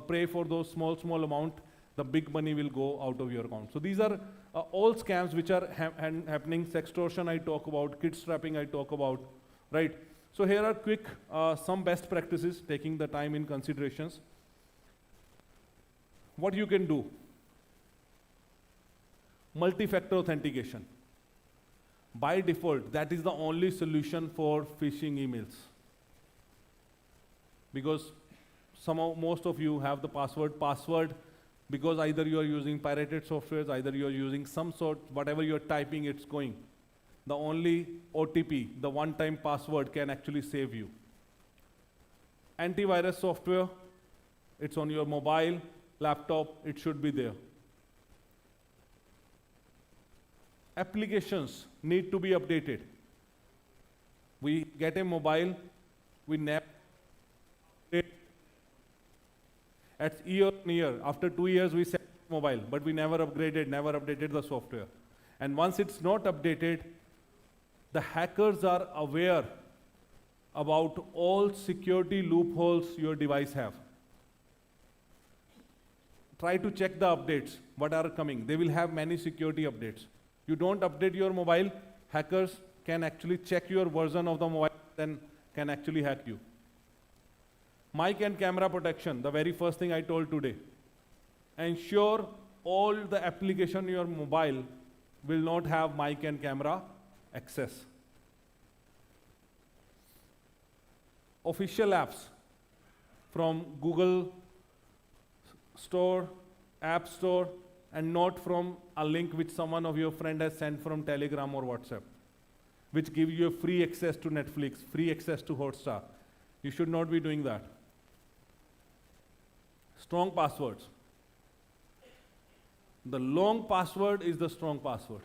prey for those small amount, the big money will go out of your account. So these are all scams which are happening. Sextortion I talk about, kid trapping I talk about, right? So here are quick, some best practices, taking the time in considerations. What you can do? Multi-factor authentication. By default, that is the only solution for phishing emails. Because most of you have the password, because either you are using pirated softwares, either you are using some sort, whatever you are typing, it's going. The only OTP, the one-time password can actually save you. Antivirus software, it's on your mobile, laptop, it should be there. Applications need to be updated. We get a mobile, we never update. At year on year, after 2 years we sell mobile, but we never updated the software. And once it's not updated, the hackers are aware about all security loopholes your device have. Try to check the updates, what are coming. They will have many security updates. You don't update your mobile, hackers can actually check your version of the mobile, then can actually hack you. Mic and camera protection, the very first thing I told today. Ensure all the application in your mobile will not have mic and camera access. Official apps from Google Store, App Store, and not from a link which someone of your friend has sent from Telegram or WhatsApp, which give you free access to Netflix, free access to Hotstar. You should not be doing that. Strong passwords. The long password is the strong password.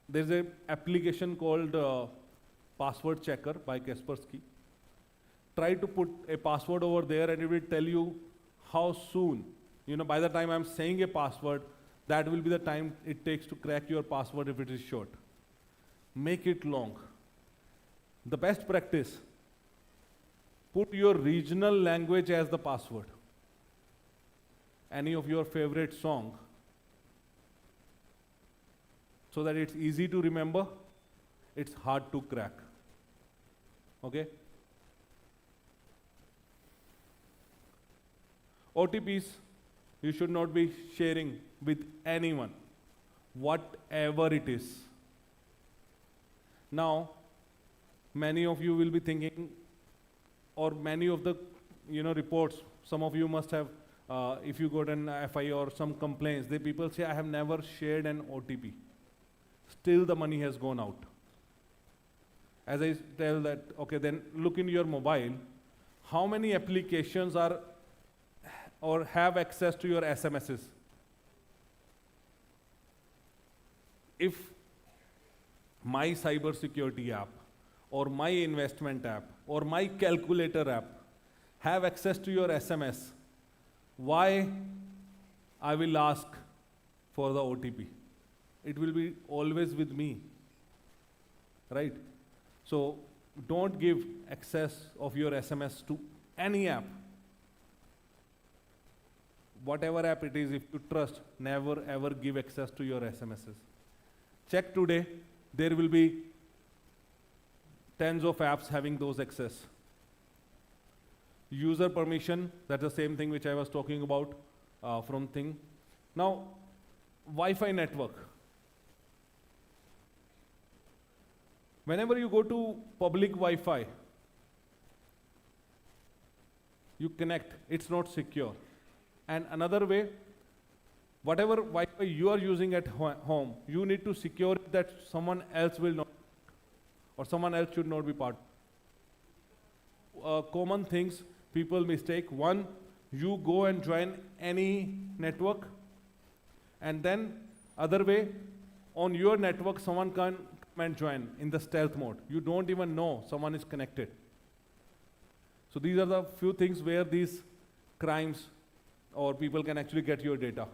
There's an application called Password Checker by Kaspersky. Try to put a password over there and it will tell you how soon, by the time I'm saying a password, that will be the time it takes to crack your password if it is short. Make it long. The best practice, put your regional language as the password. Any of your favorite song, so that it's easy to remember, it's hard to crack. Okay? OTPs, you should not be sharing with anyone, whatever it is. Now, many of you will be thinking, or many of the reports, some of you must have, if you got an FI or some complaints, people say, I have never shared an OTP. Still the money has gone out. As I tell that, okay, then look in your mobile, how many applications are or have access to your SMSs? If my cybersecurity app or my investment app or my calculator app have access to your SMS, why I will ask for the OTP? It will be always with me, right? So don't give access of your SMS to any app. Whatever app it is, if you trust, never ever give access to your SMSs. Check today, there will be tens of apps having those access. User permission, that's the same thing which I was talking about from thing. Now, Wi-Fi network. Whenever you go to public Wi-Fi, you connect, it's not secure. And another way, whatever Wi-Fi you are using at home, you need to secure that someone else will not, or someone else should not be part. Common things people mistake. One, you go and join any network, and then other way, on your network, someone can come and join in the stealth mode. You don't even know someone is connected. So these are the few things where these crimes or people can actually get your data.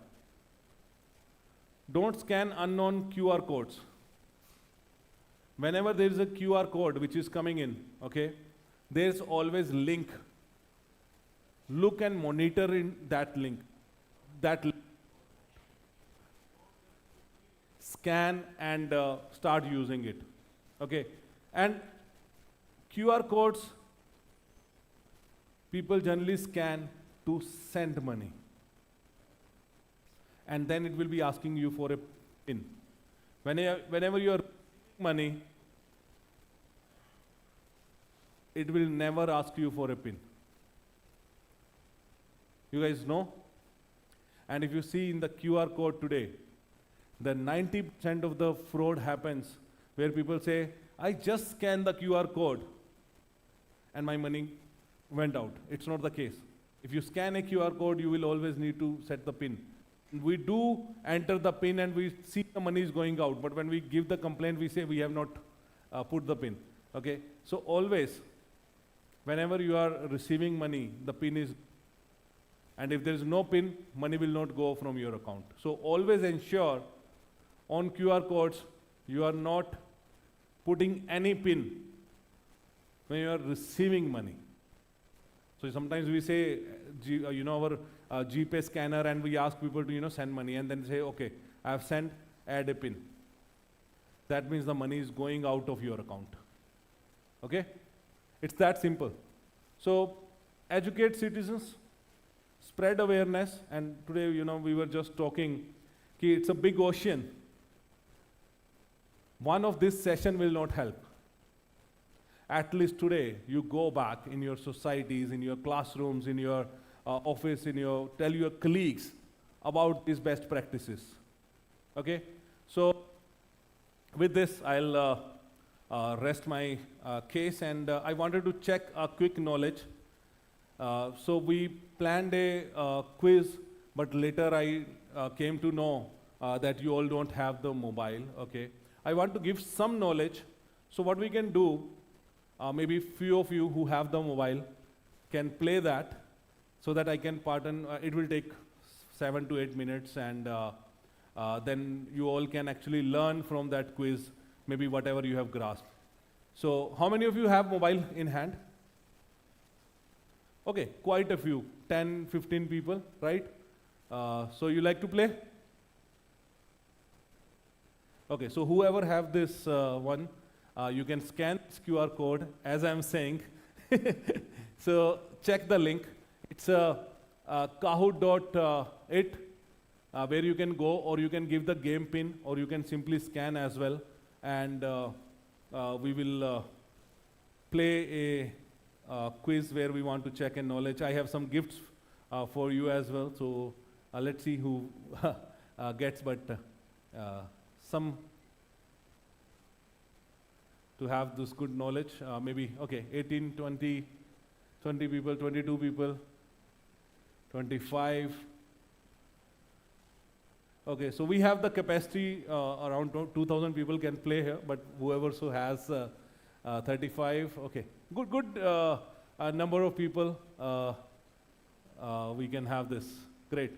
Don't scan unknown QR codes. Whenever there is a QR code which is coming in, okay, there's always link. Look and monitor in that link. Scan and start using it, okay? And QR codes, people generally scan to send money. And then it will be asking you for a PIN. Whenever you are money, it will never ask you for a PIN. You guys know? And if you see in the QR code today, the 90% of the fraud happens where people say, I just scanned the QR code and my money went out. It's not the case. If you scan a QR code, you will always need to set the PIN. We do enter the PIN and we see the money is going out, but when we give the complaint, we say we have not put the PIN. Okay? So always, whenever you are receiving money, the PIN is, and if there is no PIN, money will not go from your account. So always ensure on QR codes, you are not putting any PIN when you are receiving money. So sometimes we say, our GPay scanner, and we ask people to send money, and then say, okay, I have sent, add a PIN. That means the money is going out of your account. Okay? It's that simple. So educate citizens, spread awareness, and today, we were just talking, it's a big ocean. One of this session will not help. At least today, you go back in your societies, in your classrooms, in your office, tell your colleagues about these best practices. Okay? So with this, I'll rest my case, and I wanted to check a quick knowledge. So we planned a quiz, but later I came to know that you all don't have the mobile. Okay? I want to give some knowledge. So what we can do, maybe few of you who have the mobile can play that so that I can it will take 7 to 8 minutes, and then you all can actually learn from that quiz, maybe whatever you have grasped. So how many of you have mobile in hand? Okay, quite a few, 10, 15 people, right? So you like to play? Okay, so whoever have this one, you can scan this QR code as I'm saying. So check the link. It's kahoot.it where you can go, or you can give the game pin, or you can simply scan as well. And we will play a quiz where we want to check in knowledge. I have some gifts for you as well. So let's see who gets, but some to have this good knowledge, maybe, okay, 18, 20, 20 people, 22 people, 25. Okay, so we have the capacity around 2,000 people can play here, but whoever so has 35. Okay, good number of people. We can have this. Great.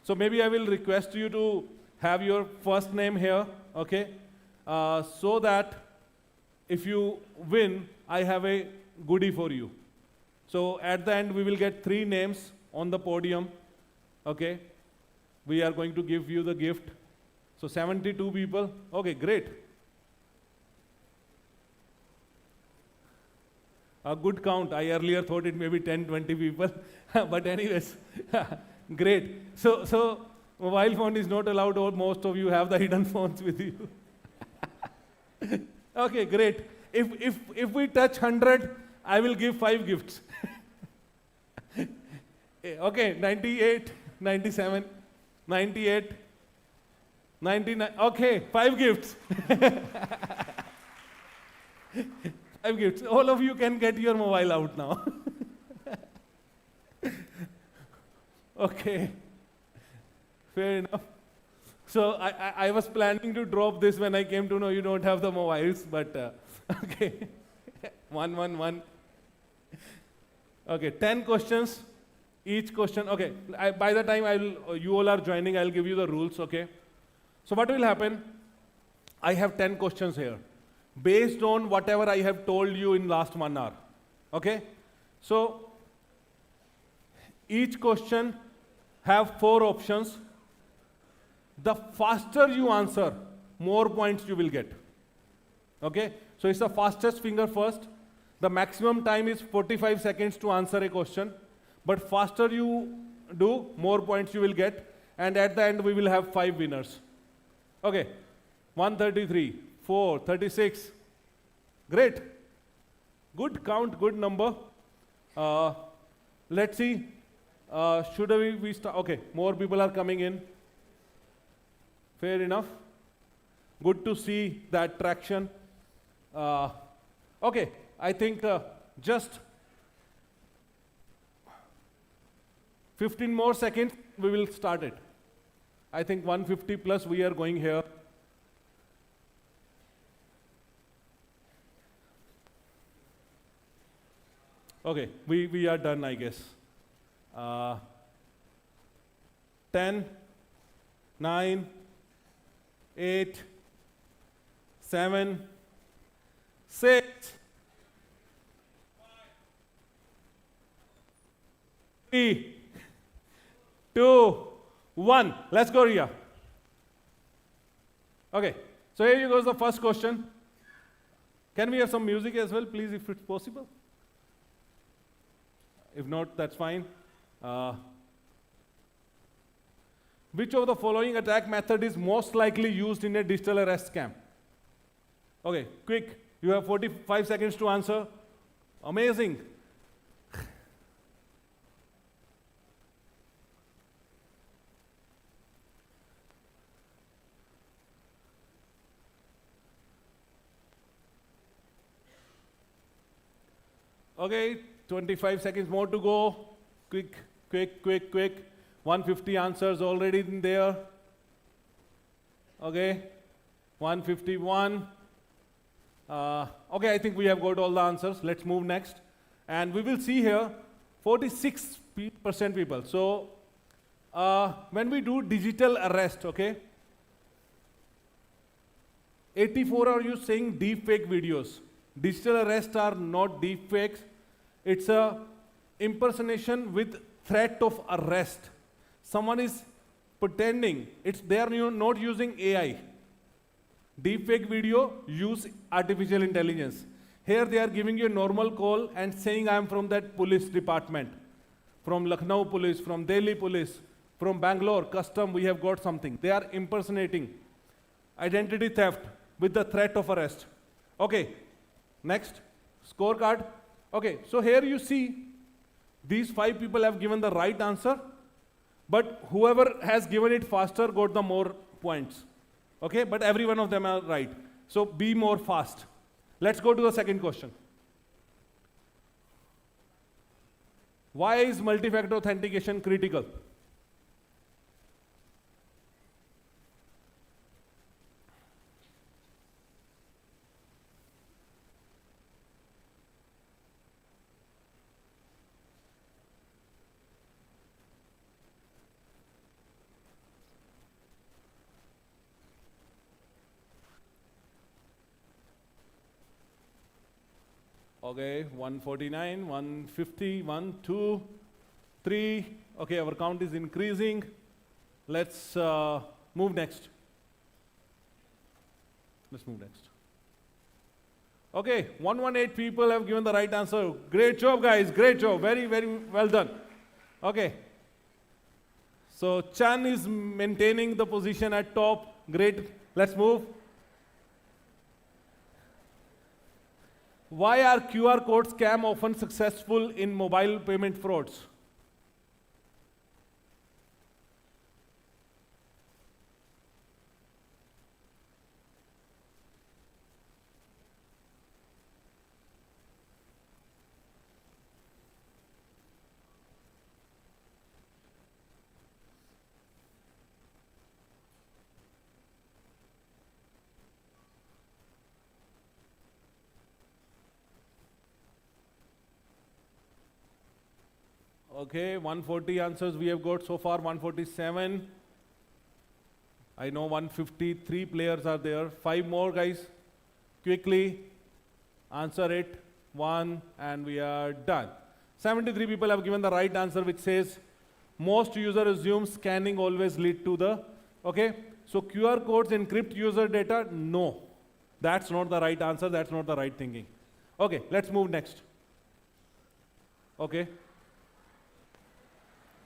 So maybe I will request you to have your first name here, okay? So that if you win, I have a goodie for you. So at the end, we will get 3 names on the podium, okay? We are going to give you the gift. So 72 people, okay, great. A good count. I earlier thought it may be 10, 20 people, but anyways, great. So mobile phone is not allowed, or most of you have the hidden phones with you. Okay, great. If we touch 100, I will give 5 gifts. Okay, 98, 97, 98, 99. Okay, 5 gifts. 5 gifts. All of you can get your mobile out now. Okay, fair enough. So I was planning to drop this when I came to know you don't have the mobiles, but okay. 1, 1, 1. Okay, 10 questions. Each question, okay. By the time you all are joining, I'll give you the rules, okay? So what will happen? I have 10 questions here, based on whatever I have told you in last 1 hour, okay? So each question have 4 options. The faster you answer, more points you will get, okay? So it's the fastest finger first. The maximum time is 45 seconds to answer a question, but faster you do, more points you will get, and at the end we will have 5 winners. Okay, 133, 4, 36. Great. Good count, good number. Let's see. Should we start? Okay, more people are coming in. Fair enough. Good to see that traction. Okay, I think just 15 more seconds, we will start it. I think 150 plus we are going here. Okay, we are done, I guess. 10, 9, 8, 7, 6, 3, 2, 1. Let's go, Ria. Okay, so here goes the first question. Can we have some music as well, please, if it's possible? If not, that's fine. Which of the following attack method is most likely used in a digital arrest scam? Okay, quick. You have 45 seconds to answer. Amazing. Okay, 25 seconds more to go. Quick, quick, quick, quick. 150 answers already in there. Okay, 151. Okay, I think we have got all the answers. Let's move next. And we will see here 46% people. So when we do digital arrest, okay, 84 are you saying deep fake videos. Digital arrests are not deep fakes. It's a impersonation with threat of arrest. Someone is pretending. They are not using AI. Deepfake video use artificial intelligence. Here they are giving you a normal call and saying I am from that police department, from Lucknow police, from Delhi police, from Bangalore custom. We have got something. They are impersonating identity theft with the threat of arrest. Okay, next scorecard. Okay, so here you see these 5 people have given the right answer, but whoever has given it faster got the more points. Okay, but every one of them are right. So be more fast. Let's go to the second question. Why is multi-factor authentication critical? Okay, 149, 150, 1, 2, 3. Okay, our count is increasing. Let's move next. Let's move next. Okay, 118 people have given the right answer. Great job, guys. Great job. Very, very well done. Okay. So Chan is maintaining the position at top. Great. Let's move. Why are QR code scam often successful in mobile payment frauds? Okay, 140 answers we have got so far, 147. I know 153 players are there. 5 more, guys. Quickly answer it. 1, and we are done. 73 people have given the right answer, which says most user assume scanning always lead to the, okay? So QR codes encrypt user data? No. That's not the right answer. That's not the right thinking. Okay, let's move next. Okay.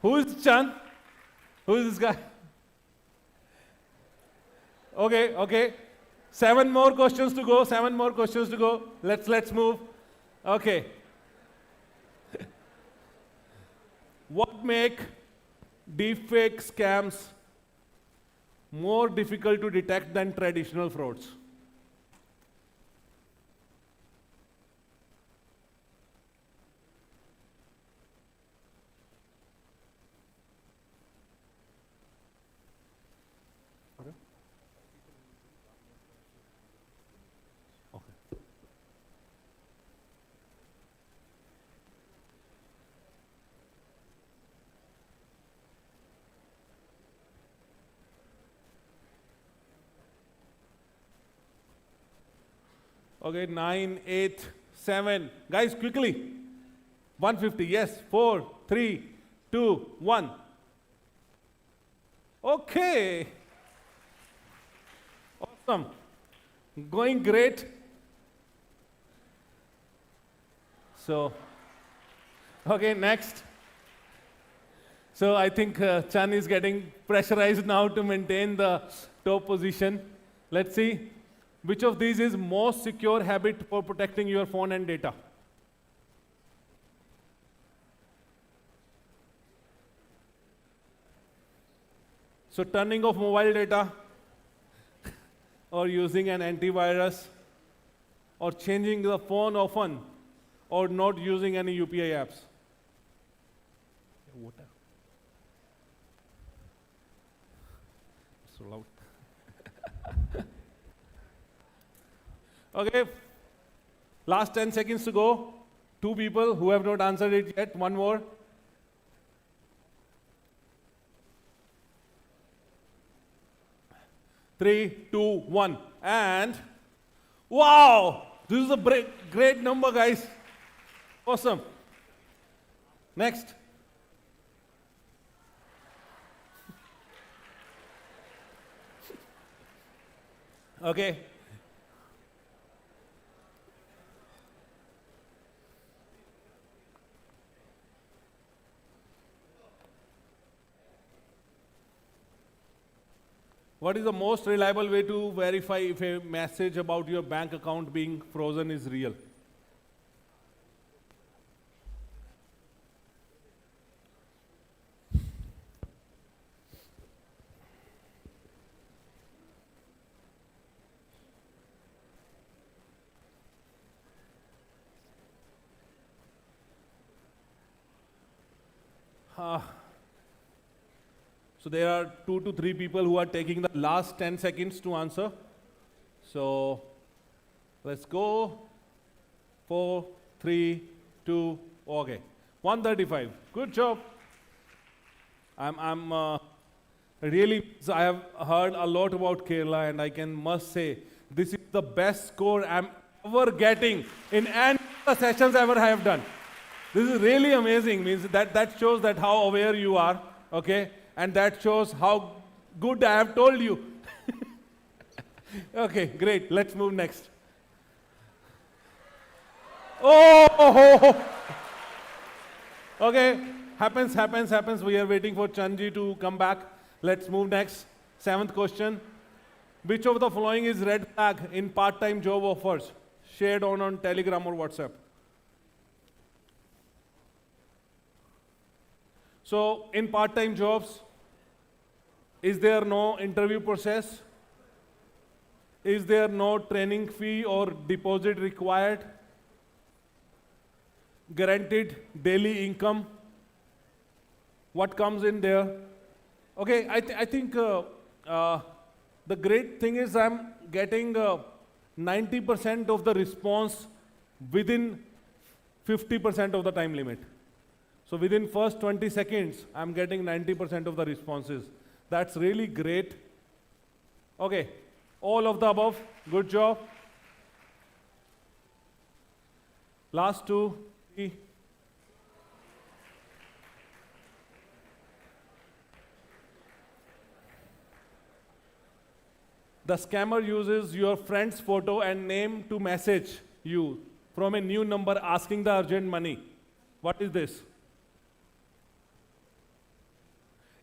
Who is Chan? Who is this guy? Okay, okay. 7 more questions to go. 7 more questions to go. Let's move. Okay. What make deepfake scams more difficult to detect than traditional frauds? Okay, 9, 8, 7. Guys, quickly. 150, yes. 4, 3, 2, 1. Okay. Awesome. Going great. So, okay, next. So I think Chan is getting pressurized now to maintain the top position. Let's see. Which of these is most secure habit for protecting your phone and data? So turning off mobile data, or using an antivirus, or changing the phone often, or not using any UPI apps. Water. So loud. Okay, last 10 seconds to go. 2 people who have not answered it yet. 1 more. Three, two, 1. And wow, this is a great number, guys. Awesome. Next. Okay. What is the most reliable way to verify if a message about your bank account being frozen is real? So there are 2 to 3 people who are taking the last 10 seconds to answer. So let's go. 4, 3, 2, okay. 135. Good job. I'm really, so I have heard a lot about Kerala, and I must say, this is the best score I'm ever getting in any of the sessions ever I have done. This is really amazing. Means that shows that how aware you are, okay? And that shows how good I have told you. Okay, great. Let's move next. Oh! Okay, happens. We are waiting for Chanji to come back. Let's move next. 7th question. Which of the following is red flag in part-time job offers shared on Telegram or WhatsApp? So, in part-time jobs, is there no interview process? Is there no training fee or deposit required? Guaranteed daily income? What comes in there? Okay, I think the great thing is I'm getting 90% of the response within 50% of the time limit. So within first 20 seconds, I'm getting 90% of the responses. That's really great. Okay, all of the above, good job. Last 2, 3. The scammer uses your friend's photo and name to message you from a new number asking the urgent money. What is this?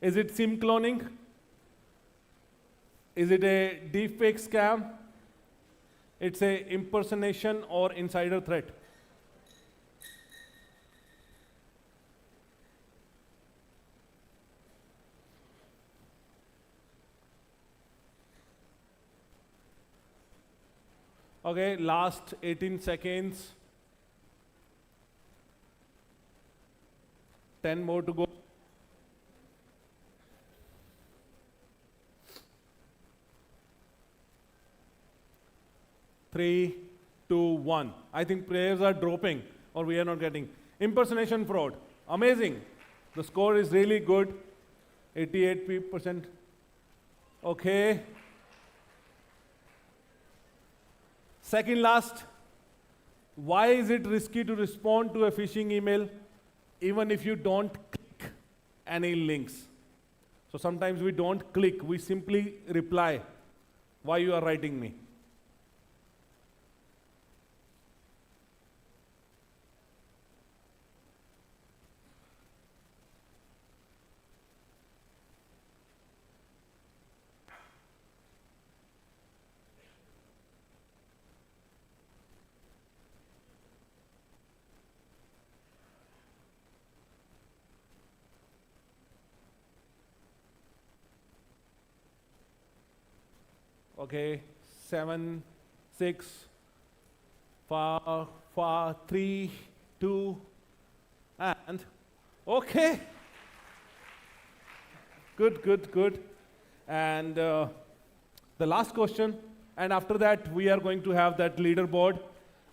Is it SIM cloning? Is it a deepfake scam? It's a impersonation or insider threat. Okay, last 18 seconds. 10 more to go. Three, 2, 1. I think prayers are dropping or we are not getting. Impersonation fraud. Amazing. The score is really good. 88%. Okay. Second last. Why is it risky to respond to a phishing email even if you don't click any links? So sometimes we don't click, we simply reply. Why you are writing me? Okay, 7, 6, 5, 3, 2, and okay. Good. And the last question, and after that we are going to have that leaderboard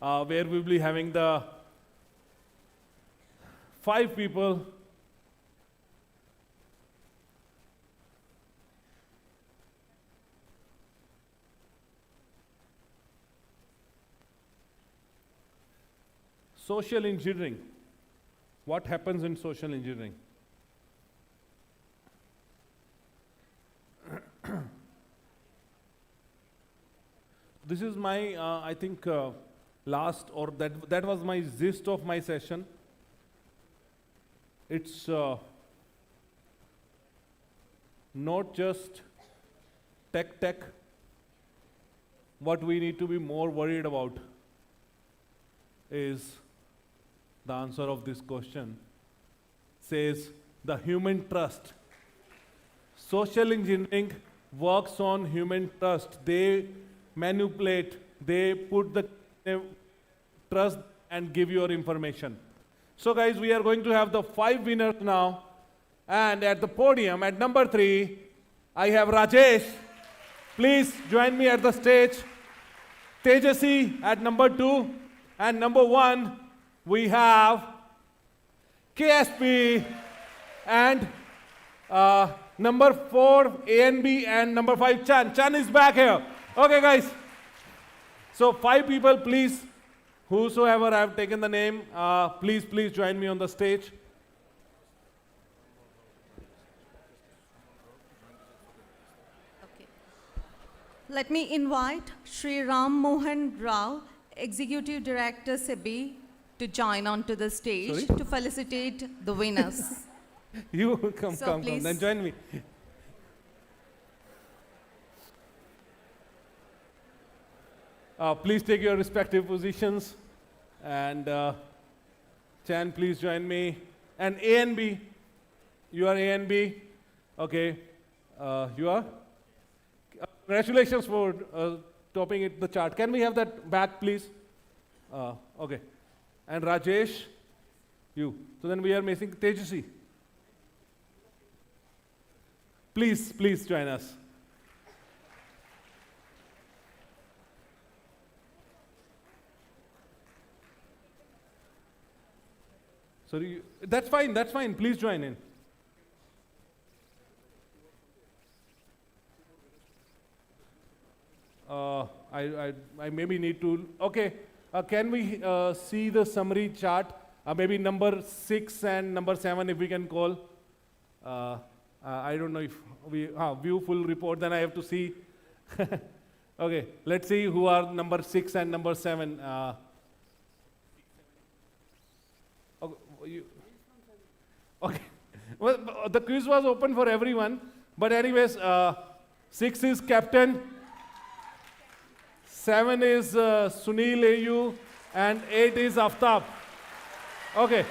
where we will be having the 5 people. Social engineering. What happens in social engineering? This is my, I think, last, or that was my gist of my session. It's not just tech. What we need to be more worried about is the answer of this question. Says the human trust. Social engineering works on human trust. They manipulate, they put the trust and give your information. So guys, we are going to have the 5 winners now. And at the podium, at number 3, I have Rajesh. Please join me at the stage. Tejasi at number 2. And number 1, we have KSP. And number 4, ANB. And number 5, Chan. Chan is back here. Okay, guys. So 5 people, please. Whosoever have taken the name, please join me on the stage. Let me invite Shri Ram Mohan Rao, Executive Director SEBI, to join onto the stage Sorry? to felicitate the winners. You come, So come, please. then join me. Please take your respective positions. And Chan, please join me. And A and B, you are A and B. Okay, you are? Congratulations for topping the chart. Can we have that back, please? Okay. And Rajesh, you. So then we are missing Tejasi. Please join us. Sorry, that's fine. Please join in. I maybe need to. Okay, can we see the summary chart? Maybe number 6 and number 7, if we can call. I don't know if we view full report. Then I have to see. Okay, let's see who are number 6 and number 7. Okay. Well, the quiz was open for everyone, but anyways, 6 is Captain, 7 is Sunil AU, and 8 is Aftab. Okay.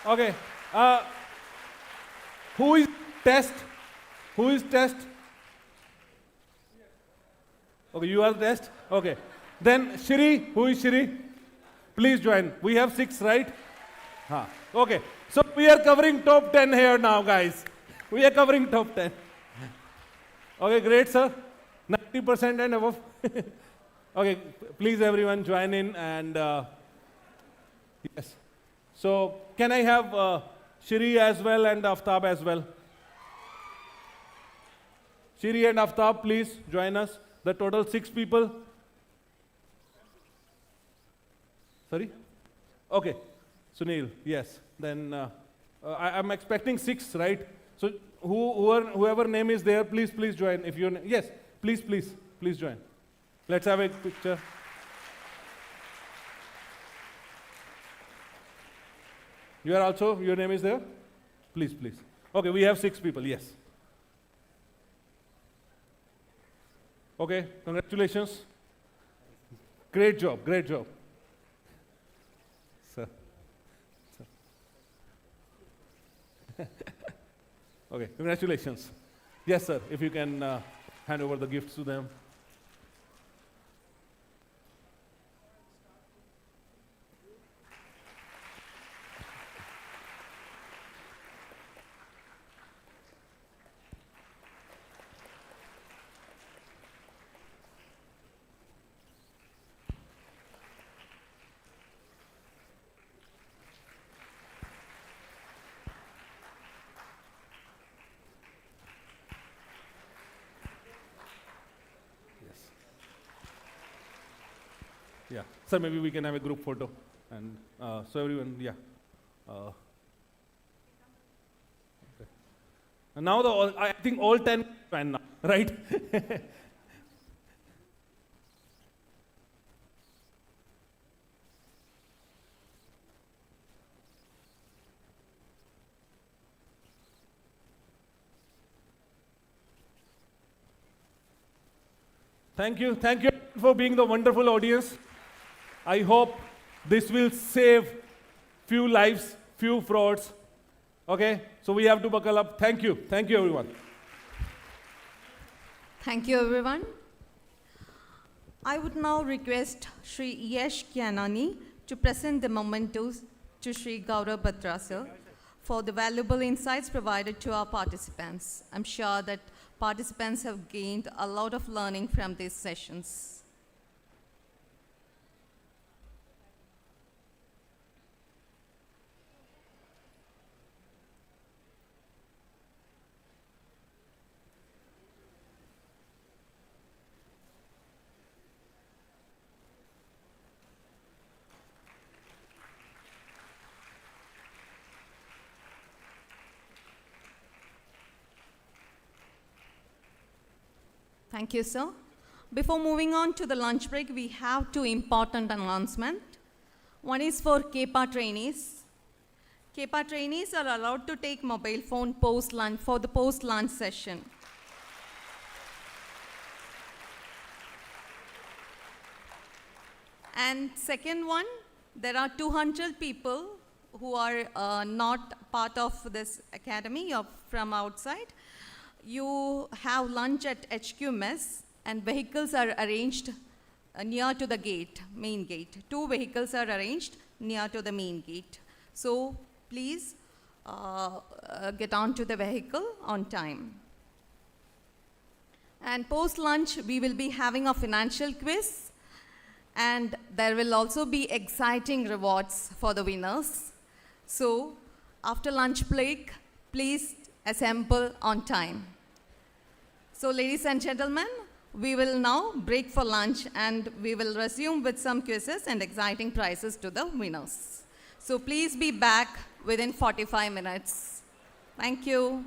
Okay. Who is test? Who is test? Okay, you are test? Okay. Then Shri, who is Shri? Please join. We have 6, right? Okay. So we are covering top 10 here now, guys. We are covering top 10. Okay, great, sir. 90% and above. Okay, please everyone join in and yes. So can I have Shri as well and Aftab as well? Shri and Aftab, please join us. The total 6 people. Sorry? Okay. Sunil, yes. Then I'm expecting 6, right? So whoever name is there, please join. If you yes, please join. Let's have a picture. You are also, your name is there? Please. Okay, we have 6 people, yes. Okay, congratulations. Great job. Sir. Okay, congratulations. Yes, sir, if you can hand over the gifts to them. Yeah, sir, maybe we can have a group photo. And so everyone, yeah. Okay. And now I think all 10 join now, right? Thank you for being the wonderful audience. I hope this will save few lives, few frauds. Okay, so we have to buckle up. Thank you everyone. Thank you, everyone. I would now request Shri Yash Kyanani to present the mementos to Sri Gaurav Batra sir for the valuable insights provided to our participants. I'm sure that participants have gained a lot of learning from these sessions. Thank you, sir. Before moving on to the lunch break, we have two important announcements. One is for KEPA trainees. KEPA trainees are allowed to take mobile phone post-lunch for the post-lunch session. And second one, there are 200 people who are not part of this academy or from outside. You have lunch at HQ Mess, and vehicles are arranged near to the gate, main gate. 2 vehicles are arranged near to the main gate. So please get onto the vehicle on time. And post-lunch, we will be having a financial quiz, and there will also be exciting rewards for the winners. So after lunch break, please assemble on time. So ladies and gentlemen, we will now break for lunch, and we will resume with some quizzes and exciting prizes to the winners. So please be back within 45 minutes. Thank you.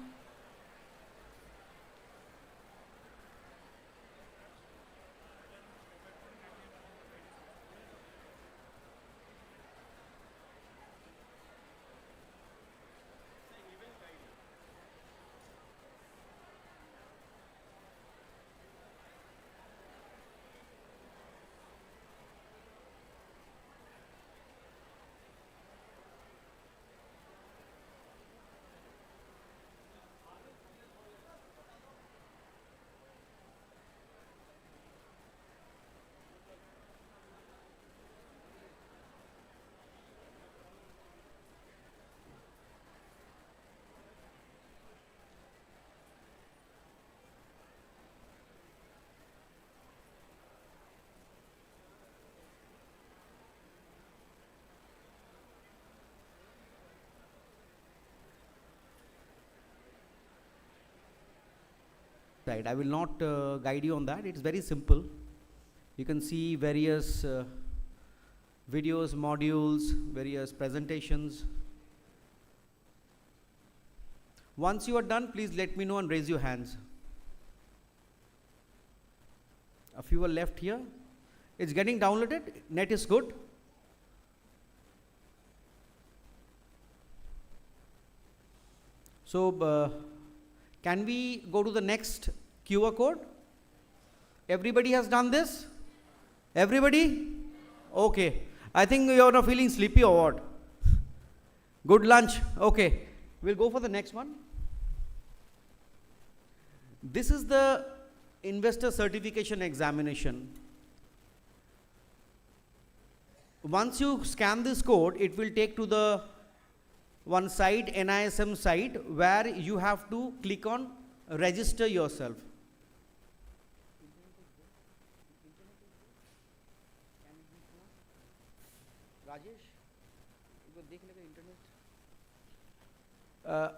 Right, I will not guide you on that. It's very simple. You can see various videos, modules, various presentations. Once you are done, please let me know and raise your hands. A few are left here. It's getting downloaded. Net is good. So can we go to the next QR code? Everybody has done this? Everybody? Okay. I think you are not feeling sleepy or what? Good lunch. Okay. We'll go for the next one. This is the investor certification examination. Once you scan this code, it will take to the one site, NISM site, where you have to click on register yourself.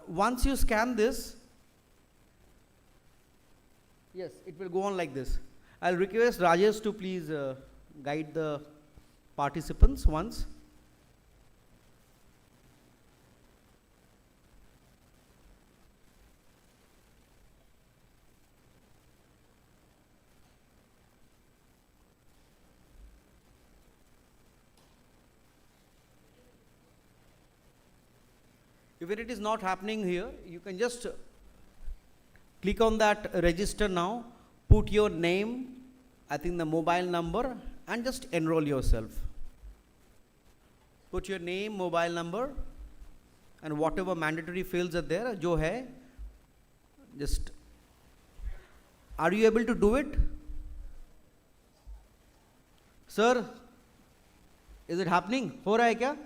Once you scan this, yes, it will go on like this. I'll request Rajesh to please guide the participants once. If it is not happening here, you can just click on that register now, put your name, I think the mobile number, and just enroll yourself. Put your name, mobile number, and whatever mandatory fields are there, jo hai, just, are you able to do it? Sir, Is it happening? हो रहा है क्या?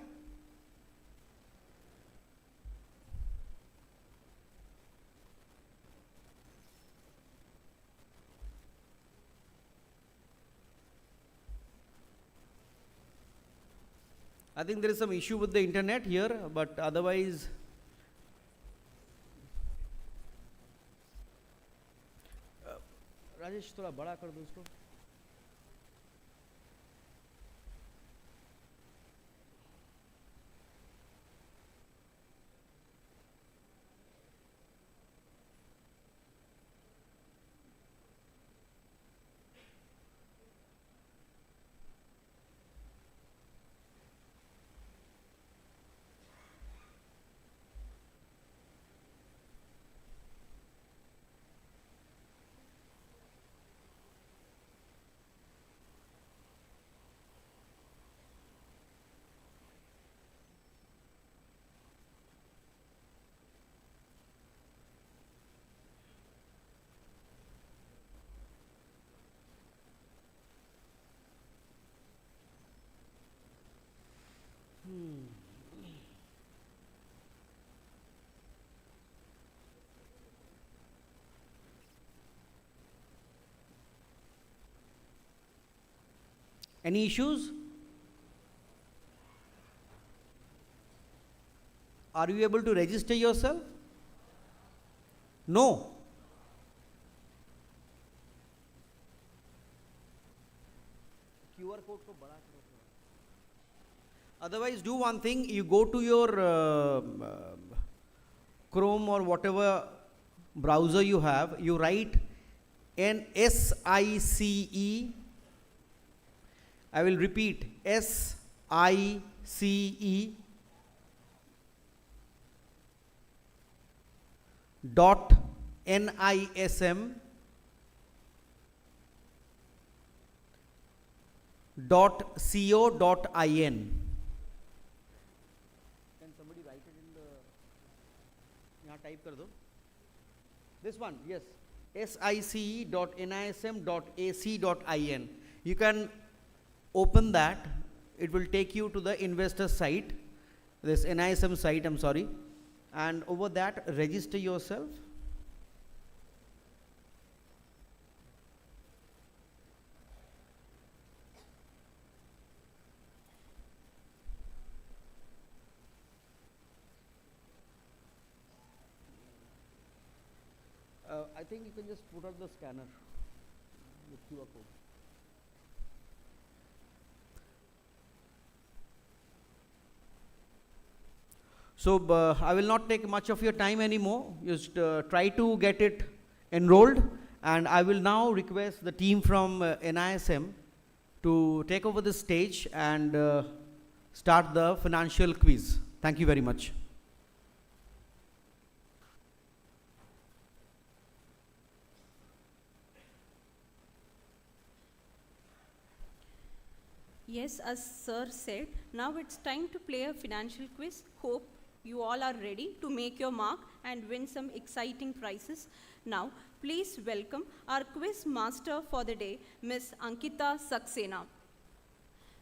I think there is some issue with the internet here, but otherwise, Rajesh थोड़ा बड़ा कर दो इसको. Any issues? Are you able to register yourself? No. QR code को बड़ा करो. Otherwise, do one thing. You go to your Chrome or whatever browser you have. You write SICE. I will repeat, SICE dot NISM dot CO dot IN. Can somebody write it in the, यहाँ type कर दो. This one, yes, SICE dot NISM dot AC dot IN. You can open that. It will take you to the investor site, this NISM site, I'm sorry, and over that register yourself. I think you can just put out the scanner, the QR code. So I will not take much of your time anymore. Just try to get it enrolled, and I will now request the team from NISM to take over the stage and start the financial quiz. Thank you very much. Yes, as Sir said, now it's time to play a financial quiz. Hope you all are ready to make your mark and win some exciting prizes. Now, please welcome our quiz master for the day, Ms. Ankita Saxena.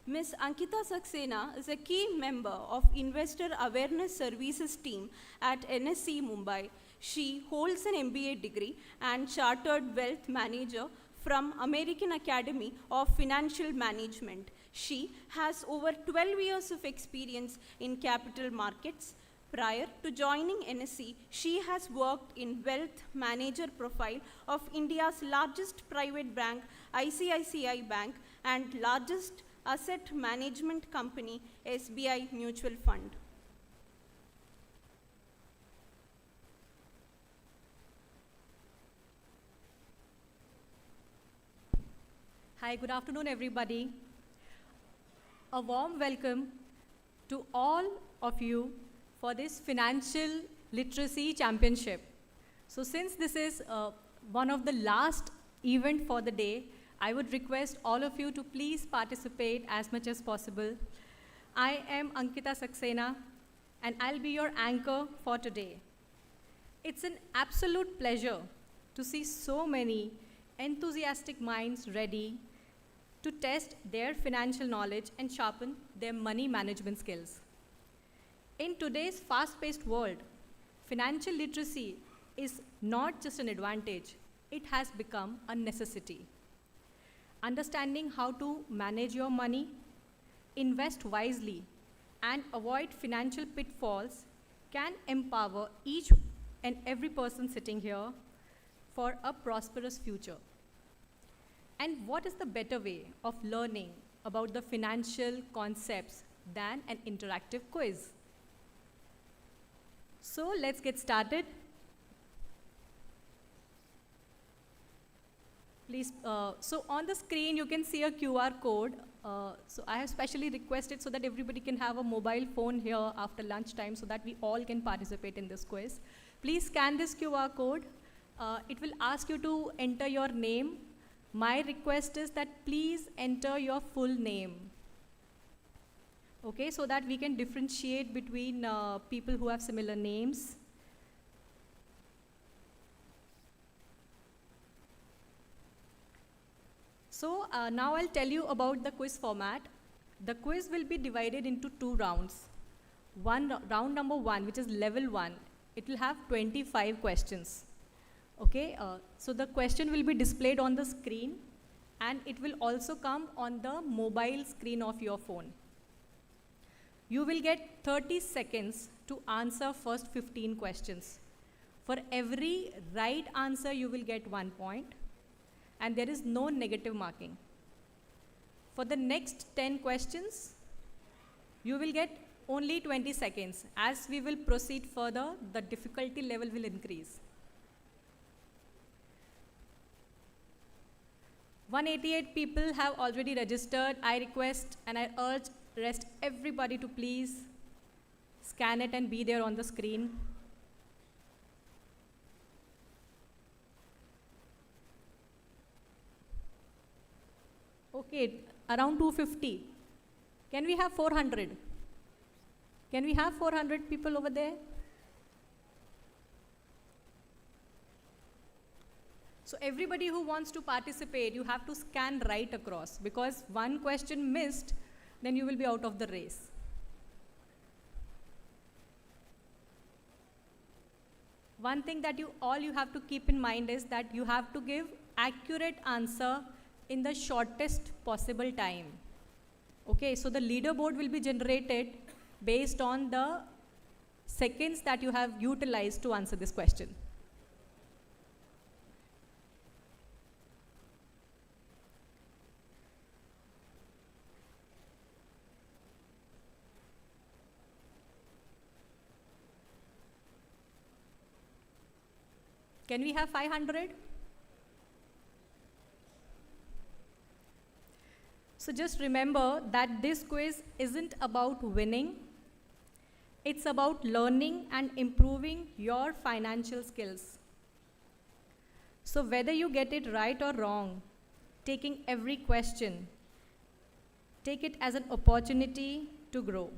Ms. Ankita Saxena is a key member of Investor Awareness Services team at NSC Mumbai. She holds an MBA degree and Chartered Wealth Manager from American Academy of Financial Management. She has over 12 years of experience in capital markets. Prior to joining NSC, she has worked in wealth manager profile of India's largest private bank, ICICI Bank, and largest asset management company, SBI Mutual Fund. Hi, good afternoon, everybody. A warm welcome to all of you for this Financial Literacy Championship. So since this is one of the last event for the day, I would request all of you to please participate as much as possible. I am Ankita Saxena, and I'll be your anchor for today. It's an absolute pleasure to see so many enthusiastic minds ready to test their financial knowledge and sharpen their money management skills. In today's fast-paced world, financial literacy is not just an advantage, it has become a necessity. Understanding how to manage your money, invest wisely, and avoid financial pitfalls can empower each and every person sitting here for a prosperous future. And what is the better way of learning about the financial concepts than an interactive quiz? So let's get started. Please, so on the screen you can see a QR code. So I have specially requested so that everybody can have a mobile phone here after lunchtime so that we all can participate in this quiz. Please scan this QR code. It will ask you to enter your name. My request is that please enter your full name. Okay, so that we can differentiate between people who have similar names. So now I'll tell you about the quiz format. The quiz will be divided into 2 rounds. Round number 1, which is level 1, it will have 25 questions. Okay, so the question will be displayed on the screen and it will also come on the mobile screen of your phone. You will get 30 seconds to answer first 15 questions. For every right answer, you will get 1 point. And there is no negative marking. For the next 10 questions, you will get only 20 seconds. As we will proceed further, the difficulty level will increase. 188 people have already registered. I request and I urge rest everybody to please scan it and be there on the screen. Okay, around 250. Can we have 400? Can we have 400 people over there? So everybody who wants to participate, you have to scan right across because one question missed, then you will be out of the race. One thing that you have to keep in mind is that you have to give accurate answer in the shortest possible time. Okay, so the leaderboard will be generated based on the seconds that you have utilized to answer this question. Can we have 500? So just remember that this quiz isn't about winning. It's about learning and improving your financial skills. So whether you get it right or wrong, taking every question, take it as an opportunity to grow.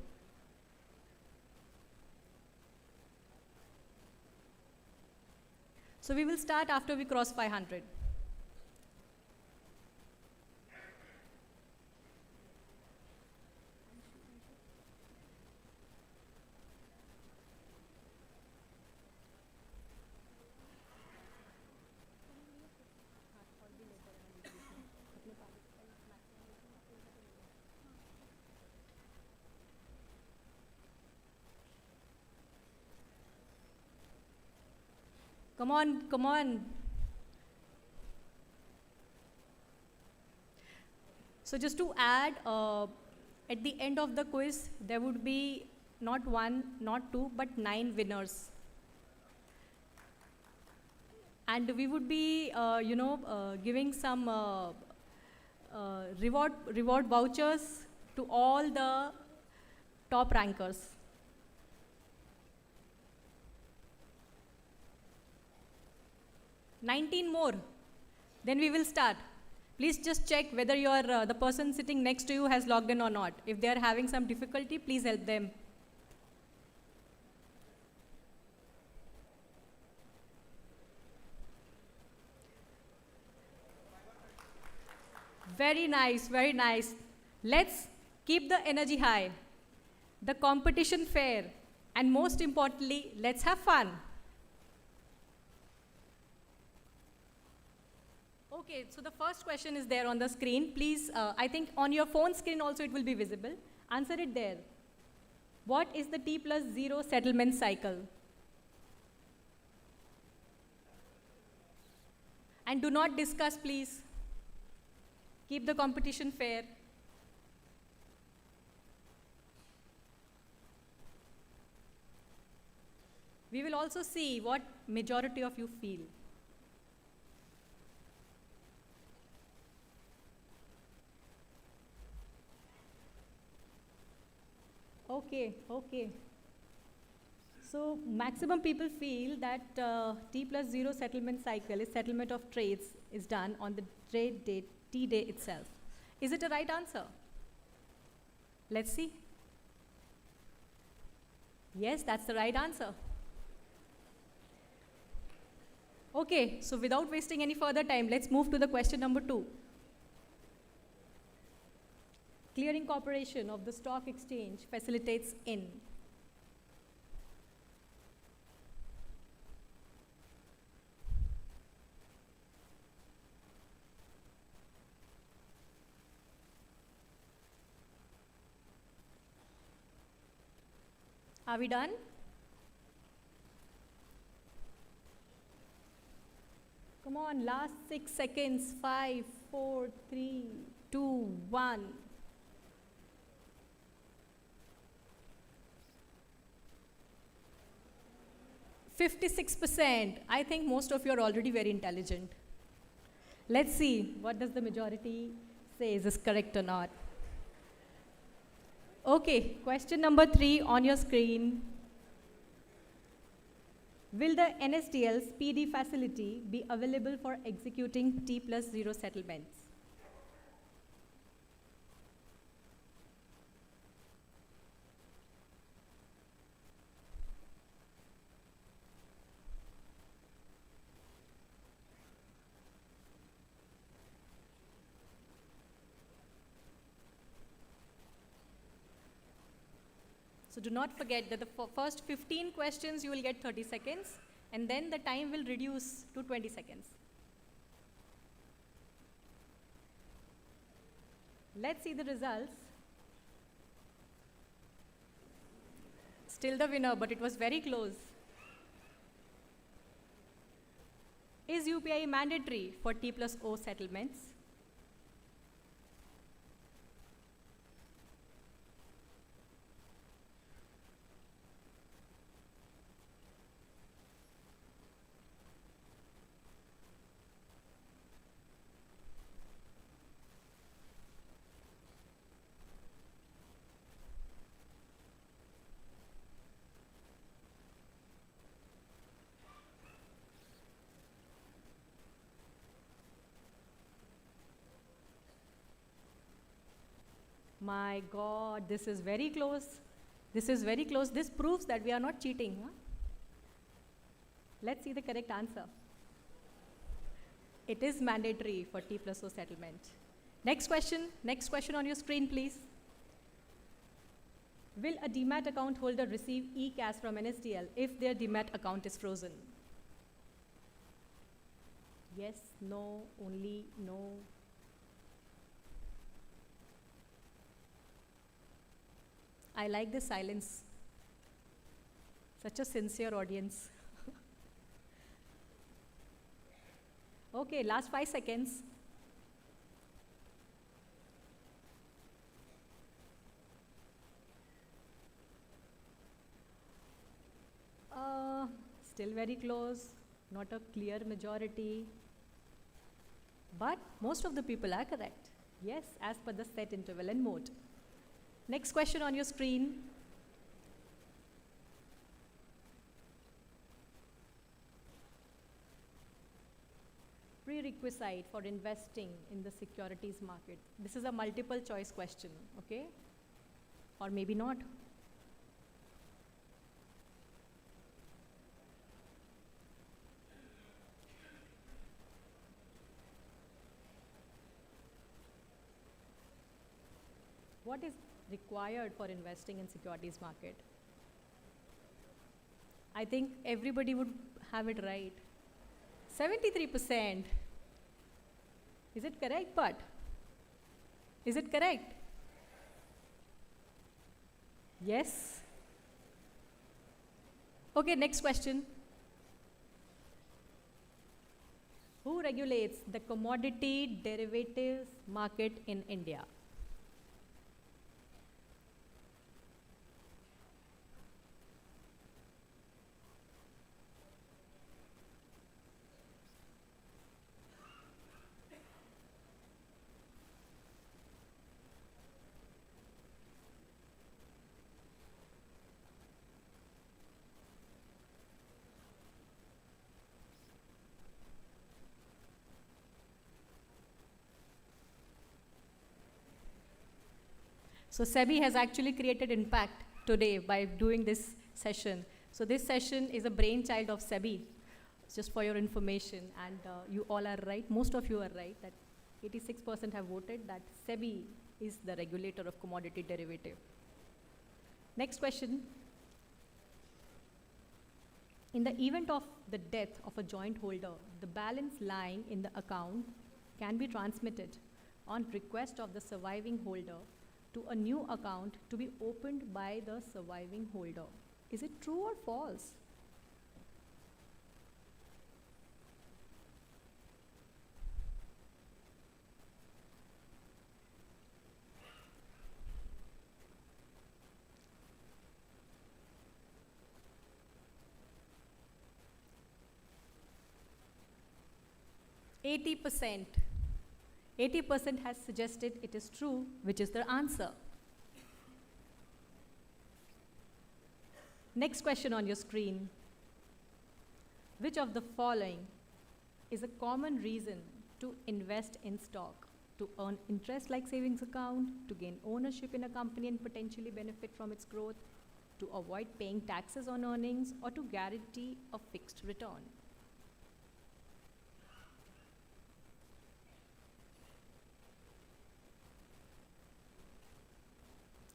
So we will start after we cross 500. Come on, come on. So just to add, at the end of the quiz, there would be not 1, not 2, but 9 winners. And we would be, giving some reward vouchers to all the top rankers. $19 more. Then we will start. Please just check whether the person sitting next to you has logged in or not. If they are having some difficulty, please help them. Very nice, very nice. Let's keep the energy high, the competition fair, and most importantly, let's have fun. Okay, so the first question is there on the screen. Please, I think on your phone screen also it will be visible. Answer it there. What is the T+0 settlement cycle? And do not discuss, please. Keep the competition fair. We will also see what majority of you feel. Okay, okay. So maximum people feel that T+0 settlement cycle is settlement of trades is done on the trade date, T day itself. Is it a right answer? Let's see. Yes, that's the right answer. Okay, so without wasting any further time, let's move to the question number 2. Clearing Corporation of the Stock Exchange facilitates in. Are we done? Come on, last 6 seconds. 5, 4, 3, 2, 1. %. I think most of you are already very intelligent. Let's see what does the majority say, is this correct or not. Okay, question number 3 on your screen. Will the NSDL speedy facility be available for executing T+0 settlements? So do not forget that the first 15 questions you will get 30 seconds, and then the time will reduce to 20 seconds. Let's see the results. Still the winner, but it was very close. Is UPI mandatory for T+O settlements? My God, this is very close. This is very close. This proves that we are not cheating. Huh? Let's see the correct answer. It is mandatory for T+O settlement. Next question on your screen, please. Will a demat account holder receive e-cash from NSDL if their demat account is frozen? Yes, no, only, no. I like the silence. Such a sincere audience. Okay, last 5 seconds. Still very close, not a clear majority. But most of the people are correct. Yes, as per the set interval and mode. Next question on your screen. Prerequisite for investing in the securities market. This is a multiple choice question, okay? Or maybe not. What is required for investing in securities market? I think everybody would have it right. 73%. Is it correct, but? Is it correct? Yes? Okay, next question. Who regulates the commodity derivatives market in India? So SEBI has actually created impact today by doing this session. So this session is a brainchild of SEBI, just for your information. And you all are right, most of you are right, that 86% have voted that SEBI is the regulator of commodity derivative. Next question. In the event of the death of a joint holder, the balance lying in the account can be transmitted on request of the surviving holder to a new account to be opened by the surviving holder. Is it true or false? %. 80% has suggested it is true, which is the answer. Next question on your screen. Which of the following is a common reason to invest in stock? To earn interest like savings account, to gain ownership in a company and potentially benefit from its growth, to avoid paying taxes on earnings, or to guarantee a fixed return?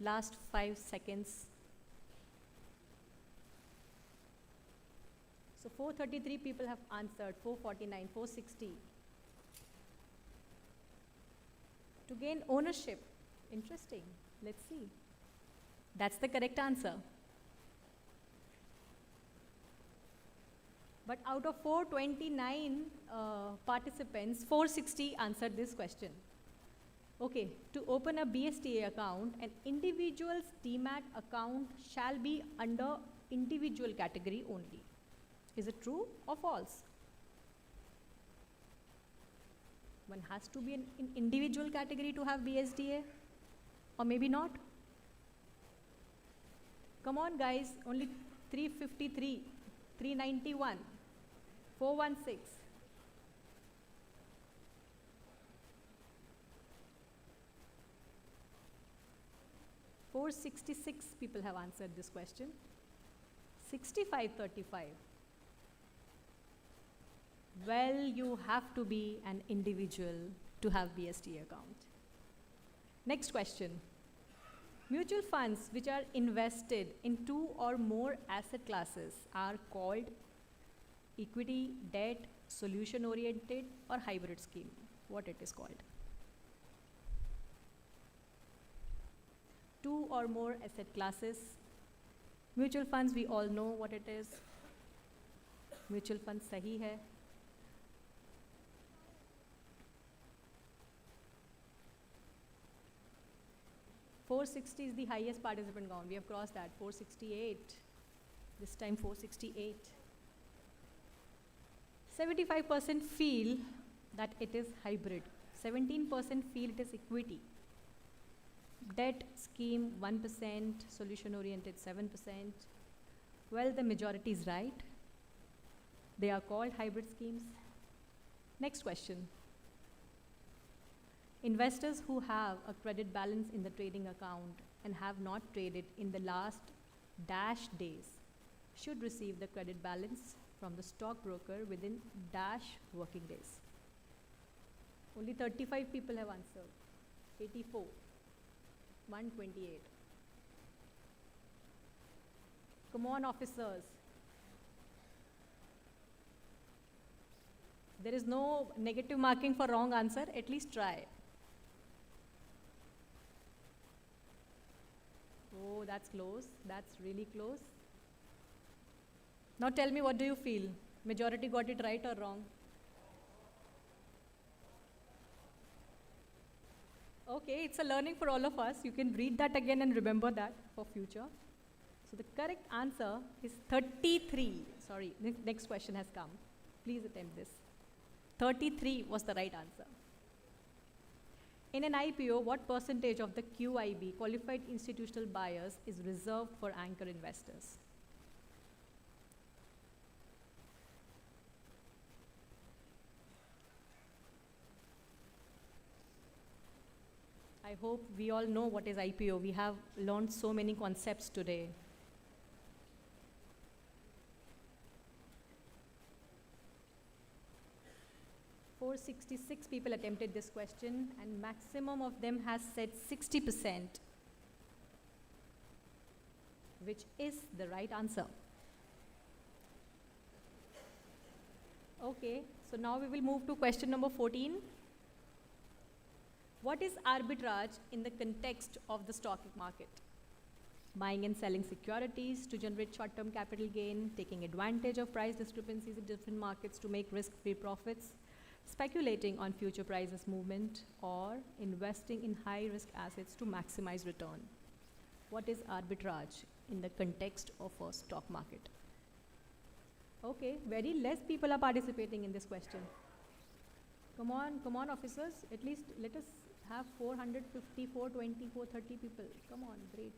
Last 5 seconds. So 433 people have answered, 449, 460. To gain ownership. Interesting. Let's see. That's the correct answer. But out of 429 participants, 460 answered this question. Okay, to open a BSTA account, an individual's DMAT account shall be under individual category only. Is it true or false? One has to be in individual category to have BSDA, or maybe not? Come on guys, only 353, 391, 416. 466 people have answered this question. 6535. Well, you have to be an individual to have BST account. Next question. Mutual funds which are invested in 2 or more asset classes are called equity, debt, solution-oriented, or hybrid scheme. What it is called? 2 or more asset classes. Mutual funds, we all know what it is. Mutual fund sahi hai. $460 is the highest participant count. We have crossed that. 468. This time 468. 75% feel that it is hybrid. 17% feel it is equity. Debt scheme 1%, solution oriented 7%. Well, the majority is right. They are called hybrid schemes. Next question. Investors who have a credit balance in the trading account and have not traded in the last dash days should receive the credit balance from the stockbroker within dash working days. Only 35 people have answered. 84. 128. Come on, officers. There is no negative marking for wrong answer, at least try. Oh, that's close. That's really close. Now tell me, what do you feel? Majority got it right or wrong? Okay, it's a learning for all of us. You can read that again and remember that for future. So the correct answer is 33. Sorry, next question has come. Please attempt this. 33 was the right answer. In an IPO, what percentage of the QIB, qualified institutional buyers, is reserved for anchor investors? I hope we all know what is IPO. We have learned so many concepts today. Four 66 people attempted this question, and maximum of them has said 60%, which is the right answer. Okay, so now we will move to question number 14. What is arbitrage in the context of the stock market? Buying and selling securities to generate short-term capital gain, taking advantage of price discrepancies in different markets to make risk-free profits, speculating on future prices movement, or investing in high-risk assets to maximize return. What is arbitrage in the context of a stock market? Okay, very less people are participating in this question. Come on, officers. At least let us have 450, 420, 430 people. Come on, great.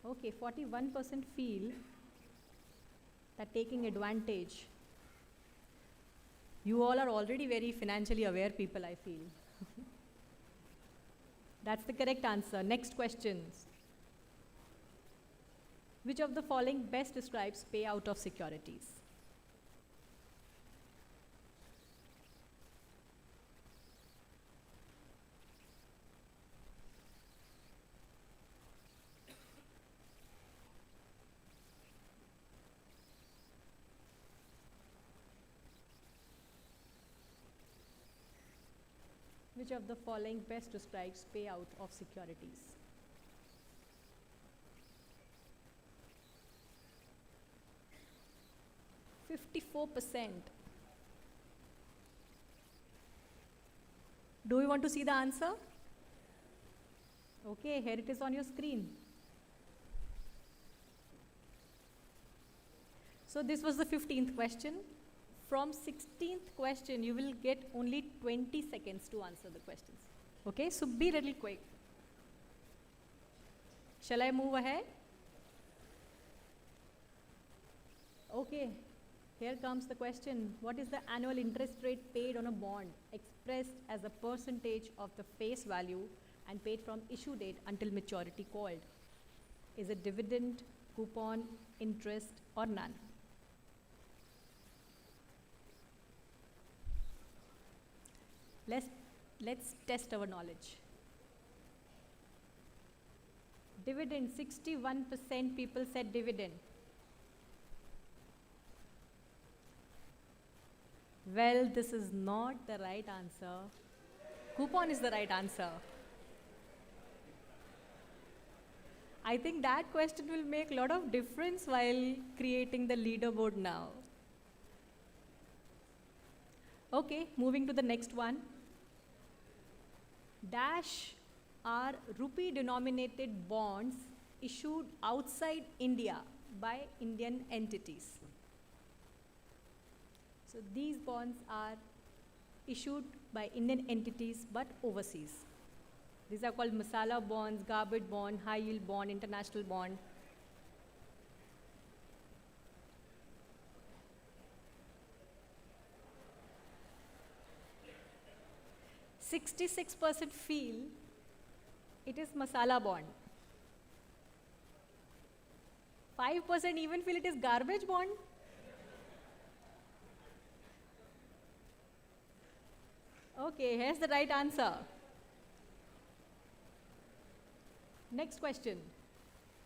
Okay, 41% feel that taking advantage. You all are already very financially aware people, I feel. That's the correct answer. Next questions. Which of the following best describes payout of securities? Which of the following best describes payout of securities? %54%. Do you want to see the answer? Okay, here it is on your screen. So this was the 15th question. From 16th question, you will get only 20 seconds to answer the questions. Okay, so be little quick. Shall I move ahead? Okay, here comes the question. What is the annual interest rate paid on a bond expressed as a percentage of the face value and paid from issue date until maturity called? Is it dividend, coupon, interest, or none? Let's test our knowledge. Dividend, 61% people said dividend. Well, this is not the right answer. Coupon is the right answer. I think that question will make a lot of difference while creating the leaderboard now. Okay, moving to the next one. Dash are rupee denominated bonds issued outside India by Indian entities. So these bonds are issued by Indian entities but overseas. These are called masala bonds, garbage bond, high yield bond, international bond. %66% feel it is masala bond. 5% even feel it is garbage bond. Okay, here's the right answer. Next question.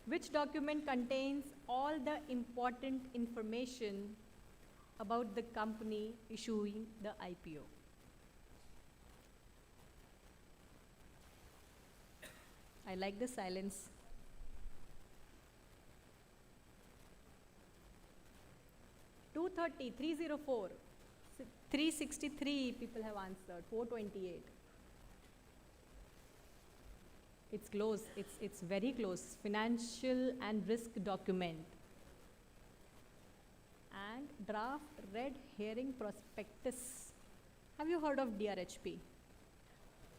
Which document contains all the important information about the company issuing the IPO? I like the silence. Two 304, 363 people have answered, 428. It's close, it's very close. Financial and risk document. And draft red herring prospectus. Have you heard of DRHP?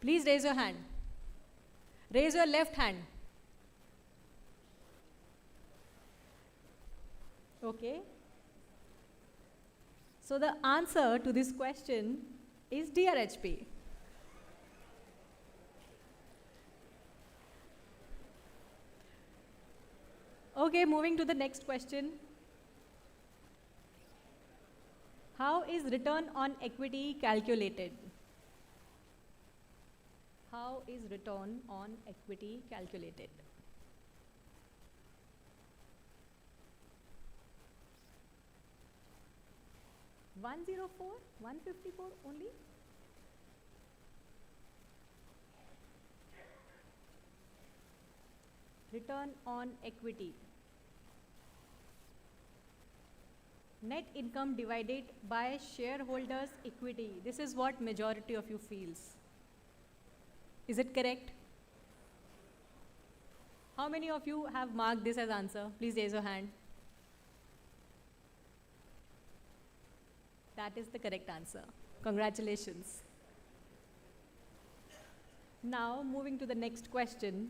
Please raise your hand. Raise your left hand. Okay. So the answer to this question is DRHP. Okay, moving to the next question. How is return on equity calculated? How is return on equity calculated? $104, $154 only? Return on equity. Net income divided by shareholders' equity. This is what majority of you feels. Is it correct? How many of you have marked this as answer? Please raise your hand. That is the correct answer. Congratulations. Now, moving to the next question.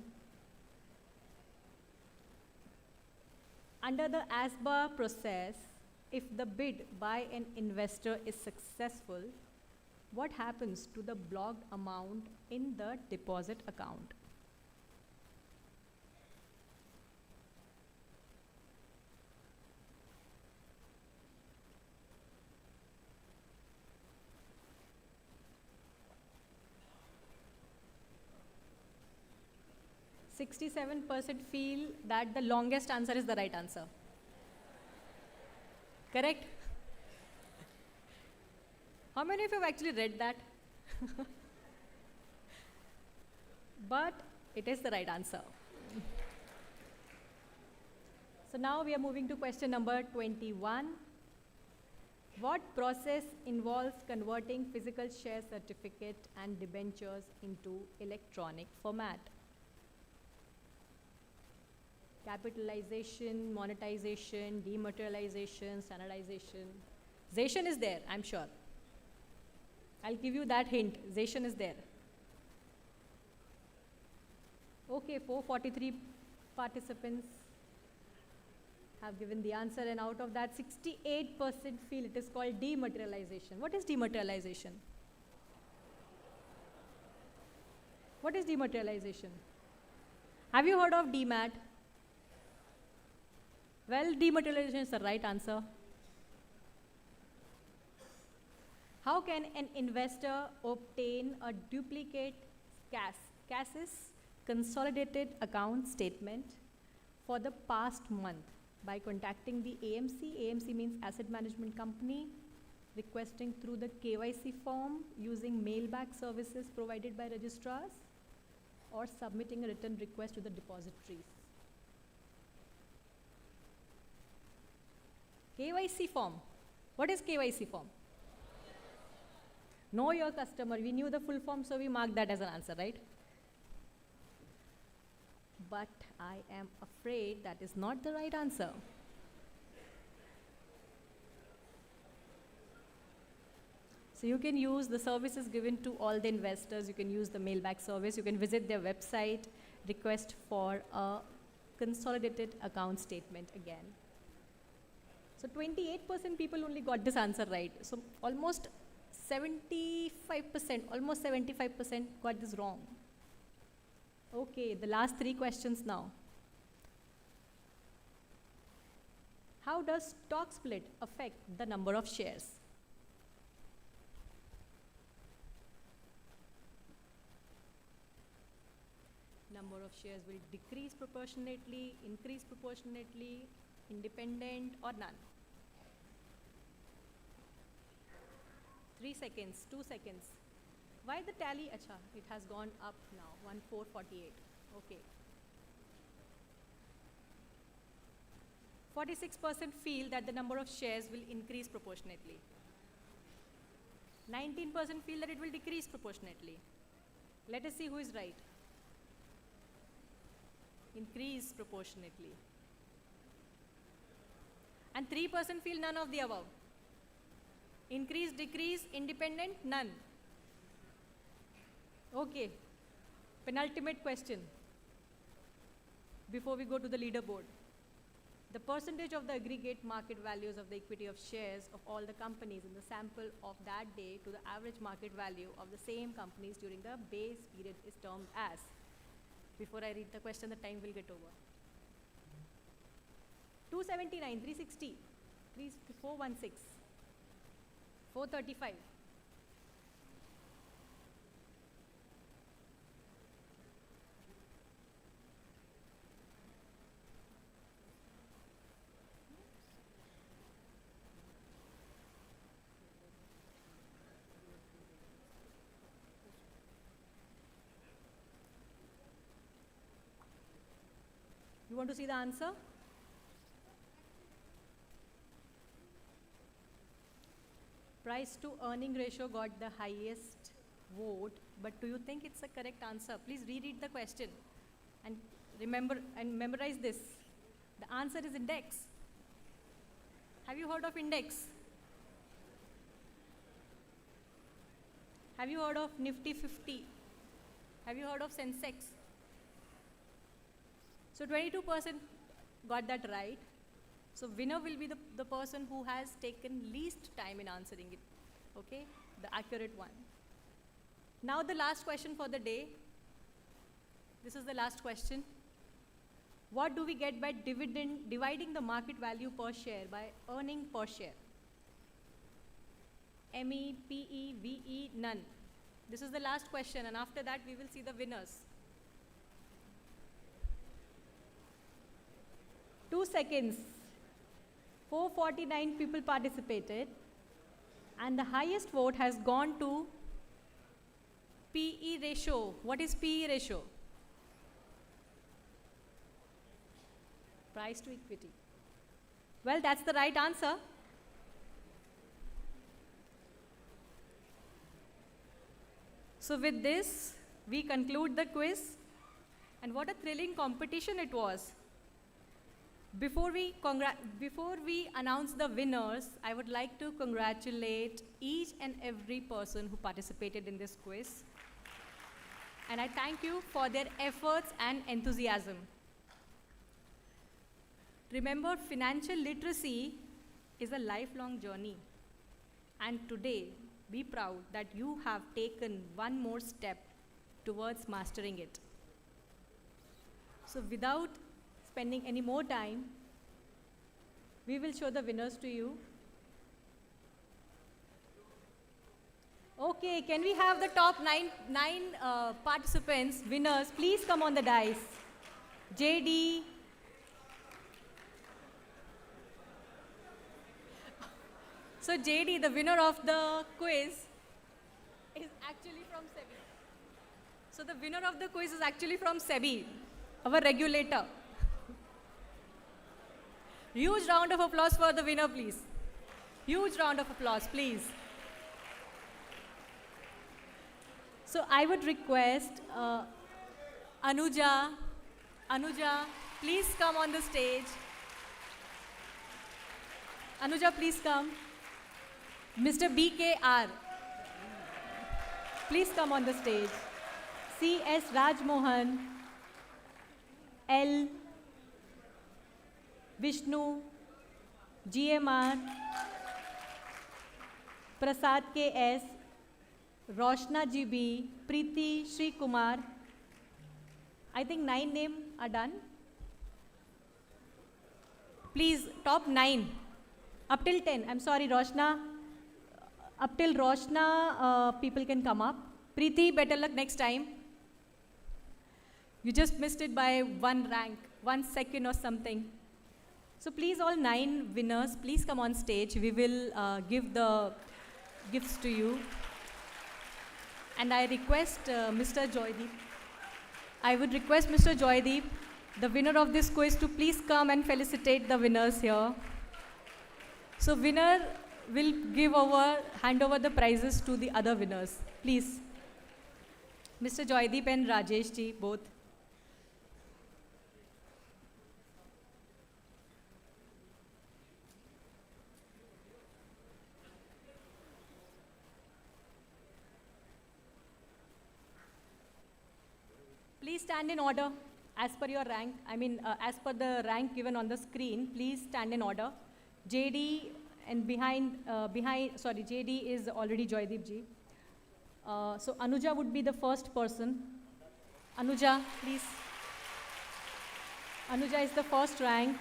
Under the ASBA process, if the bid by an investor is successful, what happens to the blocked amount in the deposit account? %67% feel that the longest answer is the right answer. Correct? How many of you have actually read that? But it is the right answer. So now we are moving to question number 21. What process involves converting physical share certificate and debentures into electronic format? Capitalization, monetization, dematerialization, standardization. Zation is there, I'm sure. I'll give you that hint. Zation is there. Okay, 443 participants have given the answer, and out of that, 68% feel it is called dematerialization. What is dematerialization? What is dematerialization? Have you heard of demat? Well, dematerialization is the right answer. How can an investor obtain a duplicate CAS? CAS is consolidated account statement for the past month by contacting the AMC. AMC means Asset Management Company, requesting through the KYC form, using mailback services provided by registrars, or submitting a written request to the depositories. KYC form. What is KYC form? Know your customer. We knew the full form, so we marked that as an answer, right? But I am afraid that is not the right answer. So you can use the services given to all the investors. You can use the mailback service. You can visit their website, request for a consolidated account statement again. So 28% people only got this answer right. So almost 75% got this wrong. Okay, the last 3 questions now. How does stock split affect the number of shares? number of shares will decrease proportionately, increase proportionately, independent, or none? 3 seconds, 2 seconds. Why the tally? Acha, it has gone up now, 1448. Okay. 46% feel that the number of shares will increase proportionately. 19% feel that it will decrease proportionately. Let us see who is right. Increase proportionately. And 3% feel none of the above. Increase, decrease, independent, none. Okay. Penultimate question before we go to the leaderboard. The percentage of the aggregate market values of the equity of shares of all the companies in the sample of that day to the average market value of the same companies during the base period is termed as. Before I read the question, the time will get over. 279, 360, 416, 435. You want to see the answer? Price to earning ratio got the highest vote, but do you think it's a correct answer? Please reread the question and remember and memorize this. The answer is index. Have you heard of index? Have you heard of Nifty 50? Have you heard of Sensex? So 22% got that right. So winner will be the person who has taken least time in answering it, okay? The accurate one. Now the last question for the day. This is the last question. What do we get by dividing the market value per share by earning per share? ME, PE, VE, none. This is the last question, and after that we will see the winners. 2 seconds. 449 people participated, and the highest vote has gone to PE ratio. What is PE ratio? Price to equity. Well, that's the right answer. So with this, we conclude the quiz, and what a thrilling competition it was. Before we announce the winners, I would like to congratulate each and every person who participated in this quiz. And I thank you for their efforts and enthusiasm. Remember, financial literacy is a lifelong journey. And today, be proud that you have taken one more step towards mastering it. So without spending any more time, we will show the winners to you. Okay, can we have the top nine participants, winners, please come on the dais. JD. So JD, the winner of the quiz, is actually from SEBI. So the winner of the quiz is actually from SEBI, our regulator. Huge round of applause for the winner, please. Huge round of applause, please. So I would request Anuja, please come on the stage. Anuja, please come. Mr. BKR, please come on the stage. CS Rajmohan, L. Vishnu, GMR, Prasad KS, Roshna GB, Preeti Sri Kumar. I think 9 names are done. Please, top 9. Up till 10. I'm sorry, Roshna. Up till Roshna, people can come up. Preeti, better luck next time. You just missed it by 1 rank, 1 second or something. So please, all 9 winners, please come on stage. We will give the gifts to you. And I request Mr. Joydeep. I would request Mr. Joydeep, the winner of this quiz, to please come and felicitate the winners here. So winner will hand over the prizes to the other winners. Please. Mr. Joydeep and Rajesh ji, both. Please stand in order as per your rank. As per the rank given on the screen, please stand in order. JD and JD is already Joydeep ji. So Anuja would be the first person. Anuja, please. Anuja is the first rank,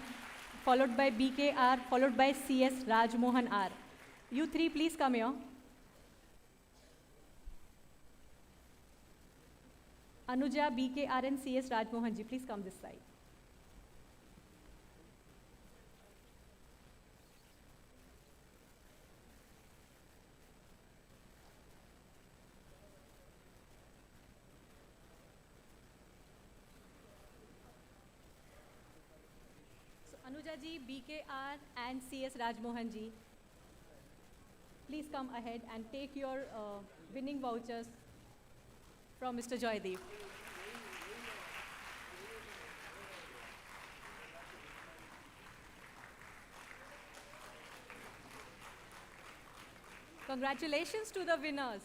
followed by BKR, followed by CS Rajmohan R. You 3, please come here. Anuja, BKR and CS Rajmohan ji, please come this side. So Anuja ji, BKR and CS Rajmohan ji, please come ahead and take your winning vouchers from Mr. Joydeep. Congratulations to the winners.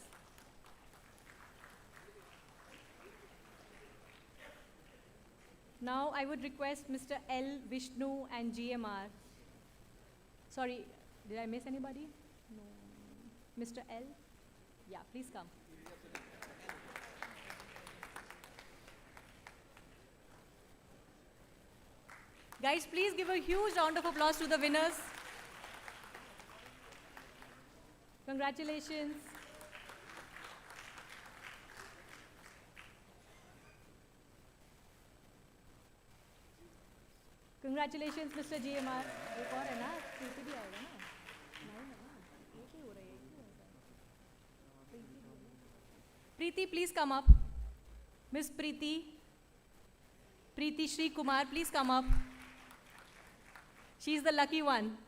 Now I would request Mr. L, Vishnu and GMR. Sorry, did I miss anybody? No. Mr. L? Yeah, please come. Guys, please give a huge round of applause to the winners. Congratulations. Congratulations, Mr. GMR. एक और है ना, प्रीति भी आएगा ना? नहीं है ना? एक ही हो रहा है, एक ही हो रहा है। Preeti, please come up. Miss Preeti. Preeti Shri Kumar, please come up. She's the lucky one.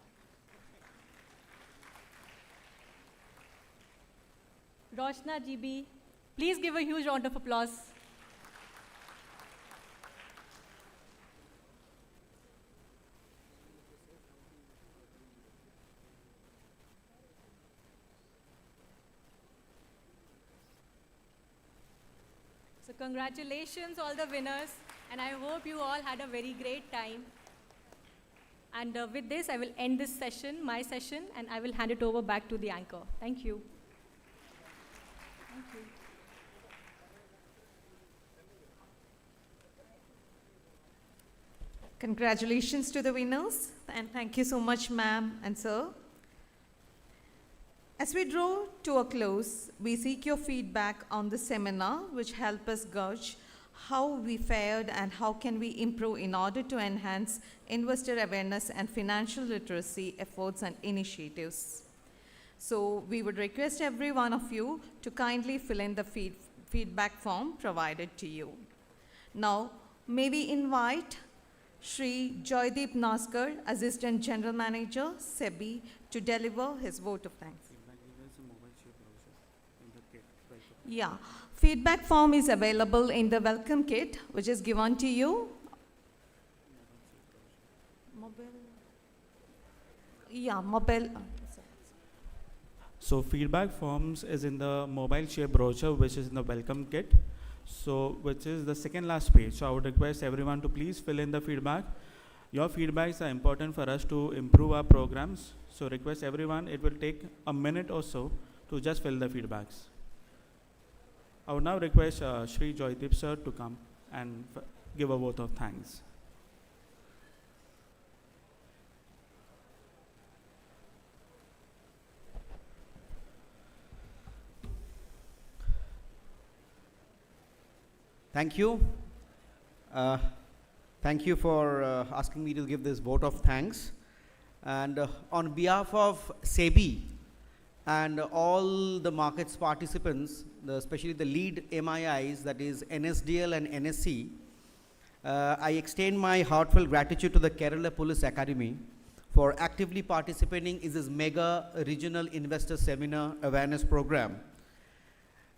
Roshna GB, please give a huge round of applause. So congratulations all the winners, and I hope you all had a very great time. And with this, I will end this session, my session, and I will hand it over back to the anchor. Thank you. Thank you. Congratulations to the winners, and thank you so much, ma'am and sir. As we draw to a close, we seek your feedback on the seminar, which help us gauge how we fared and how can we improve in order to enhance investor awareness and financial literacy efforts and initiatives. So we would request every one of you to kindly fill in the feedback form provided to you. Now, may we invite Shri Joydeep Naskar, Assistant General Manager, SEBI, to deliver his vote of thanks. Yeah, feedback form is available in the welcome kit, which is given to you. Mobile. So feedback forms is in the mobile share brochure, which is in the welcome kit. So which is the second last page. So I would request everyone to please fill in the feedback. Your feedbacks are important for us to improve our programs. So request everyone, it will take a minute or so to just fill the feedbacks. I would now request Shri Joydeep sir to come and give a vote of thanks. Thank you. Thank you for asking me to give this vote of thanks. And on behalf of SEBI and all the markets participants, especially the lead MIIs, that is NSDL and NSC, I extend my heartfelt gratitude to the Kerala Police Academy for actively participating in this mega regional investor seminar awareness program.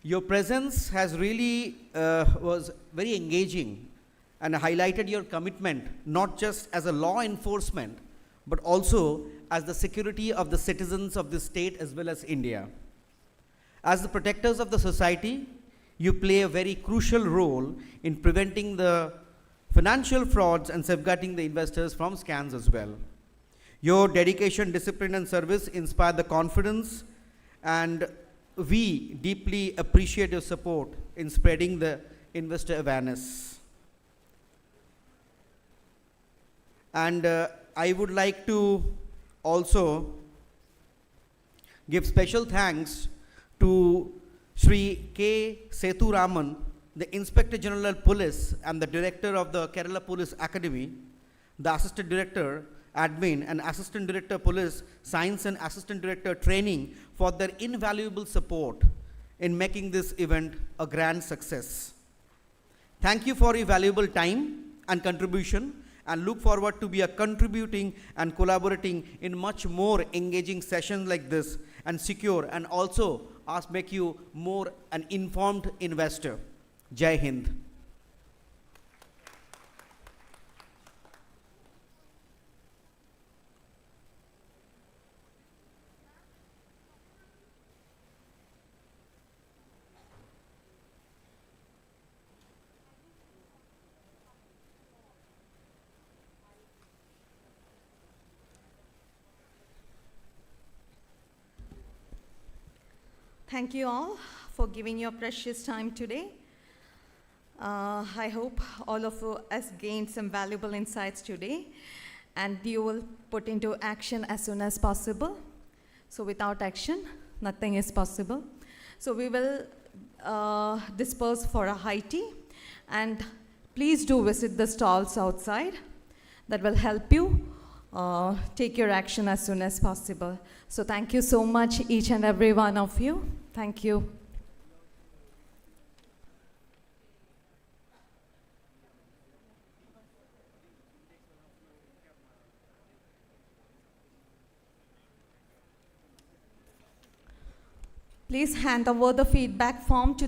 Your presence has really was very engaging and highlighted your commitment not just as a law enforcement but also as the security of the citizens of this state as well as India. As the protectors of the society, you play a very crucial role in preventing the financial frauds and safeguarding the investors from scams as well. Your dedication, discipline and service inspire the confidence, and we deeply appreciate your support in spreading the investor awareness. And I would like to also give special thanks to Sri K. Sethuraman, the Inspector General Police and the Director of the Kerala Police Academy, the Assistant Director Admin and Assistant Director Police Science and Assistant Director Training for their invaluable support in making this event a grand success. Thank you for your valuable time and contribution, and look forward to be contributing and collaborating in much more engaging sessions like this and secure and also make you more an informed investor. Jai Hind. Thank you all for giving your precious time today. I hope all of us gained some valuable insights today, and you will put into action as soon as possible. So without action, nothing is possible. So we will disperse for a high tea, and please do visit the stalls outside. That will help you take your action as soon as possible. So thank you so much, each and every one of you. Thank you. Please hand over the feedback form to the